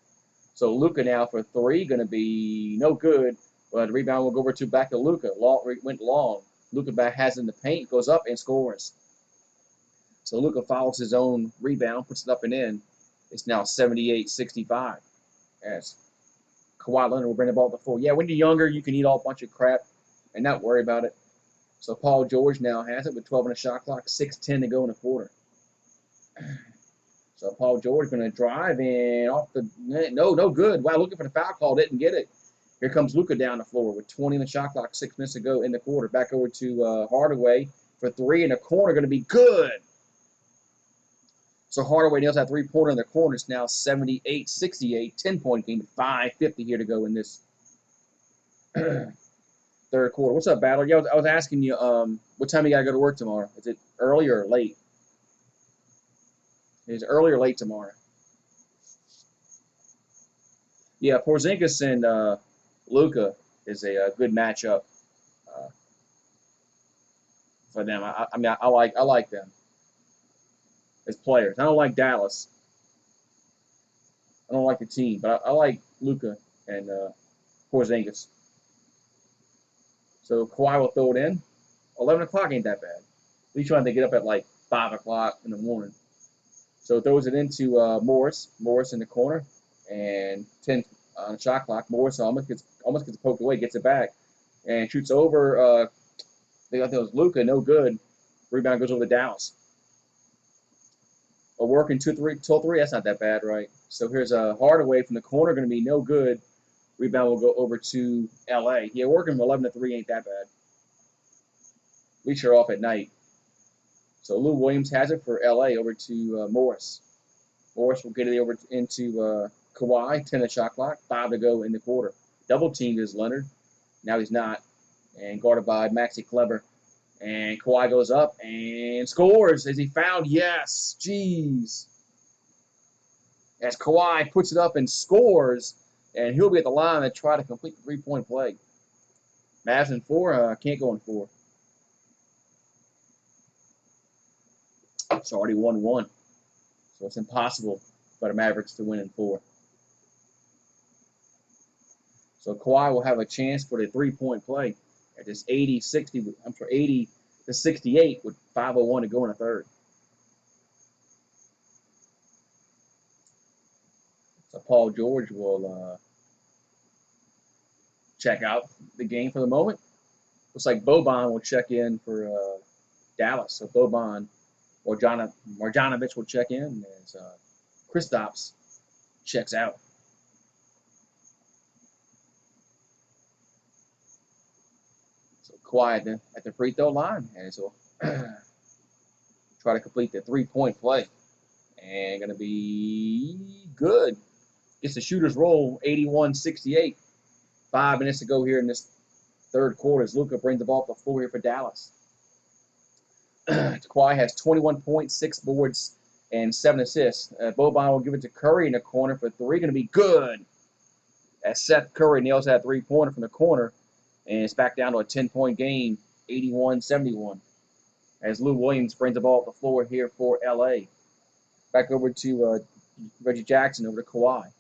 So Luka now for three, going to be no good. But the rebound will go over to back to Luka. Went long. Luka back has it in the paint, goes up and scores. So Luka follows his own rebound, puts it up and in. It's now 78-65. As Kawhi Leonard will bring the ball up the floor. Yeah, when you're younger, you can eat all a bunch of crap and not worry about it. So Paul George now has it with 12 on the shot clock, 6:10 to go in the quarter. So Paul George going to drive and off the no good. Wow, looking for the foul call, didn't get it. Here comes Luka down the floor with 20 on the shot clock, 6 minutes to go in the quarter. Back over to Hardaway for three in the corner, going to be good. So Hardaway nails that three-pointer in the corner. It's now 78-68, 10-point game, 5:50 here to go in this third quarter. What's up, Battle? Yeah, I was asking you, what time you got to go to work tomorrow? Is it early or late? Is it early or late tomorrow? Yeah, Porzingis and Luka is a good matchup for them. I like them as players. I don't like Dallas. I don't like the team, but I like Luka and Porzingis. So Kawhi will throw it in. 11 o'clock ain't that bad. At least trying to get up at like 5 o'clock in the morning. So throws it into Morris. Morris in the corner. And 10 on the shot clock. Morris almost gets poked away, gets it back. And shoots over. They thought that was Luka, no good. Rebound goes over to Dallas. A working 2-3 till 3, that's not that bad, right? So here's a Hardaway from the corner, going to be no good. Rebound will go over to LA. Yeah, working from 11 to 3 ain't that bad. At least you're off at night. So Lou Williams has it for LA over to Morris. Morris will get it over into Kawhi, 10 at shot clock, 5 to go in the quarter. Double teamed is Leonard. Now he's not. And guarded by Maxi Kleber. And Kawhi goes up and scores. Is he fouled? Yes. Jeez. As Kawhi puts it up and scores, and he'll be at the line to try to complete the three-point play. Mavs in 4, can't go in 4. It's already 1-1. So it's impossible for the Mavericks to win in 4. So Kawhi will have a chance for the three-point play at this 80-68 with 5:01 to go in the third. So Paul George will check out the game for the moment. Looks like Boban will check in for Dallas. So Boban or Marjanovic will check in as Kristaps checks out. So Kawhi at the free throw line, and so try to complete the three-point play. And going to be good. Gets the shooter's roll, 81-68. 5 minutes to go here in this third quarter as Luka brings the ball up the floor here for Dallas. Kawhi has 21 points, 6 boards, and 7 assists. Boban will give it to Curry in the corner for 3. Going to be good. As Seth Curry nails that three-pointer from the corner. And it's back down to a 10-point game, 81-71. As Lou Williams brings the ball up the floor here for LA. Back over to Reggie Jackson, over to Kawhi.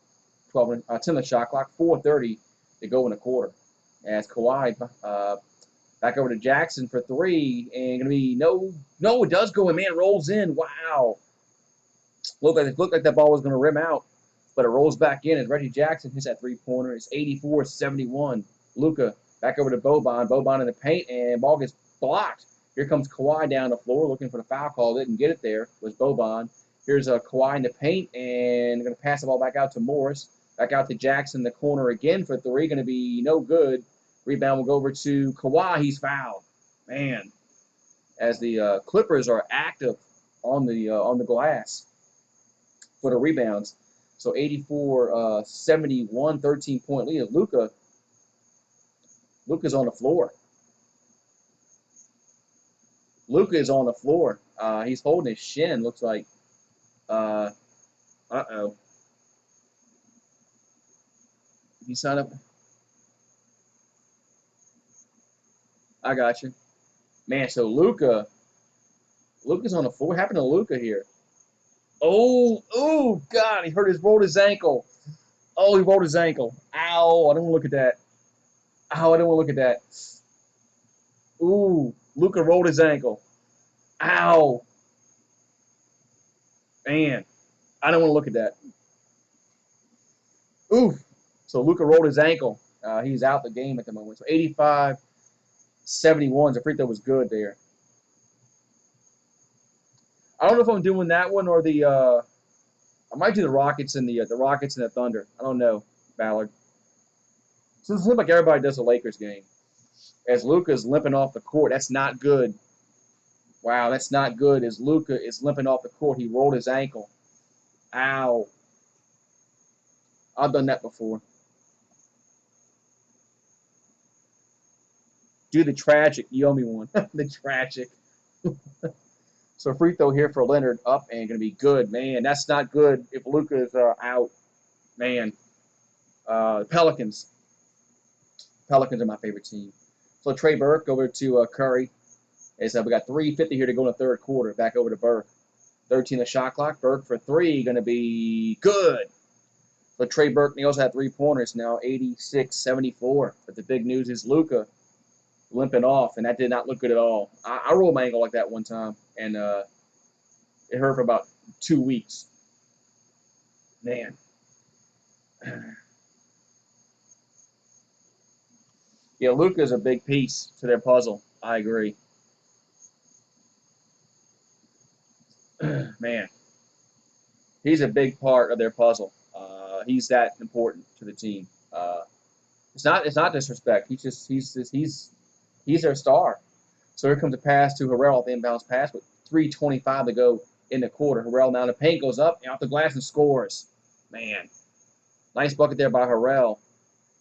10 on the shot clock, 4:30 to go in the quarter. As Kawhi back over to Jackson for 3, and going to be no, it does go in, man, rolls in. Wow. Looked like that ball was going to rim out, but it rolls back in as Reggie Jackson hits that three-pointer. It's 84-71. Luka back over to Boban. Boban in the paint, and ball gets blocked. Here comes Kawhi down the floor looking for the foul call. Didn't get it there. Was Boban. Here's Kawhi in the paint, and going to pass the ball back out to Morris. Back out to Jackson in the corner again for 3. Going to be no good. Rebound will go over to Kawhi. He's fouled. Man, as the Clippers are active on the glass for the rebounds. So 84-71, 13-point lead. Luka's on the floor. Luka is on the floor. He's holding his shin. Looks like. Uh-oh. He signed up. I got you. Man, so Luka's on the floor. What happened to Luka here? Oh, God, he rolled his ankle. Oh, he rolled his ankle. Ow, I don't want to look at that. Ow, I don't want to look at that. Ooh, Luka rolled his ankle. Ow. Man, I don't want to look at that. Ooh. So Luka rolled his ankle. He's out the game at the moment. So 85-71. The free throw was good there. I don't know if I'm doing that one or the I might do the Rockets and the Thunder. I don't know, Ballard. So it seems like everybody does the Lakers game. As Luka's limping off the court, that's not good. Wow, that's not good. As Luka is limping off the court, he rolled his ankle. Ow. I've done that before. Do the tragic. You owe me one. The tragic. So free throw here for Leonard up and going to be good. Man, that's not good if Luka is out. Man, Pelicans. Pelicans are my favorite team. So Trey Burke over to Curry. We got 3:50 here to go in the third quarter. Back over to Burke. 13 the shot clock. Burke for three. Going to be good. So Trey Burke, he also had 3-pointers now, 86-74. But the big news is Luka limping off, and that did not look good at all. I rolled my ankle like that one time, and it hurt for about 2 weeks. Man. Yeah, Luka's a big piece to their puzzle. I agree. Man. He's a big part of their puzzle. He's that important to the team. It's not disrespect. He's their star. So here comes a pass to Harrell off the inbounds pass with 3:25 to go in the quarter. Harrell now the paint goes up and off the glass and scores. Man, nice bucket there by Harrell,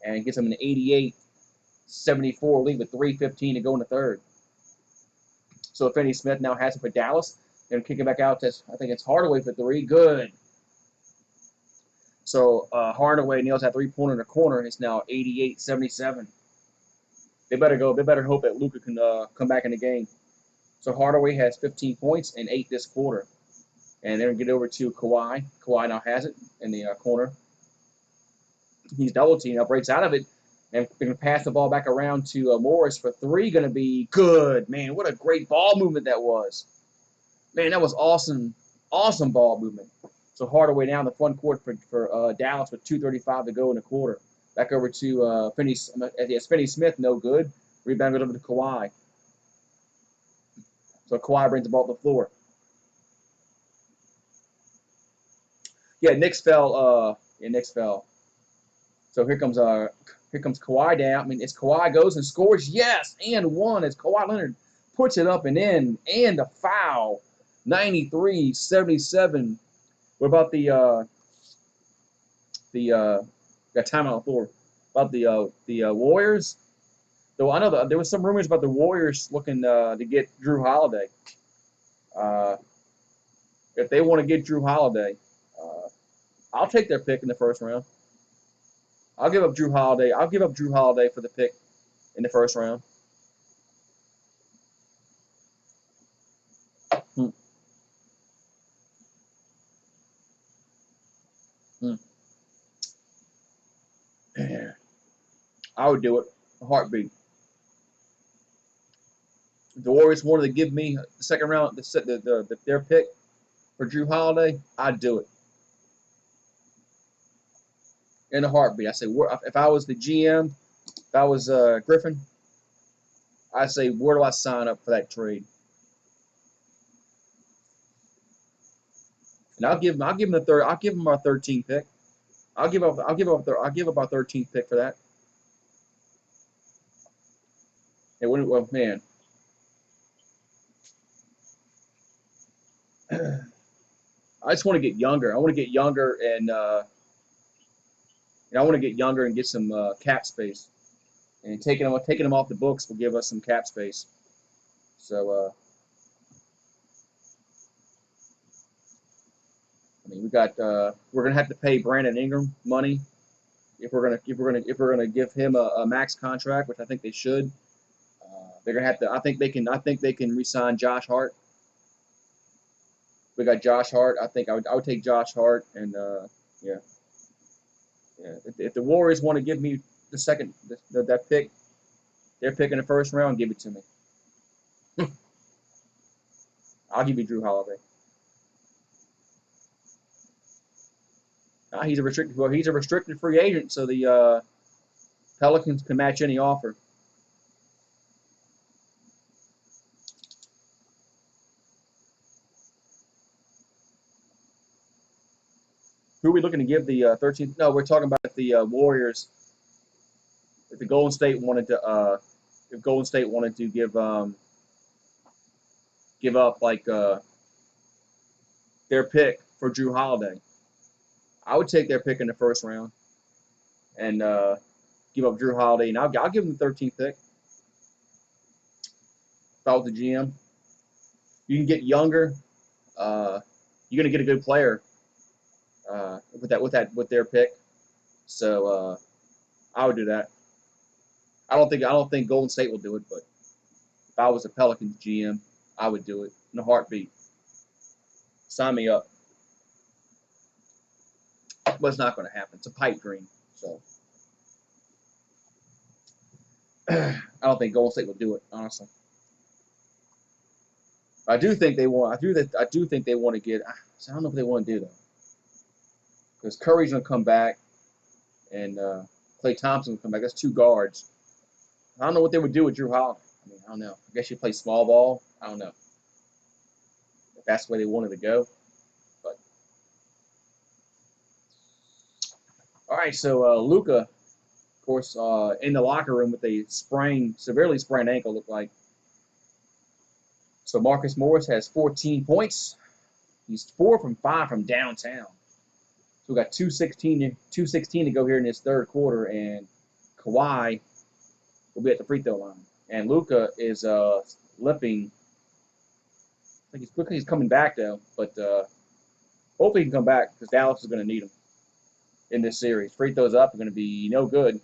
and gets him an 88-74 lead with 3:15 to go in the third. So Finney Smith now has it for Dallas. They're kicking back out to, I think it's Hardaway for three. Good. So Hardaway nails that 3-pointer in the corner. It's now 88-77. They better go. They better hope that Luka can come back in the game. So Hardaway has 15 points and 8 this quarter. And they're going to get over to Kawhi. Kawhi now has it in the corner. He's double-teamed. Now breaks out of it. And they're going to pass the ball back around to Morris for three. Going to be good. Man, what a great ball movement that was. Man, that was awesome. Awesome ball movement. So Hardaway now in the front court for Dallas with 2:35 to go in the quarter. Back over to Finney Smith, no good. Rebound goes over to Kawhi. So Kawhi brings the ball to the floor. Yeah, Knicks fell. Knicks fell. So here comes Kawhi down. I mean, as Kawhi goes and scores, yes, and one as Kawhi Leonard puts it up and in, and the foul, 93-77. What about got time on the floor? About the Warriors? Though I know there was some rumors about the Warriors looking to get Drew Holiday. If they want to get Drew Holiday, I'll take their pick in the first round. I'll give up Drew Holiday. I'll give up Drew Holiday for the pick in the first round. I would do it. A heartbeat. If the Warriors wanted to give me the second round, their pick for Drew Holiday, I'd do it. In a heartbeat. I say, if I was the GM, if I was Griffin, I'd say, where do I sign up for that trade? And I'll give him our 13th pick. I'll give up our 13th pick for that. Well, man. I just want to get younger. I want to get younger and I want to get younger and get some cap space. And taking them off the books will give us some cap space. So mean, we're gonna have to pay Brandon Ingram money if we're gonna give him a max contract, which I think they should. They're gonna have to. I think they can re-sign Josh Hart. We got Josh Hart. I would take Josh Hart, and yeah, yeah. If the Warriors want to give me the second that pick, their pick in the first round, give it to me. I'll give you Drew Holiday. He's a restricted free agent, so the Pelicans can match any offer. Who are we looking to give the 13th? No, we're talking about if the Warriors, if the Golden State wanted to, if Golden State wanted to give up like their pick for Drew Holiday. I would take their pick in the first round and give up Drew Holiday, and I'll give them the 13th pick. If I was the GM, you can get younger. You're gonna get a good player with their pick. So I would do that. I don't think Golden State will do it, but if I was a Pelicans GM, I would do it in a heartbeat. Sign me up. But it's not going to happen. It's a pipe dream. So I don't think Golden State will do it, honestly. I do think they want. I do think they want to get. I don't know if they want to do that because Curry's going to come back and Klay Thompson will come back. That's two guards. I don't know what they would do with Drew Holiday. I mean, I don't know. I guess you play small ball. I don't know if that's the way they wanted to go. But all right, so Luka, of course, in the locker room with a severely sprained ankle, looked like. So Marcus Morris has 14 points. He's 4 from 5 from downtown. So we got 2:16 to go here in this third quarter, and Kawhi will be at the free throw line. And Luka is limping. I think he's coming back though, but hopefully he can come back because Dallas is going to need him in this series. Free throws up are going to be no good.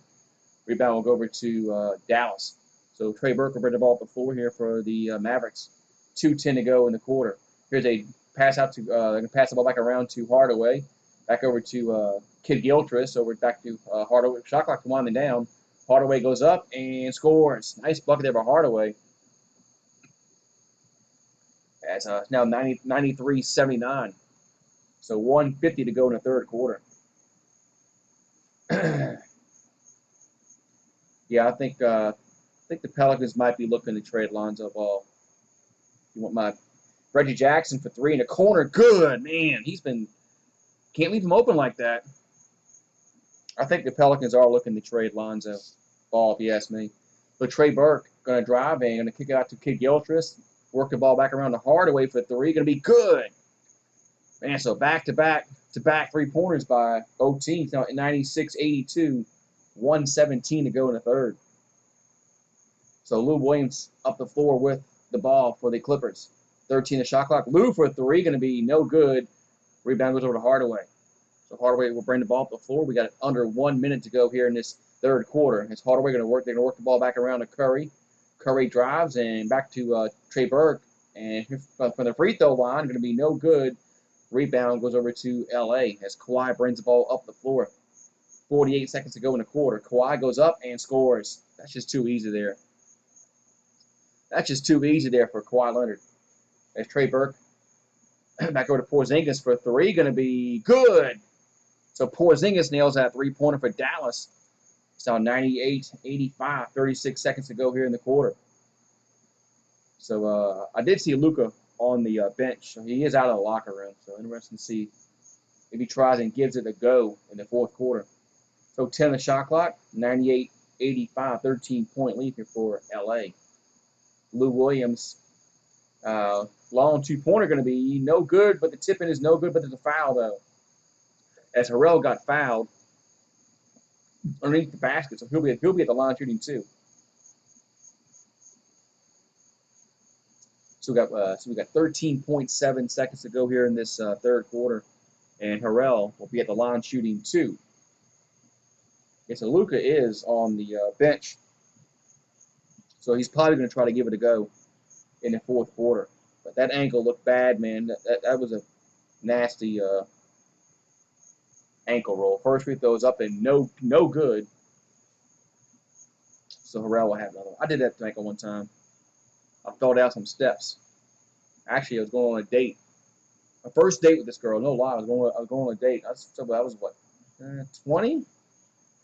Rebound will go over to Dallas. So Trey Burke will bring the ball up the floor here for the Mavericks. 2:10 to go in the quarter. Here's a pass out to they're going to pass the ball back around to Hardaway. Back over to Kid Gilchrist. Over back to Hardaway. Shot clock winding down. Hardaway goes up and scores. Nice bucket there by Hardaway. As now 93-79. So 1:50 to go in the third quarter. Yeah, I think the Pelicans might be looking to trade Lonzo Ball. You want my Reggie Jackson for 3 in the corner? Good, man. Can't leave him open like that. I think the Pelicans are looking to trade Lonzo Ball, if you ask me. But Trey Burke going to drive and going to kick it out to Kid Gilchrist. Work the ball back around to Hardaway for 3. Going to be good. Man, so back-to-back 3-pointers by both teams. Now at 96-82, 1:17 to go in the third. So Lou Williams up the floor with the ball for the Clippers. 13 the shot clock. Lou for 3, going to be no good. Rebound goes over to Hardaway. So Hardaway will bring the ball up the floor. We got under 1 minute to go here in this third quarter. It's Hardaway going to work. They're going to work the ball back around to Curry. Curry drives and back to Trey Burke. And from the free throw line, going to be no good. Rebound goes over to L.A. as Kawhi brings the ball up the floor. 48 seconds to go in the quarter. Kawhi goes up and scores. That's just too easy there. That's just too easy there for Kawhi Leonard. As Trey Burke back over to Porzingis for 3. Going to be good. So Porzingis nails that 3-pointer for Dallas. It's now 98-85. 36 seconds to go here in the quarter. So I did see Luka on the bench. So he is out of the locker room. So interesting to see if he tries and gives it a go in the fourth quarter. So 10 the shot clock. 98-85. 13-point lead here for L.A. Lou Williams. Long 2-pointer going to be no good, but the tip-in is no good, but there's a foul, though. As Harrell got fouled underneath the basket, so he'll be at the line shooting, too. So we got 13.7 seconds to go here in this third quarter. and Harrell will be at the line shooting 2. Okay, so Luka is on the bench, so he's probably going to try to give it a go in the fourth quarter. But that ankle looked bad, man. That was a nasty ankle roll. First free throw is up and no good. So Harrell will have another one. I did that to ankle one time. I fell down some steps. Actually, I was going on a date. My first date with this girl. No lie, I was going on a date. I was what, 20?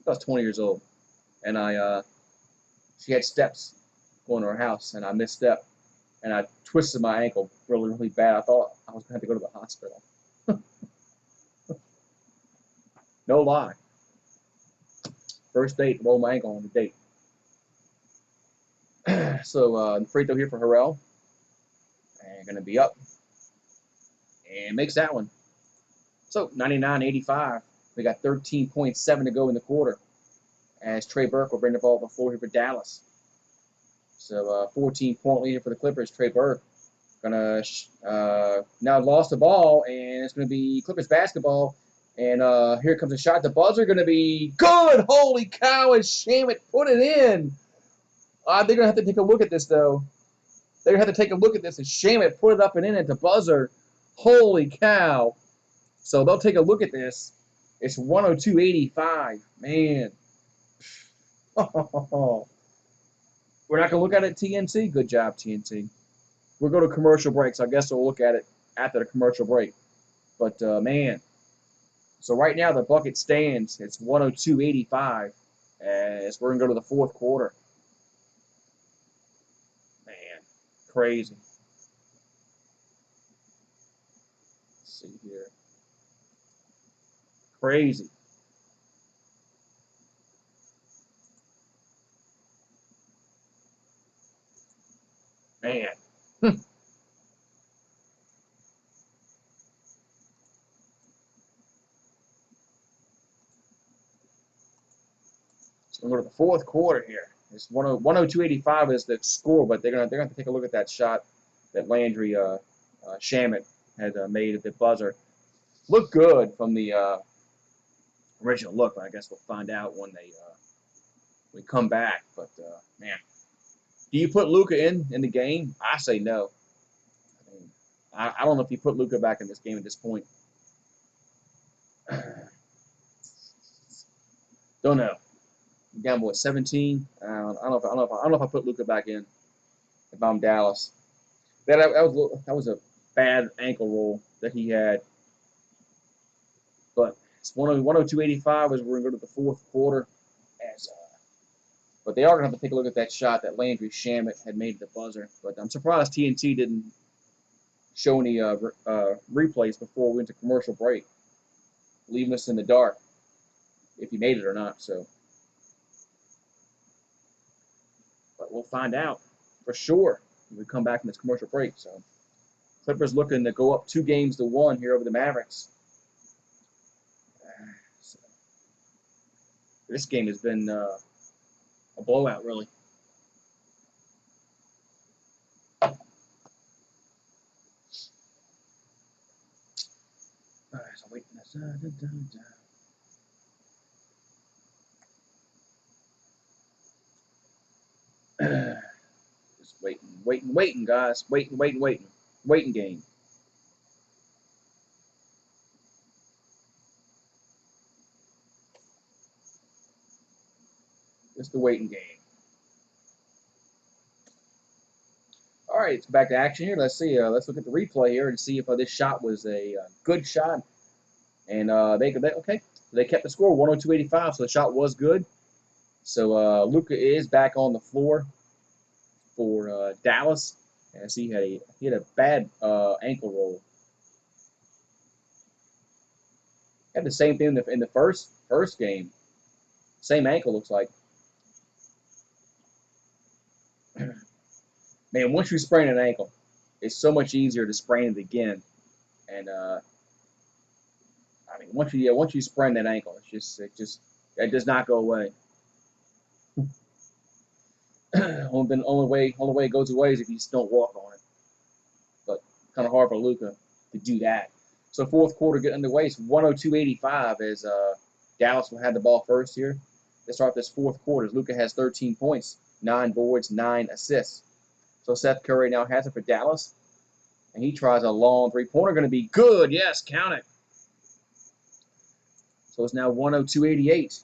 I was 20 years old, and she had steps going to her house, and I misstepped, and I twisted my ankle really bad. I thought I was going to have to go to the hospital. No lie. First date, rolled my ankle on the date. So free throw here for Harrell, and going to be up, and makes that one. So 99-85. We got 13.7 to go in the quarter, as Trey Burke will bring the ball up the floor here for Dallas. So 14-point lead for the Clippers. Trey Burke gonna now lost the ball, and it's gonna be Clippers basketball. And here comes a shot. The buzzer gonna be good. Holy cow! And Shamet put it in. They're gonna have to take a look at this though. They're gonna have to take a look at this. And Shamet put it up and in at the buzzer. Holy cow! So they'll take a look at this. It's 102-85. Man. We're not going to look at it TNT. Good job, TNT. We'll go to commercial breaks. I guess we'll look at it after the commercial break. But, man. So right now the bucket stands. It's 102-85. As we're going to go to the fourth quarter. Man. Crazy. Let's see here. Crazy. Man. So we'll go to the fourth quarter here. It's 102-85 is the score, but they're gonna have to take a look at that shot that Landry Shamet had made at the buzzer. Looked good from the original look, but I guess we'll find out when we come back. But man, do you put Luka in the game? I say no. I mean, I don't know if you put Luka back in this game at this point. Don't know. You gamble at 17. I don't know if I put Luka back in if I'm Dallas. That was a bad ankle roll that he had. But it's 102-85 as we're going to go to the fourth quarter. But they are going to have to take a look at that shot that Landry Shamet had made at the buzzer. But I'm surprised TNT didn't show any replays before we went to commercial break, leaving us in the dark if he made it or not. So, but we'll find out for sure when we come back from this commercial break. So, Clippers looking to go up 2-1 here over the Mavericks. So, this game has been a blowout, really. All right, so wait. Just waiting, guys. Waiting game. It's the waiting game. All right, it's back to action here. Let's see. Let's look at the replay here and see if this shot was a good shot. And they kept the score 102-85, so the shot was good. So Luka is back on the floor for Dallas, as he had a bad ankle roll. Had the same thing in the first game. Same ankle looks like. Man, once you sprain an ankle, it's so much easier to sprain it again. And I mean, once you sprain that ankle, it does not go away. only way it goes away is if you just don't walk on it. But kind of hard for Luka to do that. So fourth quarter getting underway. It's 102-85 as Dallas will have the ball first here. Let's start this fourth quarter. Luka has 13 points, 9 boards, 9 assists. So Seth Curry now has it for Dallas. And he tries a long three-pointer. Going to be good. Yes, count it. So it's now 102-88.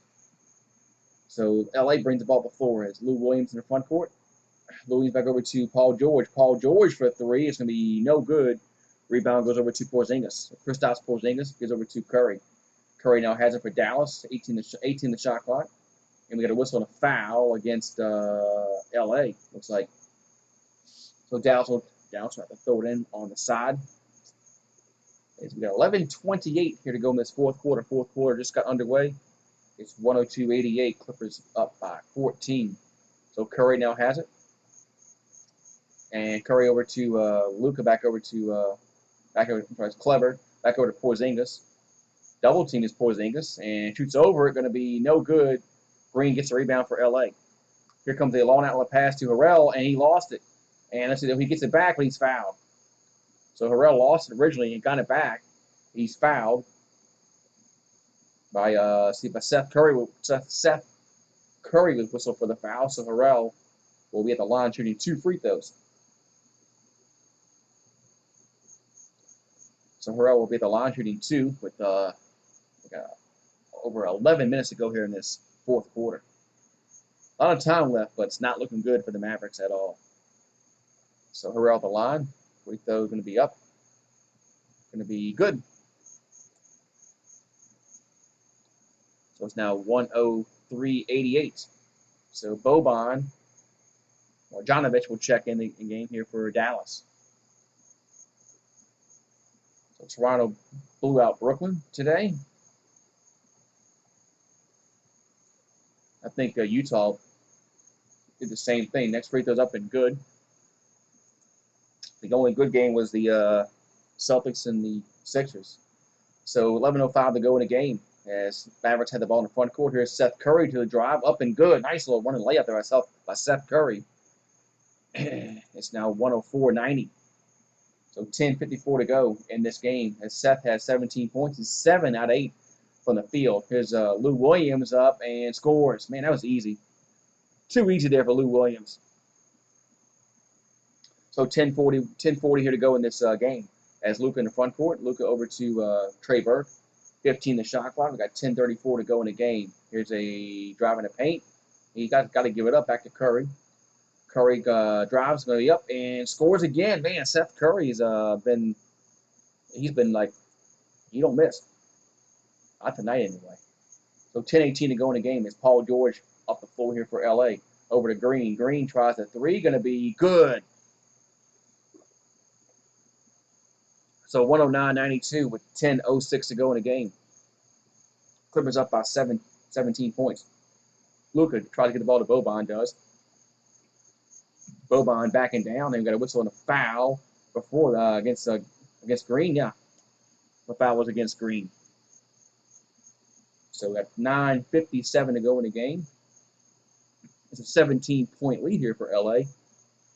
So LA brings the ball to the floor as Lou Williams in the front court. Lou Williams back over to Paul George. Paul George for 3. It's going to be no good. Rebound goes over to Porzingis. Kristaps Porzingis goes over to Curry. Curry now has it for Dallas. 18 the shot clock. And we got a whistle and a foul against LA, looks like. So Dallas will have to throw it in on the side. As we got 11:28 here to go in this fourth quarter. Fourth quarter just got underway. It's 102-88. Clippers up by 14. So Curry now has it. And Curry over to Luka, back over to Clever, back over to Porzingis. Double team is Porzingis and shoots over it, going to be no good. Green gets the rebound for LA. Here comes the long outlet pass to Harrell, and he lost it. And let's see, he gets it back, but he's fouled. So Harrell lost it originally and got it back. He's fouled by Seth Curry. Seth Curry was whistled for the foul, so Harrell will be at the line shooting 2 free throws. So Harrell will be at the line shooting 2 with over 11 minutes to go here in this fourth quarter. A lot of time left, but it's not looking good for the Mavericks at all. So Harrell at the line. Free throw is going to be up. Going to be good. So it's now 103-88. So Boban or Jonovich will check in the game here for Dallas. So Toronto blew out Brooklyn today. I think Utah did the same thing. Next free throw's up and good. The only good game was the Celtics and the Sixers. So 11:05 to go in the game as Mavericks had the ball in the front court. Here's Seth Curry to the drive. Up and good. Nice little running layup there by Seth Curry. It's now 104-90. So 10:54 to go in this game as Seth has 17 points and 7 out of 8 from the field. Here's Lou Williams up and scores. Man, that was easy. Too easy there for Lou Williams. So 10:40 here to go in this game. As Luka in the front court, Luka over to Trey Burke. 15 the shot clock. We got 10:34 to go in the game. Here's a drive in the paint. He got to give it up back to Curry. Curry drives, going to be up and scores again. Man, Seth Curry's been like, he don't miss. Not tonight anyway. So 10:18 to go in the game. It's Paul George up the floor here for LA. Over to Green. Green tries the 3. Going to be good. So 109-92 with 10:06 to go in the game. Clippers up by 17 points. Luka tries to get the ball to Boban, does. Boban backing down. They've got a whistle and a foul before against Green. Yeah, the foul was against Green. So we got 9:57 to go in the game. It's a 17-point lead here for LA,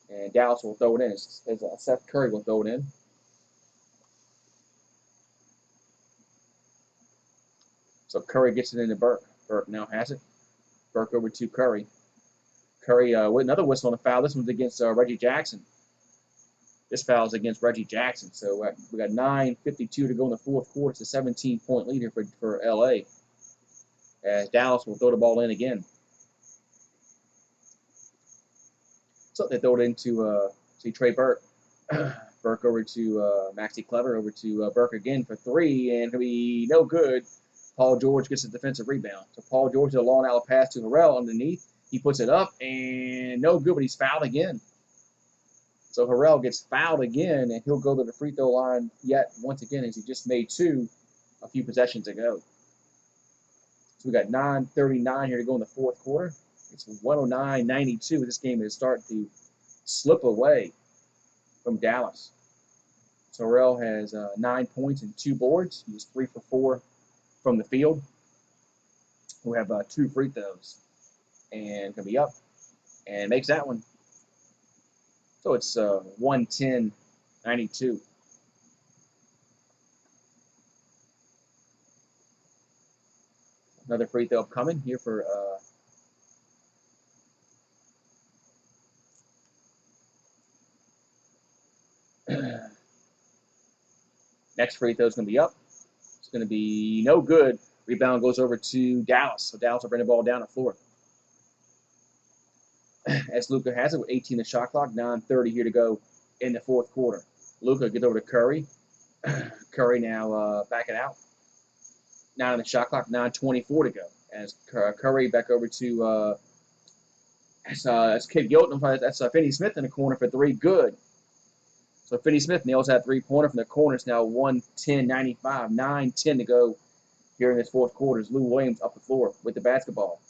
and Dallas will throw it in. Seth Curry will throw it in. So Curry gets it into Burke. Burke now has it. Burke over to Curry. Curry with another whistle on the foul. This one's against Reggie Jackson. This foul is against Reggie Jackson. So we got 9:52 to go in the fourth quarter. It's a 17-point lead here for LA. As Dallas will throw the ball in again. So they throw it into Trey Burke. Burke over to Maxi Clever. Over to Burke again for 3. And it'll be no good. Paul George gets a defensive rebound. So Paul George did a long outlet pass to Harrell underneath. He puts it up and no good, but he's fouled again. So Harrell gets fouled again, and he'll go to the free throw line yet once again as he just made 2 a few possessions ago. So we got 9:39 here to go in the fourth quarter. It's 109-92. This game is starting to slip away from Dallas. So Harrell has 9 points and 2 boards. He's 3 for 4 from the field. We have 2 free throws. And going to be up. And makes that one. So it's 110-92. Another free throw upcoming here for next free throw is going to be up. It's going to be no good. Rebound goes over to Dallas. So Dallas will bring the ball down the floor. As Luka has it with 18 the shot clock, 9:30 here to go in the fourth quarter. Luka gets over to Curry. Curry now backing out. 9 on the shot clock, 9:24 to go. As Curry back over to that's Kid Gilton. That's Finney Smith in the corner for three. Good. So Finney Smith nails that three-pointer from the corner. It's now 110-95, 9:10 to go here in this fourth quarter. As Lou Williams up the floor with the basketball.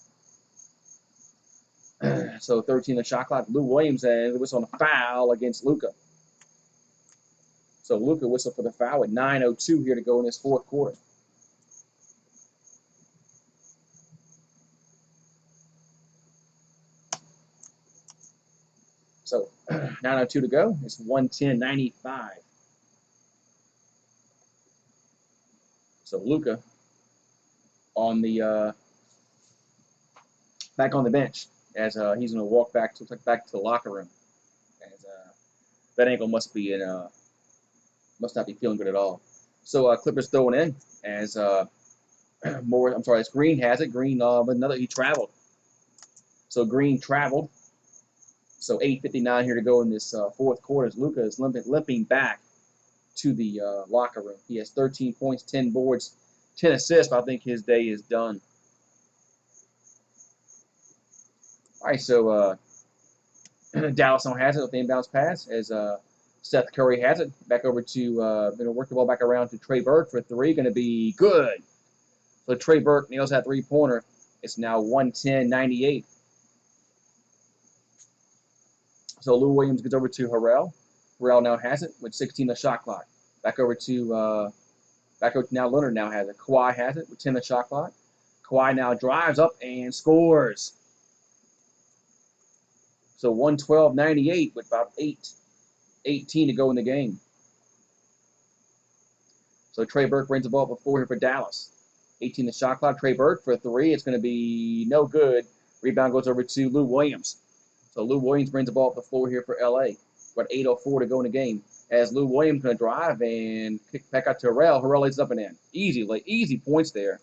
So 13 the shot clock. Lou Williams was on a foul against Luka. So Luka whistled for the foul with 9:02 here to go in this fourth quarter. So 9:02 to go. It's 110-95. So Luka on the back on the bench as he's going to walk back to the locker room. As that ankle must not be feeling good at all. So Clippers throwing in as as Green has it. Green he traveled. So Green traveled. So 8:59 here to go in this fourth quarter. As Luka is limping back to the locker room. He has 13 points, 10 boards, 10 assists. I think his day is done. All right, so Dallas now has it with the inbounds pass as Seth Curry has it. Back over to, going to work the ball back around to Trey Burke for three. Going to be good. So Trey Burke nails that three-pointer. It's now 110-98. So Lou Williams gets over to Harrell. Harrell now has it with 16 the shot clock. Back over to now Leonard now has it. Kawhi has it with 10 the shot clock. Kawhi now drives up and scores. So 112-98 with about 8:18 to go in the game. So Trey Burke brings the ball up the floor here for Dallas. 18 the shot clock. Trey Burke for three. It's going to be no good. Rebound goes over to Lou Williams. So Lou Williams brings the ball up the floor here for LA. Got 8:04 to go in the game. As Lou Williams going to drive and kick back out to Harrell. Harrell lays up and in. Easy points there.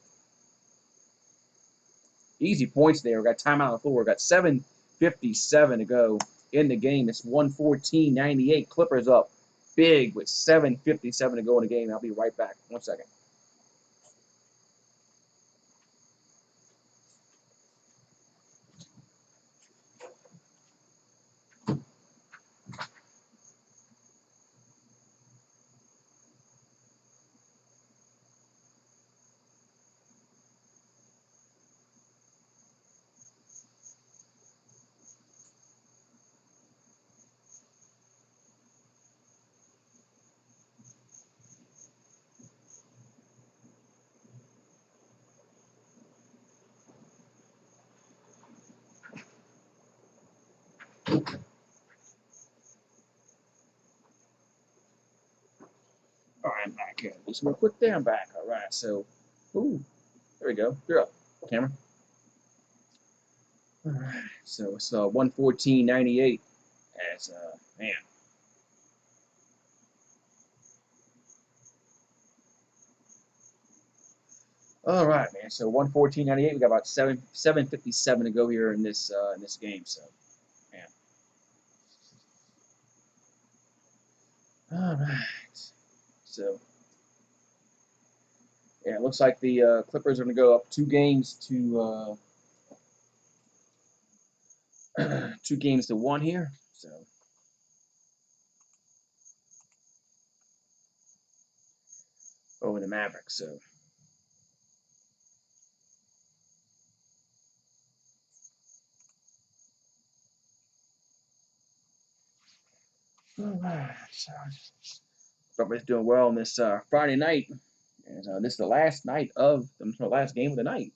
Easy points there. We got timeout on the floor. We got 7:57 to go in the game. It's 114-98. Clippers up big with 7:57 to go in the game. I'll be right back. 1 second. All right, I'm back here. Just real quick there, I'm back. All right, so, there we go. You're up, camera. All right, so it's 114-98. As man. All right, man. So 114-98. We got about 7:57 to go here in this game. So, man. All right. So, yeah, it looks like the Clippers are going to go up 2 games to 2 games to 1 here. So, over the Mavericks. So, all right. So, everybody's doing well on this Friday night. And this is the last night of the last game of the night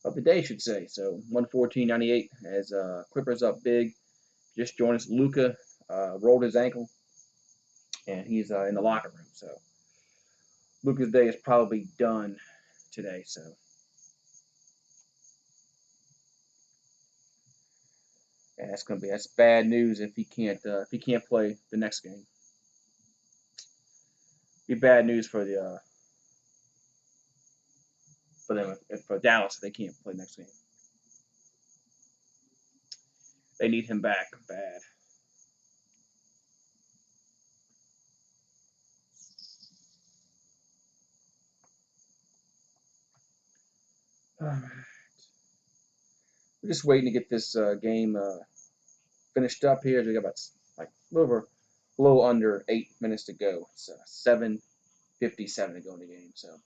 of the day, I should say. So 114-98 as Clippers up big. Just joined us. Luka rolled his ankle, and he's in the locker room. So Luka's day is probably done today. So And that's bad news if he can't play the next game. Be bad news for them for Dallas if they can't play next game. They need him back bad. We're just waiting to get this game finished up here. We got about like a little under 8 minutes to go. It's 7:57 to go in the game. So,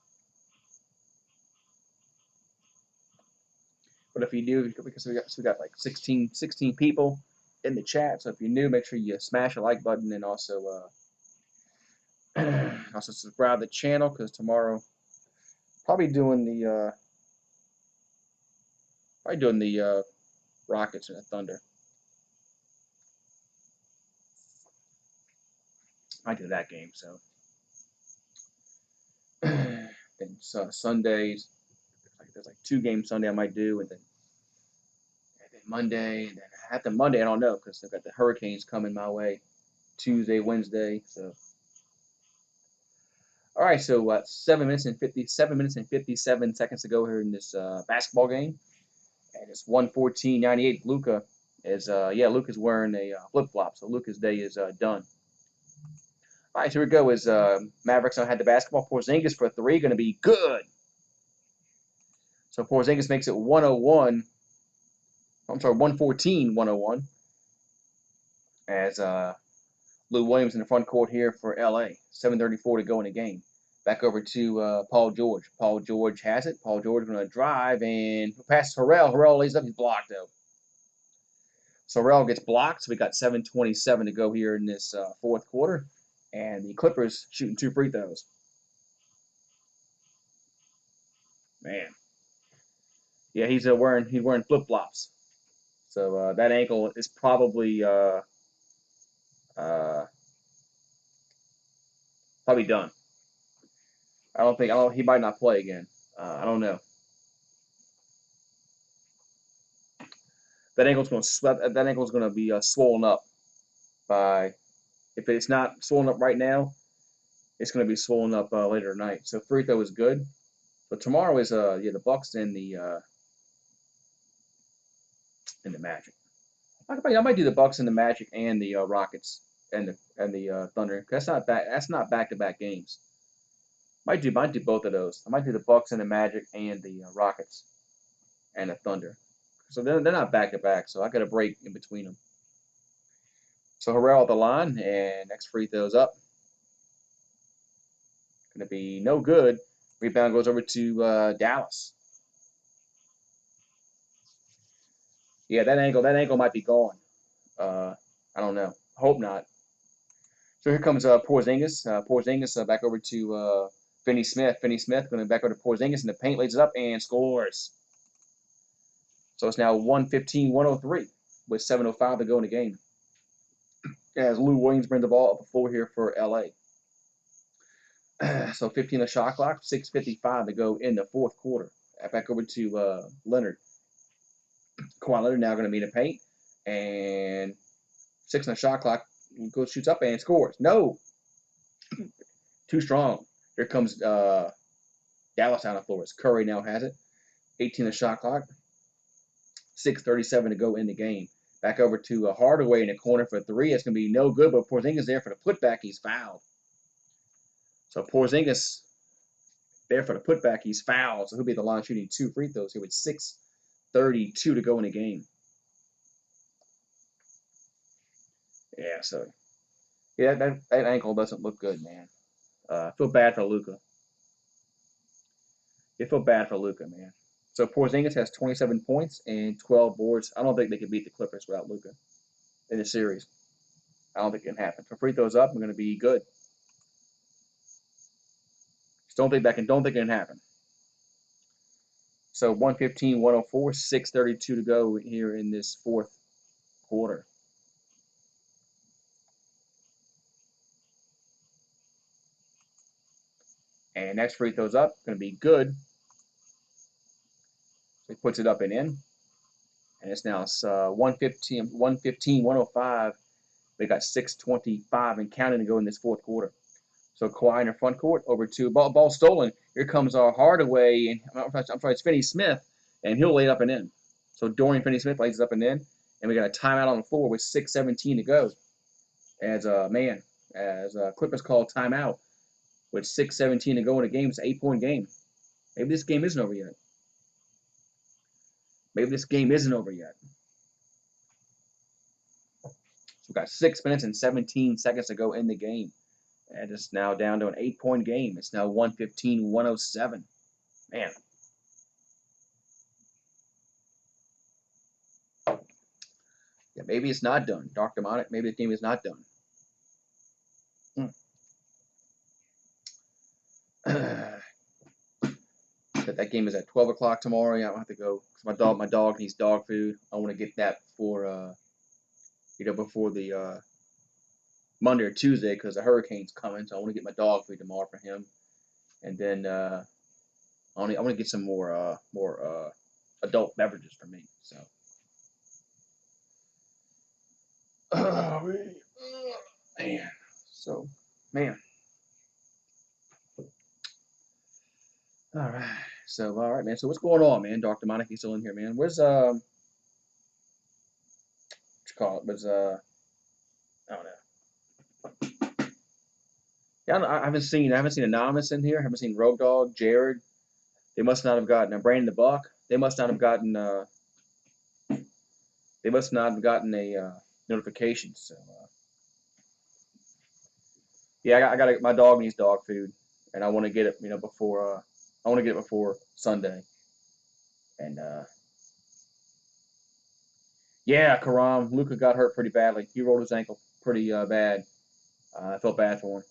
but if you do, because we got like 16 people in the chat. So if you're new, make sure you smash the like button and also also subscribe to the channel because tomorrow probably doing the Rockets and the Thunder. I do that game, so. Then Sundays, there's like 2 games Sunday I might do, and then Monday, and then after Monday I don't know because I've got the Hurricanes coming my way, Tuesday, Wednesday. So, all right, so 7 minutes and 57 seconds to go here in this basketball game, and it's 114-98. Luka is Luka's wearing a flip flop, so Luka's day is done. All right, so here we go. Is Mavericks had the basketball. Porzingis for 3, going to be good. So Porzingis makes it 114-101. As Lou Williams in the front court here for LA. 7:34 to go in the game. Back over to Paul George. Paul George has it. Paul George going to drive and pass Harrell. Harrell lays up. He's blocked though. So Harrell gets blocked. So we got 7:27 to go here in this fourth quarter. And the Clippers shooting 2 free throws. Man. Yeah, he's wearing flip flops. So that ankle is probably done. He might not play again. I don't know. That ankle's going to be swollen up by, if it's not swollen up right now, it's going to be swollen up later tonight. So free throw is good. But tomorrow is the Bucks and the Magic. I might do the Bucks and the Magic and the Rockets and the Thunder. That's not back-to-back games. Might do both of those. I might do the Bucks and the Magic and the Rockets and the Thunder. So they're not back-to-back. So I got a break in between them. So Harrell at the line, and next free throw's up. Going to be no good. Rebound goes over to Dallas. Yeah, that ankle might be gone. I don't know. Hope not. So here comes Porzingis. Porzingis back over to Finney Smith. Finney Smith going back over to Porzingis in the paint, lays it up and scores. So it's now 115-103 with 7:05 to go in the game. As Lou Williams brings the ball up the floor here for LA. So 15 the shot clock, 6:55 to go in the fourth quarter. Back over to Leonard. Kawhi Leonard now going to be in the paint. And 6 on the shot clock. Goes, shoots up and scores. No. Too strong. Here comes Dallas on the floor. Curry now has it. 18 on the shot clock. 6:37 to go in the game. Back over to Hardaway in the corner for 3. It's going to be no good, but Porzingis there for the putback. He's fouled. So Porzingis there for the putback. He's fouled. So he'll be at the line shooting 2 free throws here with 6:32 to go in the game. Yeah, so that ankle doesn't look good, man. I feel bad for Luka. You feel bad for Luka, man. So Porzingis has 27 points and 12 boards. I don't think they can beat the Clippers without Luka in the series. I don't think it can happen. So free throws up, I'm going to be good. Just don't think it can happen. So 115-104, 6:32 to go here in this fourth quarter. And next free throws up, going to be good. So he puts it up and in. And it's now 1:15, They got 6:25 and counting to go in this fourth quarter. So Kawhi in the front court over to ball stolen. Here comes Hardaway, and I'm sorry, it's Finney Smith, and he'll lay it up and in. So Dorian Finney-Smith lays it up and in, and we got a timeout on the floor with 6:17 to go. As Clippers call timeout with 6:17 to go in the game. It's an 8-point game. Maybe this game isn't over yet. So we got 6 minutes and 17 seconds to go in the game. And it's now down to an 8-point game. It's now 115-107. Man. Yeah, maybe it's not done. Dark Demonic, maybe the game is not done. That game is at 12 o'clock tomorrow. Yeah, I don't have to go. My dog needs dog food. I want to get that before the Monday or Tuesday because the hurricane's coming. So I want to get my dog food tomorrow for him, and then I want to get some more adult beverages for me. So. Man. So, man. All right. So, all right, man. So, what's going on, man? Dr. Monarchy's still in here, man. Where's what you call it? I don't know. Yeah, I haven't seen Anonymous in here. I haven't seen Rogue Dog, Jared. They must not have gotten Brandon the Buck. They must not have gotten a notification. So, yeah, I got my dog needs dog food, and I want to get it, before Sunday. And yeah, Karam, Luka got hurt pretty badly. He rolled his ankle pretty bad. I felt bad for him.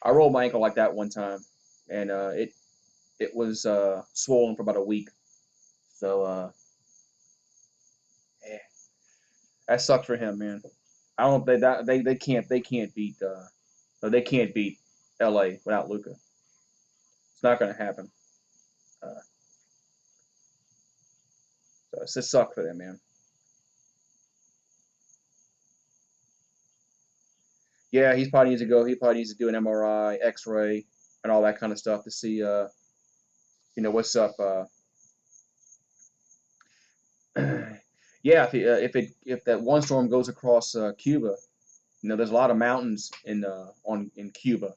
I rolled my ankle like that one time, and it was swollen for about a week. So yeah, that sucked for him, man. I don't they can't beat LA without Luka. It's not going to happen. So it's just sucked for them, man. Yeah, he probably needs to go. He probably needs to do an MRI, X-ray, and all that kind of stuff to see what's up. Yeah, if that one storm goes across Cuba, there's a lot of mountains in Cuba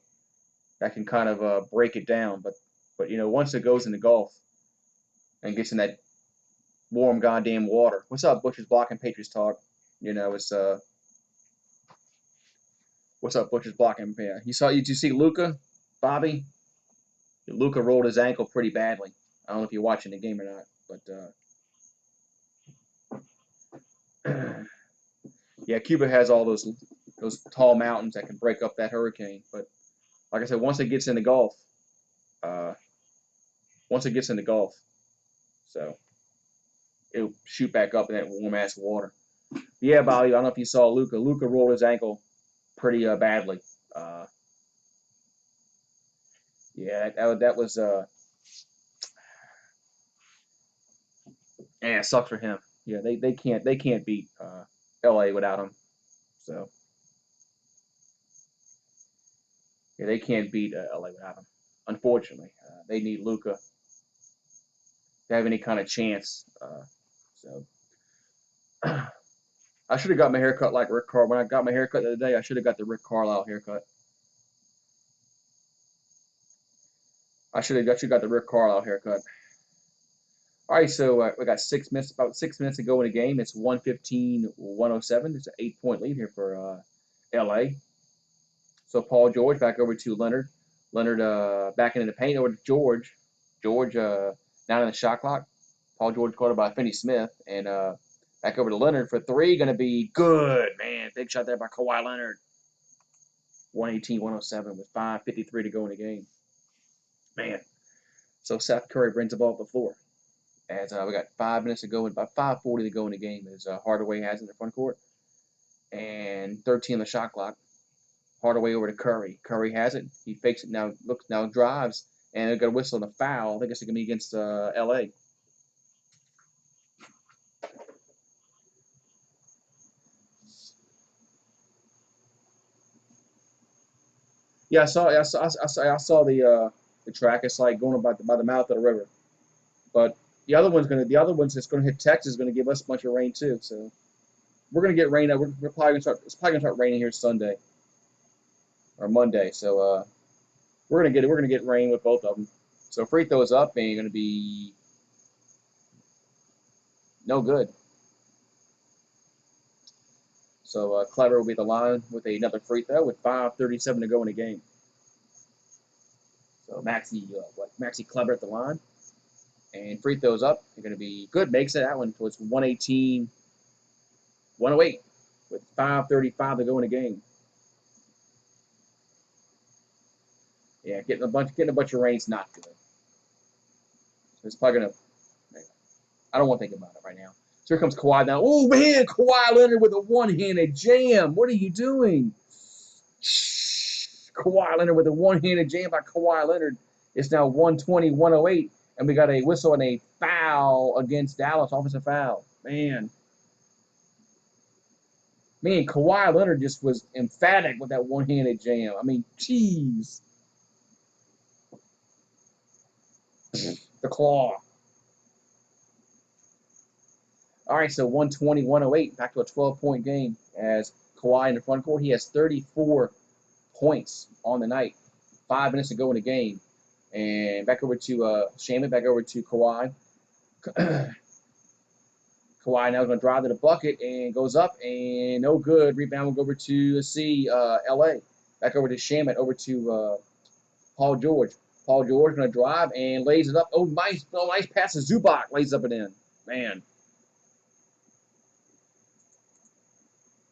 that can kind of break it down. But once it goes in the Gulf and gets in that warm goddamn water. What's up, Butcher's Block and Patriots Talk? It's what's up, Butcher's Block and yeah. Did you see Luka, Bobby? Luka rolled his ankle pretty badly. I don't know if you're watching the game or not, but yeah, Cuba has all those tall mountains that can break up that hurricane. But like I said, once it gets in the Gulf, so it'll shoot back up in that warm ass water. But yeah, Bobby, I don't know if you saw Luka. Luka rolled his ankle pretty badly. Yeah, that was it sucks for him. Yeah, they can't beat LA without him. So yeah, they can't beat LA without him. Unfortunately, they need Luka to have any kind of chance. So I should have got my haircut like Rick Carlisle. When I got my haircut the other day, I should have got the Rick Carlisle haircut. I should have got the Rick Carlisle haircut. All right, so we got 6 minutes, about 6 minutes to go in the game. It's 115-107. It's an 8-point lead here for LA. So Paul George back over to Leonard. Leonard back into the paint over to George. George down in the shot clock. Paul George caught by Finney Smith. And back over to Leonard for three. Going to be good, man. Big shot there by Kawhi Leonard. 118-107 with 5:53 to go in the game. Man. So Seth Curry brings the ball up the floor. As we got 5 minutes to go, and about 5:40 to go in the game, as Hardaway has in the front court. And 13 on the shot clock. Hardaway over to Curry. Curry has it. He fakes it now. Now drives, and they're going to whistle on a foul. I think it's going to be against LA. Yeah, I saw the track. It's like going by the mouth of the river. But the other one's that's gonna hit Texas is gonna give us a bunch of rain too. So we're gonna get rain. We're probably gonna start. It's probably gonna start raining here Sunday or Monday. So we're gonna get rain with both of them. So free throws up ain't gonna be no good. So Clever will be the line with another free throw with 5:37 to go in the game. So Maxi Clever at the line. And free throws up. They're going to be good. Makes it that one. So it's 118, 108 with 5:35 to go in the game. Yeah, getting a bunch of rain's not good. So it's probably going to. I don't want to think about it right now. So here comes Kawhi now. Oh man, Kawhi Leonard with a one-handed jam. What are you doing? Kawhi Leonard with a one-handed jam by Kawhi Leonard. It's now 120, 108. And we got a whistle and a foul against Dallas, offensive foul. Man, Kawhi Leonard just was emphatic with that one-handed jam. I mean, jeez. The claw. All right, so 120, 108, back to a 12-point game as Kawhi in the front court. He has 34 points on the night. 5 minutes to go in the game. And back over to Shaman, back over to Kawhi. Kawhi now is going to drive to the bucket and goes up and no good. Rebound will go over to, LA. Back over to Shaman, over to Paul George. Paul George going to drive and lays it up. Oh, nice pass to Zubac. Lays up and in. Man.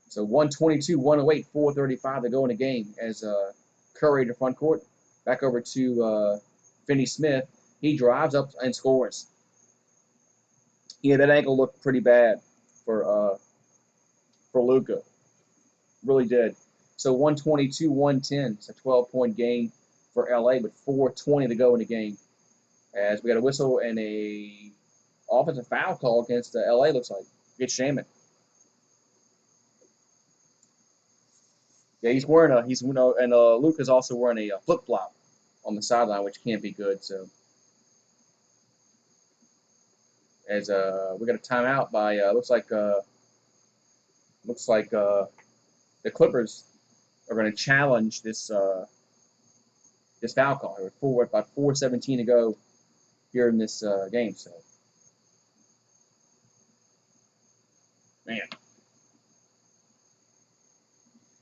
So 122, 108, 4:35 to go in the game as Curry in the front court. Back over to Finney Smith. He drives up and scores. Yeah, that ankle looked pretty bad for Luka. Really did. So 122, 110. It's a 12-point game for LA, but 4:20 to go in the game. As we got a whistle and a offensive foul call against LA, looks like. Get Shaman. Yeah, and Luka's also wearing a flip flop on the sideline, which can't be good. So as we got a timeout by looks like the Clippers are going to challenge this foul call here with about 4:17 to go here in this game. So man,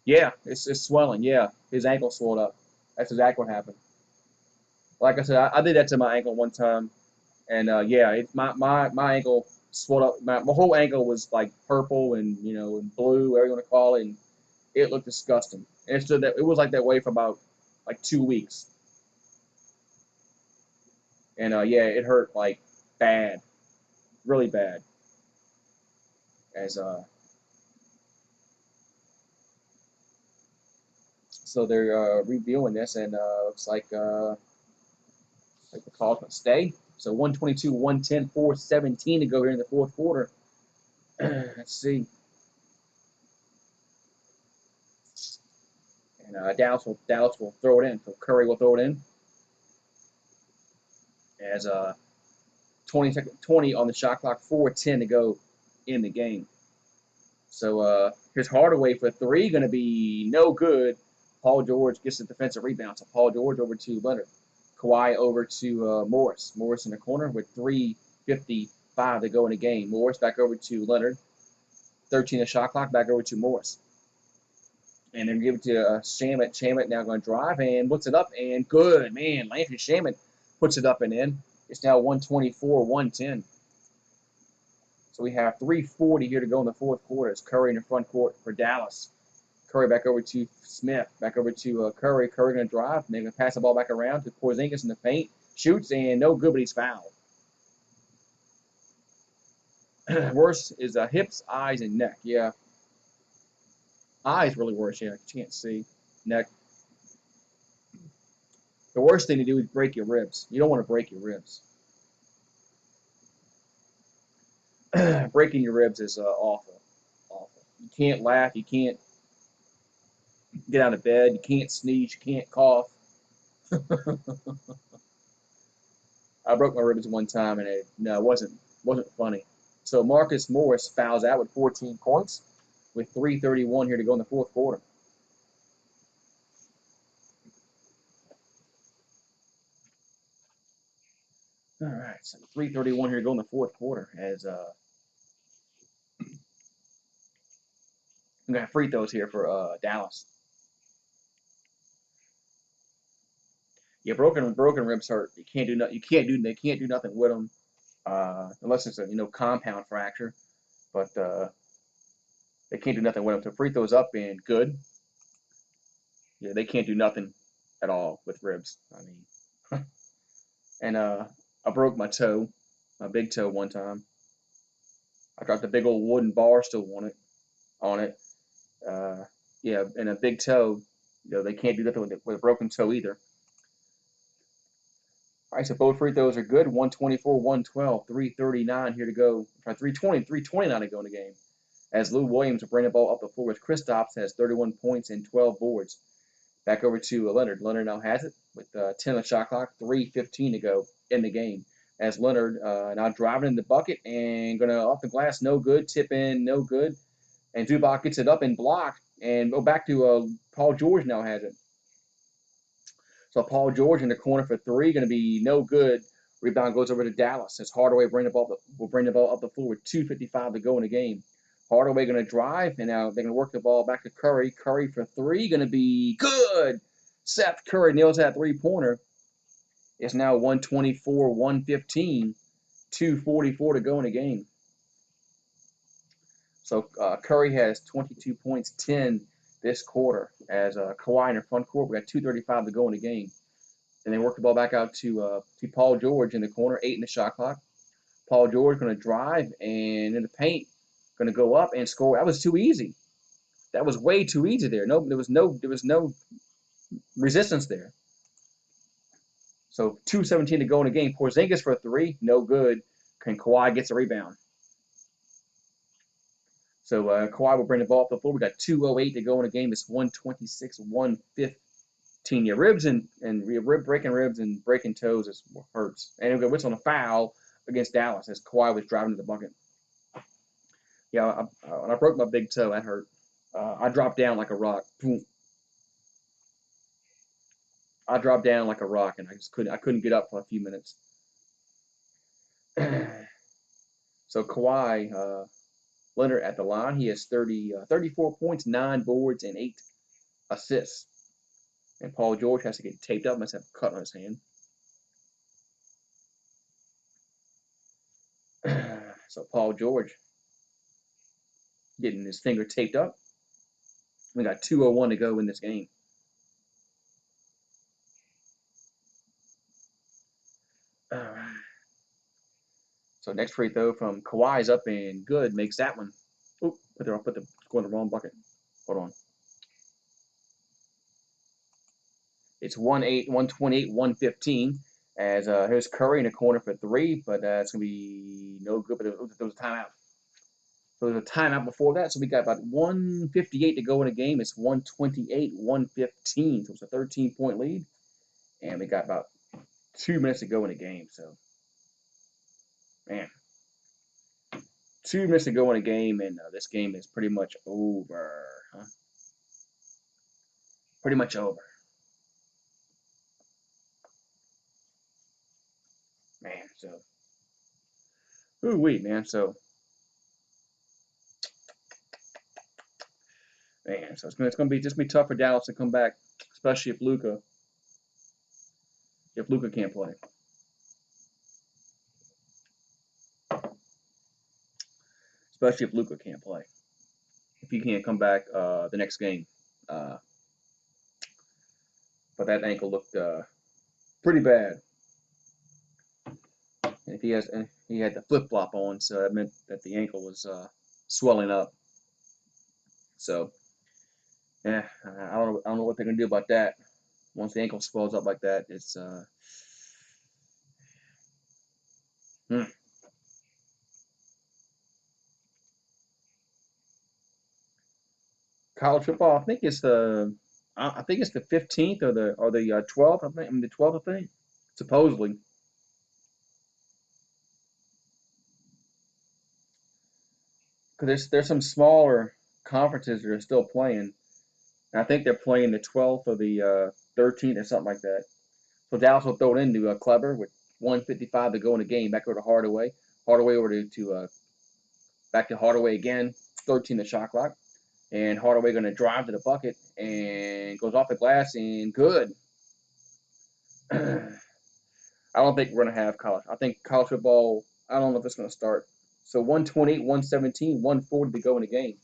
yeah, it's swelling. Yeah, his ankle swelled up. That's exactly what happened. Like I said, I did that to my ankle one time. And yeah, my ankle swelled up. My whole ankle was like purple and and blue, whatever you want to call it, and it looked disgusting. And it was like that way for about like 2 weeks. And yeah, it hurt like bad, really bad. As so they're reviewing this, and looks like the call's gonna stay. So 122, 110, 4:17 to go here in the fourth quarter. Let's see. And Dallas will throw it in. So Curry will throw it in as 20 on the shot clock, 4:10 to go in the game. So here's Hardaway for three, going to be no good. Paul George gets the defensive rebound. So Paul George over to Leonard. Kawhi over to Morris. Morris in the corner with 3:55 to go in the game. Morris back over to Leonard. 13 the shot clock, back over to Morris. And then give it to Shamet. Shamet now going to drive and looks it up and good. Man, Landry Shamet puts it up and in. It's now 124, 110. So we have 3:40 here to go in the fourth quarter. It's Curry in the front court for Dallas. Curry back over to Smith. Back over to Curry. Curry going to drive. And they're going to pass the ball back around to Porzingis in the paint. Shoots and no good, but he's fouled. Worse is hips, eyes, and neck. Yeah. Eyes really worse. Yeah, you can't see. Neck. The worst thing to do is break your ribs. You don't want to break your ribs. Breaking your ribs is awful. Awful. You can't laugh. You can't get out of bed. You can't sneeze. You can't cough. I broke my ribs one time, and it wasn't funny. So Marcus Morris fouls out with 14 points, with 3:31 here to go in the fourth quarter. All right, so 3:31 here to go in the fourth quarter. As I'm gonna have free throws here for Dallas. Yeah, broken ribs hurt. You can't do they can't do nothing with them unless it's a compound fracture. But they can't do nothing with them. So free throws up and good. Yeah, they can't do nothing at all with ribs. I mean, and I broke my toe, my big toe one time. I dropped a big old wooden bar still on it. Uh, yeah, and a big toe. They can't do nothing with a broken toe either. All right, so both free throws are good. 124, 112, 3:39 here to go. 3:29 to go in the game. As Lou Williams will bring the ball up the floor with Kristaps has 31 points and 12 boards. Back over to Leonard. Leonard now has it with 10 on the shot clock, 3:15 to go in the game. As Leonard now driving in the bucket and going to off the glass, no good. Tip in, no good. And Zubac gets it up and blocked. And go back to Paul George now has it. So Paul George in the corner for three, going to be no good. Rebound goes over to Dallas. As Hardaway will bring the ball up the floor with 2:55 to go in the game. Hardaway going to drive, and now they're going to work the ball back to Curry. Curry for three, going to be good. Seth Curry nails that three-pointer. It's now 124, 115, 2:44 to go in the game. So Curry has 22 points, 10 this quarter. As Kawhi in the front court, we got 2:35 to go in the game. And they work the ball back out to Paul George in the corner, 8 in the shot clock. Paul George going to drive and in the paint, going to go up and score. That was too easy. That was way too easy there. No, there was no resistance there. So 2:17 to go in the game. Porzingis for a three, no good. And Kawhi gets a rebound. So Kawhi will bring the ball up the floor. We got 2:08 to go in the game. It's 126, 115. Yeah, ribs and breaking ribs and breaking toes is what hurts. And we'll get whistle on a foul against Dallas as Kawhi was driving to the bucket. Yeah, when I broke my big toe, that hurt. I dropped down like a rock. Boom. I dropped down like a rock, and I couldn't get up for a few minutes. So Kawhi Leonard at the line, he has 34 points, 9 boards, and 8 assists. And Paul George has to get taped up, must have a cut on his hand. So Paul George getting his finger taped up. We got 2:01 to go in this game. All right. So next free throw from Kawhi's up and good, makes that one. Oop, put the score in the wrong bucket. Hold on. It's 128, 115. As here's Curry in the corner for three, but it's gonna be no good. But there was a timeout. So there's a timeout before that. So we got about 158 to go in the game. It's 128, 115. So it's a 13-point lead, and we got about 2 minutes to go in the game. So, man, 2 minutes to go in the game, and this game is pretty much over. Huh? Pretty much over. Man, so ooh wee, man. So man, so it's gonna be tough for Dallas to come back, especially if Luka can't play. Especially if Luka can't play. If he can't come back the next game. But that ankle looked pretty bad. And if he had the flip flop on, so that meant that the ankle was swelling up. So yeah, I don't know what they're gonna do about that. Once the ankle swells up like that, it's college football. I think it's I think it's the 15th or the 12th. I mean the 12th. I think supposedly. Because there's some smaller conferences that are still playing. And I think they're playing the 12th or the 13th or something like that. So Dallas will throw it into Kleber with 1:55 to go in the game. Back over to Hardaway. Hardaway over to back to Hardaway again. 13 the shot clock. And Hardaway going to drive to the bucket and goes off the glass and good. I don't think we're going to have college. I think college football, I don't know if it's going to start. So 128, 117, 140 to go in the game.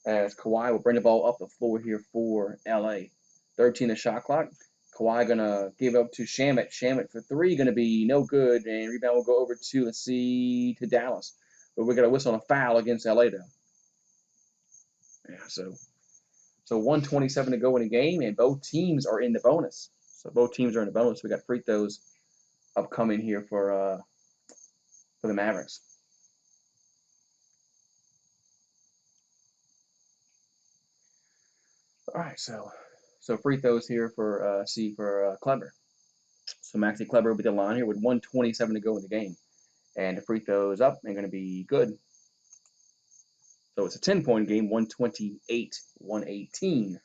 As Kawhi will bring the ball up the floor here for LA. 13 the shot clock. Kawhi going to give up to Shamet. Shamet for three, going to be no good. And rebound will go over to, let's see, to Dallas. But we're going to whistle on a foul against LA, though. Yeah, so 127 to go in the game, and both teams are in the bonus. So both teams are in the bonus. We got free throws upcoming here for the Mavericks. All right, so free throws here for Kleber. So Maxi Kleber will be the line here with 127 to go in the game, and the free throws up and going to be good. So it's a 10-point game, 128-118.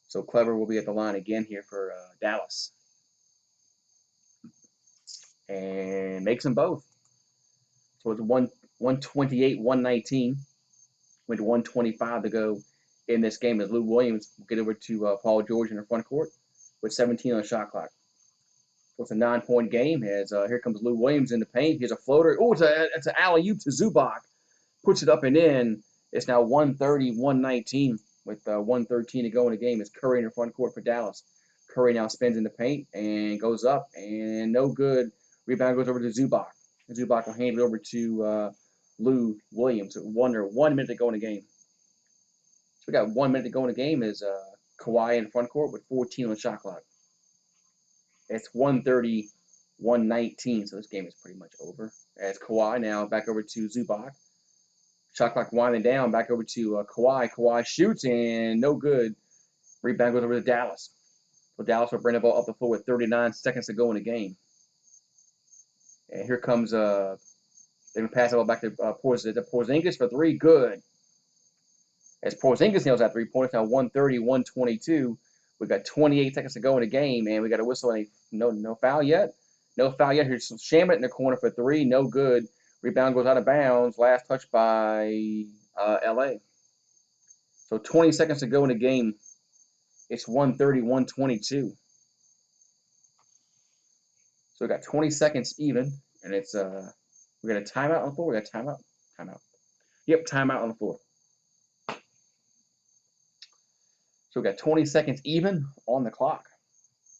So Kleber will be at the line again here for Dallas, and makes them both. So it's 128-119 with 125 to go in this game as Lou Williams will get over to Paul George in the front court with 17 on the shot clock. So it's a 9-point game as here comes Lou Williams in the paint. Here's a floater. Oh, it's an alley-oop to Zubac. Puts it up and in. It's now 130-119 with 113 to go in the game as Curry in the front court for Dallas. Curry now spins in the paint and goes up and no good. Rebound goes over to Zubac. Zubac will hand it over to Lou Williams. 1 minute to go in the game. So we got 1 minute to go in the game as Kawhi in the front court with 14 on the shot clock. It's 130-119, so this game is pretty much over. As Kawhi now back over to Zubac. Shot clock winding down, back over to Kawhi. Kawhi shoots and no good. Rebound goes over to Dallas. So Dallas will bring the ball up the floor with 39 seconds to go in the game. And here comes they're going to pass the ball back to Porzingis for three. Good. As Porzingis nails that 3 points, now 130-122. We got 28 seconds to go in the game, and we got a whistle. No foul yet. No foul yet. Here's Shamet in the corner for three. No good. Rebound goes out of bounds. Last touch by LA. So 20 seconds to go in the game. It's 130-122. So we got 20 seconds even, and it's we got a timeout on the floor. We got a timeout. Yep, timeout on the floor. So we got 20 seconds even on the clock,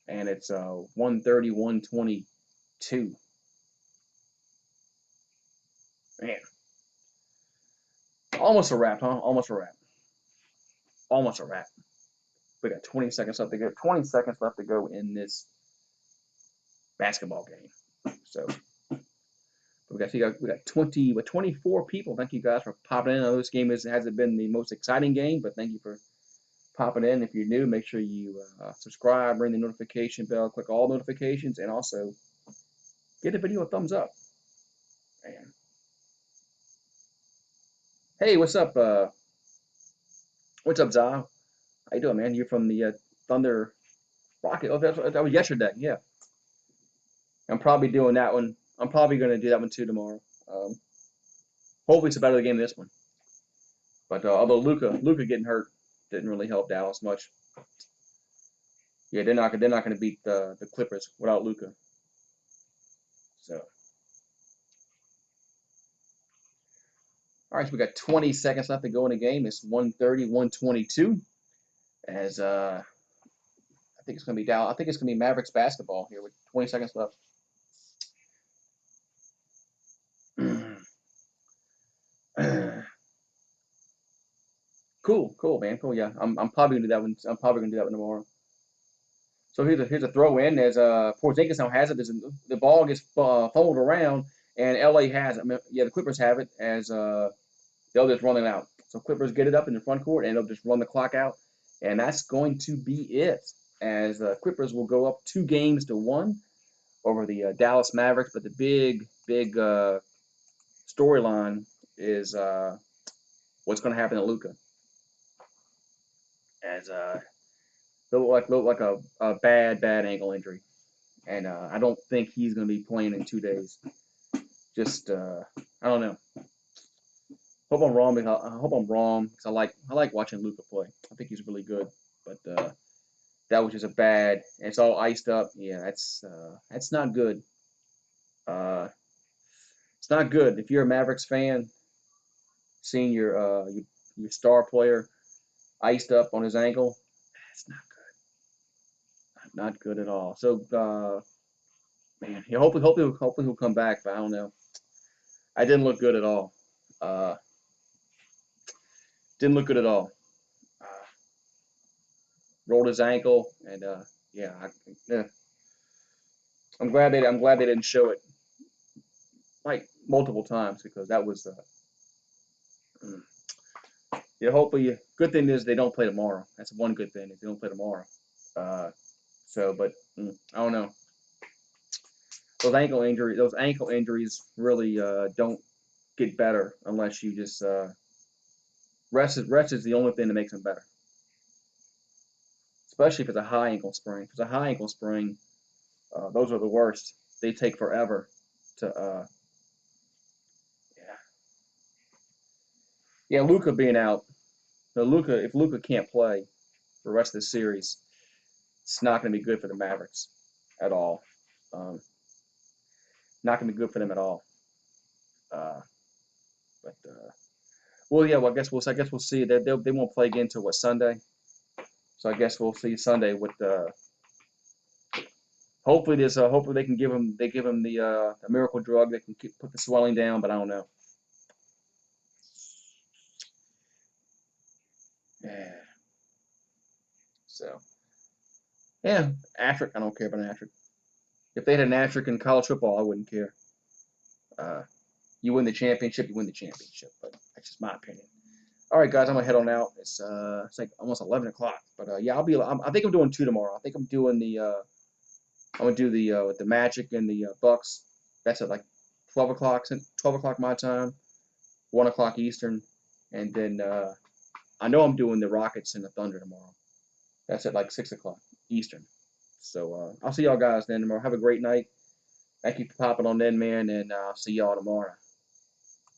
and it's 130-122. Man, almost a wrap, huh? Almost a wrap. We got 20 seconds left to go. 20 seconds left to go in this basketball game. So we got 24 people. Thank you guys for popping in. I know this game hasn't been the most exciting game, but thank you for popping in. If you're new, make sure you subscribe, ring the notification bell, click all notifications, and also give the video a thumbs up. Man. Hey, what's up? What's up, Zah? How you doing, man? You're from the Thunder Rocket. Oh, that was yesterday. Yeah. I'm probably doing that one. I'm probably going to do that one too tomorrow. Hopefully it's a better game than this one. But although Luka getting hurt didn't really help Dallas much. Yeah, they're not going to beat the Clippers without Luka. So. All right, so we got 20 seconds left to go in the game. It's 130-122. As I think it's going to be Dallas. I think it's going to be Mavericks basketball here with 20 seconds left. Cool, man. Cool, yeah. I'm probably gonna do that one. I'm probably gonna do that one tomorrow. So here's a throw in. As Porzingis now has it. The ball gets fumbled around, and LA has it. I mean, yeah, the Clippers have it as they're they'll just run it out. So Clippers get it up in the front court, and they'll just run the clock out, and that's going to be it. As Clippers will go up 2-1 over the Dallas Mavericks, but the big storyline is what's going to happen to Luka, as look like a bad ankle injury, and I don't think he's going to be playing in 2 days. Just I don't know. Hope I'm wrong. I hope I'm wrong because I like watching Luka play. I think he's really good, but that was just a bad. It's all iced up. Yeah, that's not good. It's not good if you're a Mavericks fan, seeing your star player iced up on his ankle. That's not good. Not good at all. So man, yeah, hopefully he'll come back, but I don't know. I didn't look good at all. Uh, didn't look good at all. Uh, rolled his ankle, and yeah, yeah. I'm glad they didn't show it like multiple times because that was mm. Yeah. Hopefully, good thing is they don't play tomorrow. That's one good thing is they don't play tomorrow. Uh, but I don't know. Those ankle injuries really don't get better unless you just rest is the only thing that makes them better. Especially if it's a high ankle sprain. If it's a high ankle sprain, those are the worst. They take forever to yeah. Yeah, Luka being out. So if Luka can't play for the rest of the series, it's not going to be good for the Mavericks at all. Um, not going to be good for them at all. Uh, but well, yeah. Well, I guess we'll see. They won't play again until what, Sunday. So I guess we'll see Sunday with hopefully they can give him the miracle drug that can put the swelling down. But I don't know. Yeah. So yeah, Africa. I don't care about an Africa. If they had an African in college football, I wouldn't care. Uh, you win the championship, you win the championship. But that's just my opinion. All right, guys, I'm gonna head on out. It's like almost 11 o'clock. But yeah, I think I'm doing two tomorrow. I think I'm doing I'm gonna do the Magic and the Bucks. That's at like 12 o'clock, 12 o'clock my time, 1 o'clock Eastern, and then I know I'm doing the Rockets and the Thunder tomorrow. That's at like 6 o'clock Eastern. So I'll see y'all guys then tomorrow. Have a great night. Thank you for popping on then, man, and I'll see y'all tomorrow.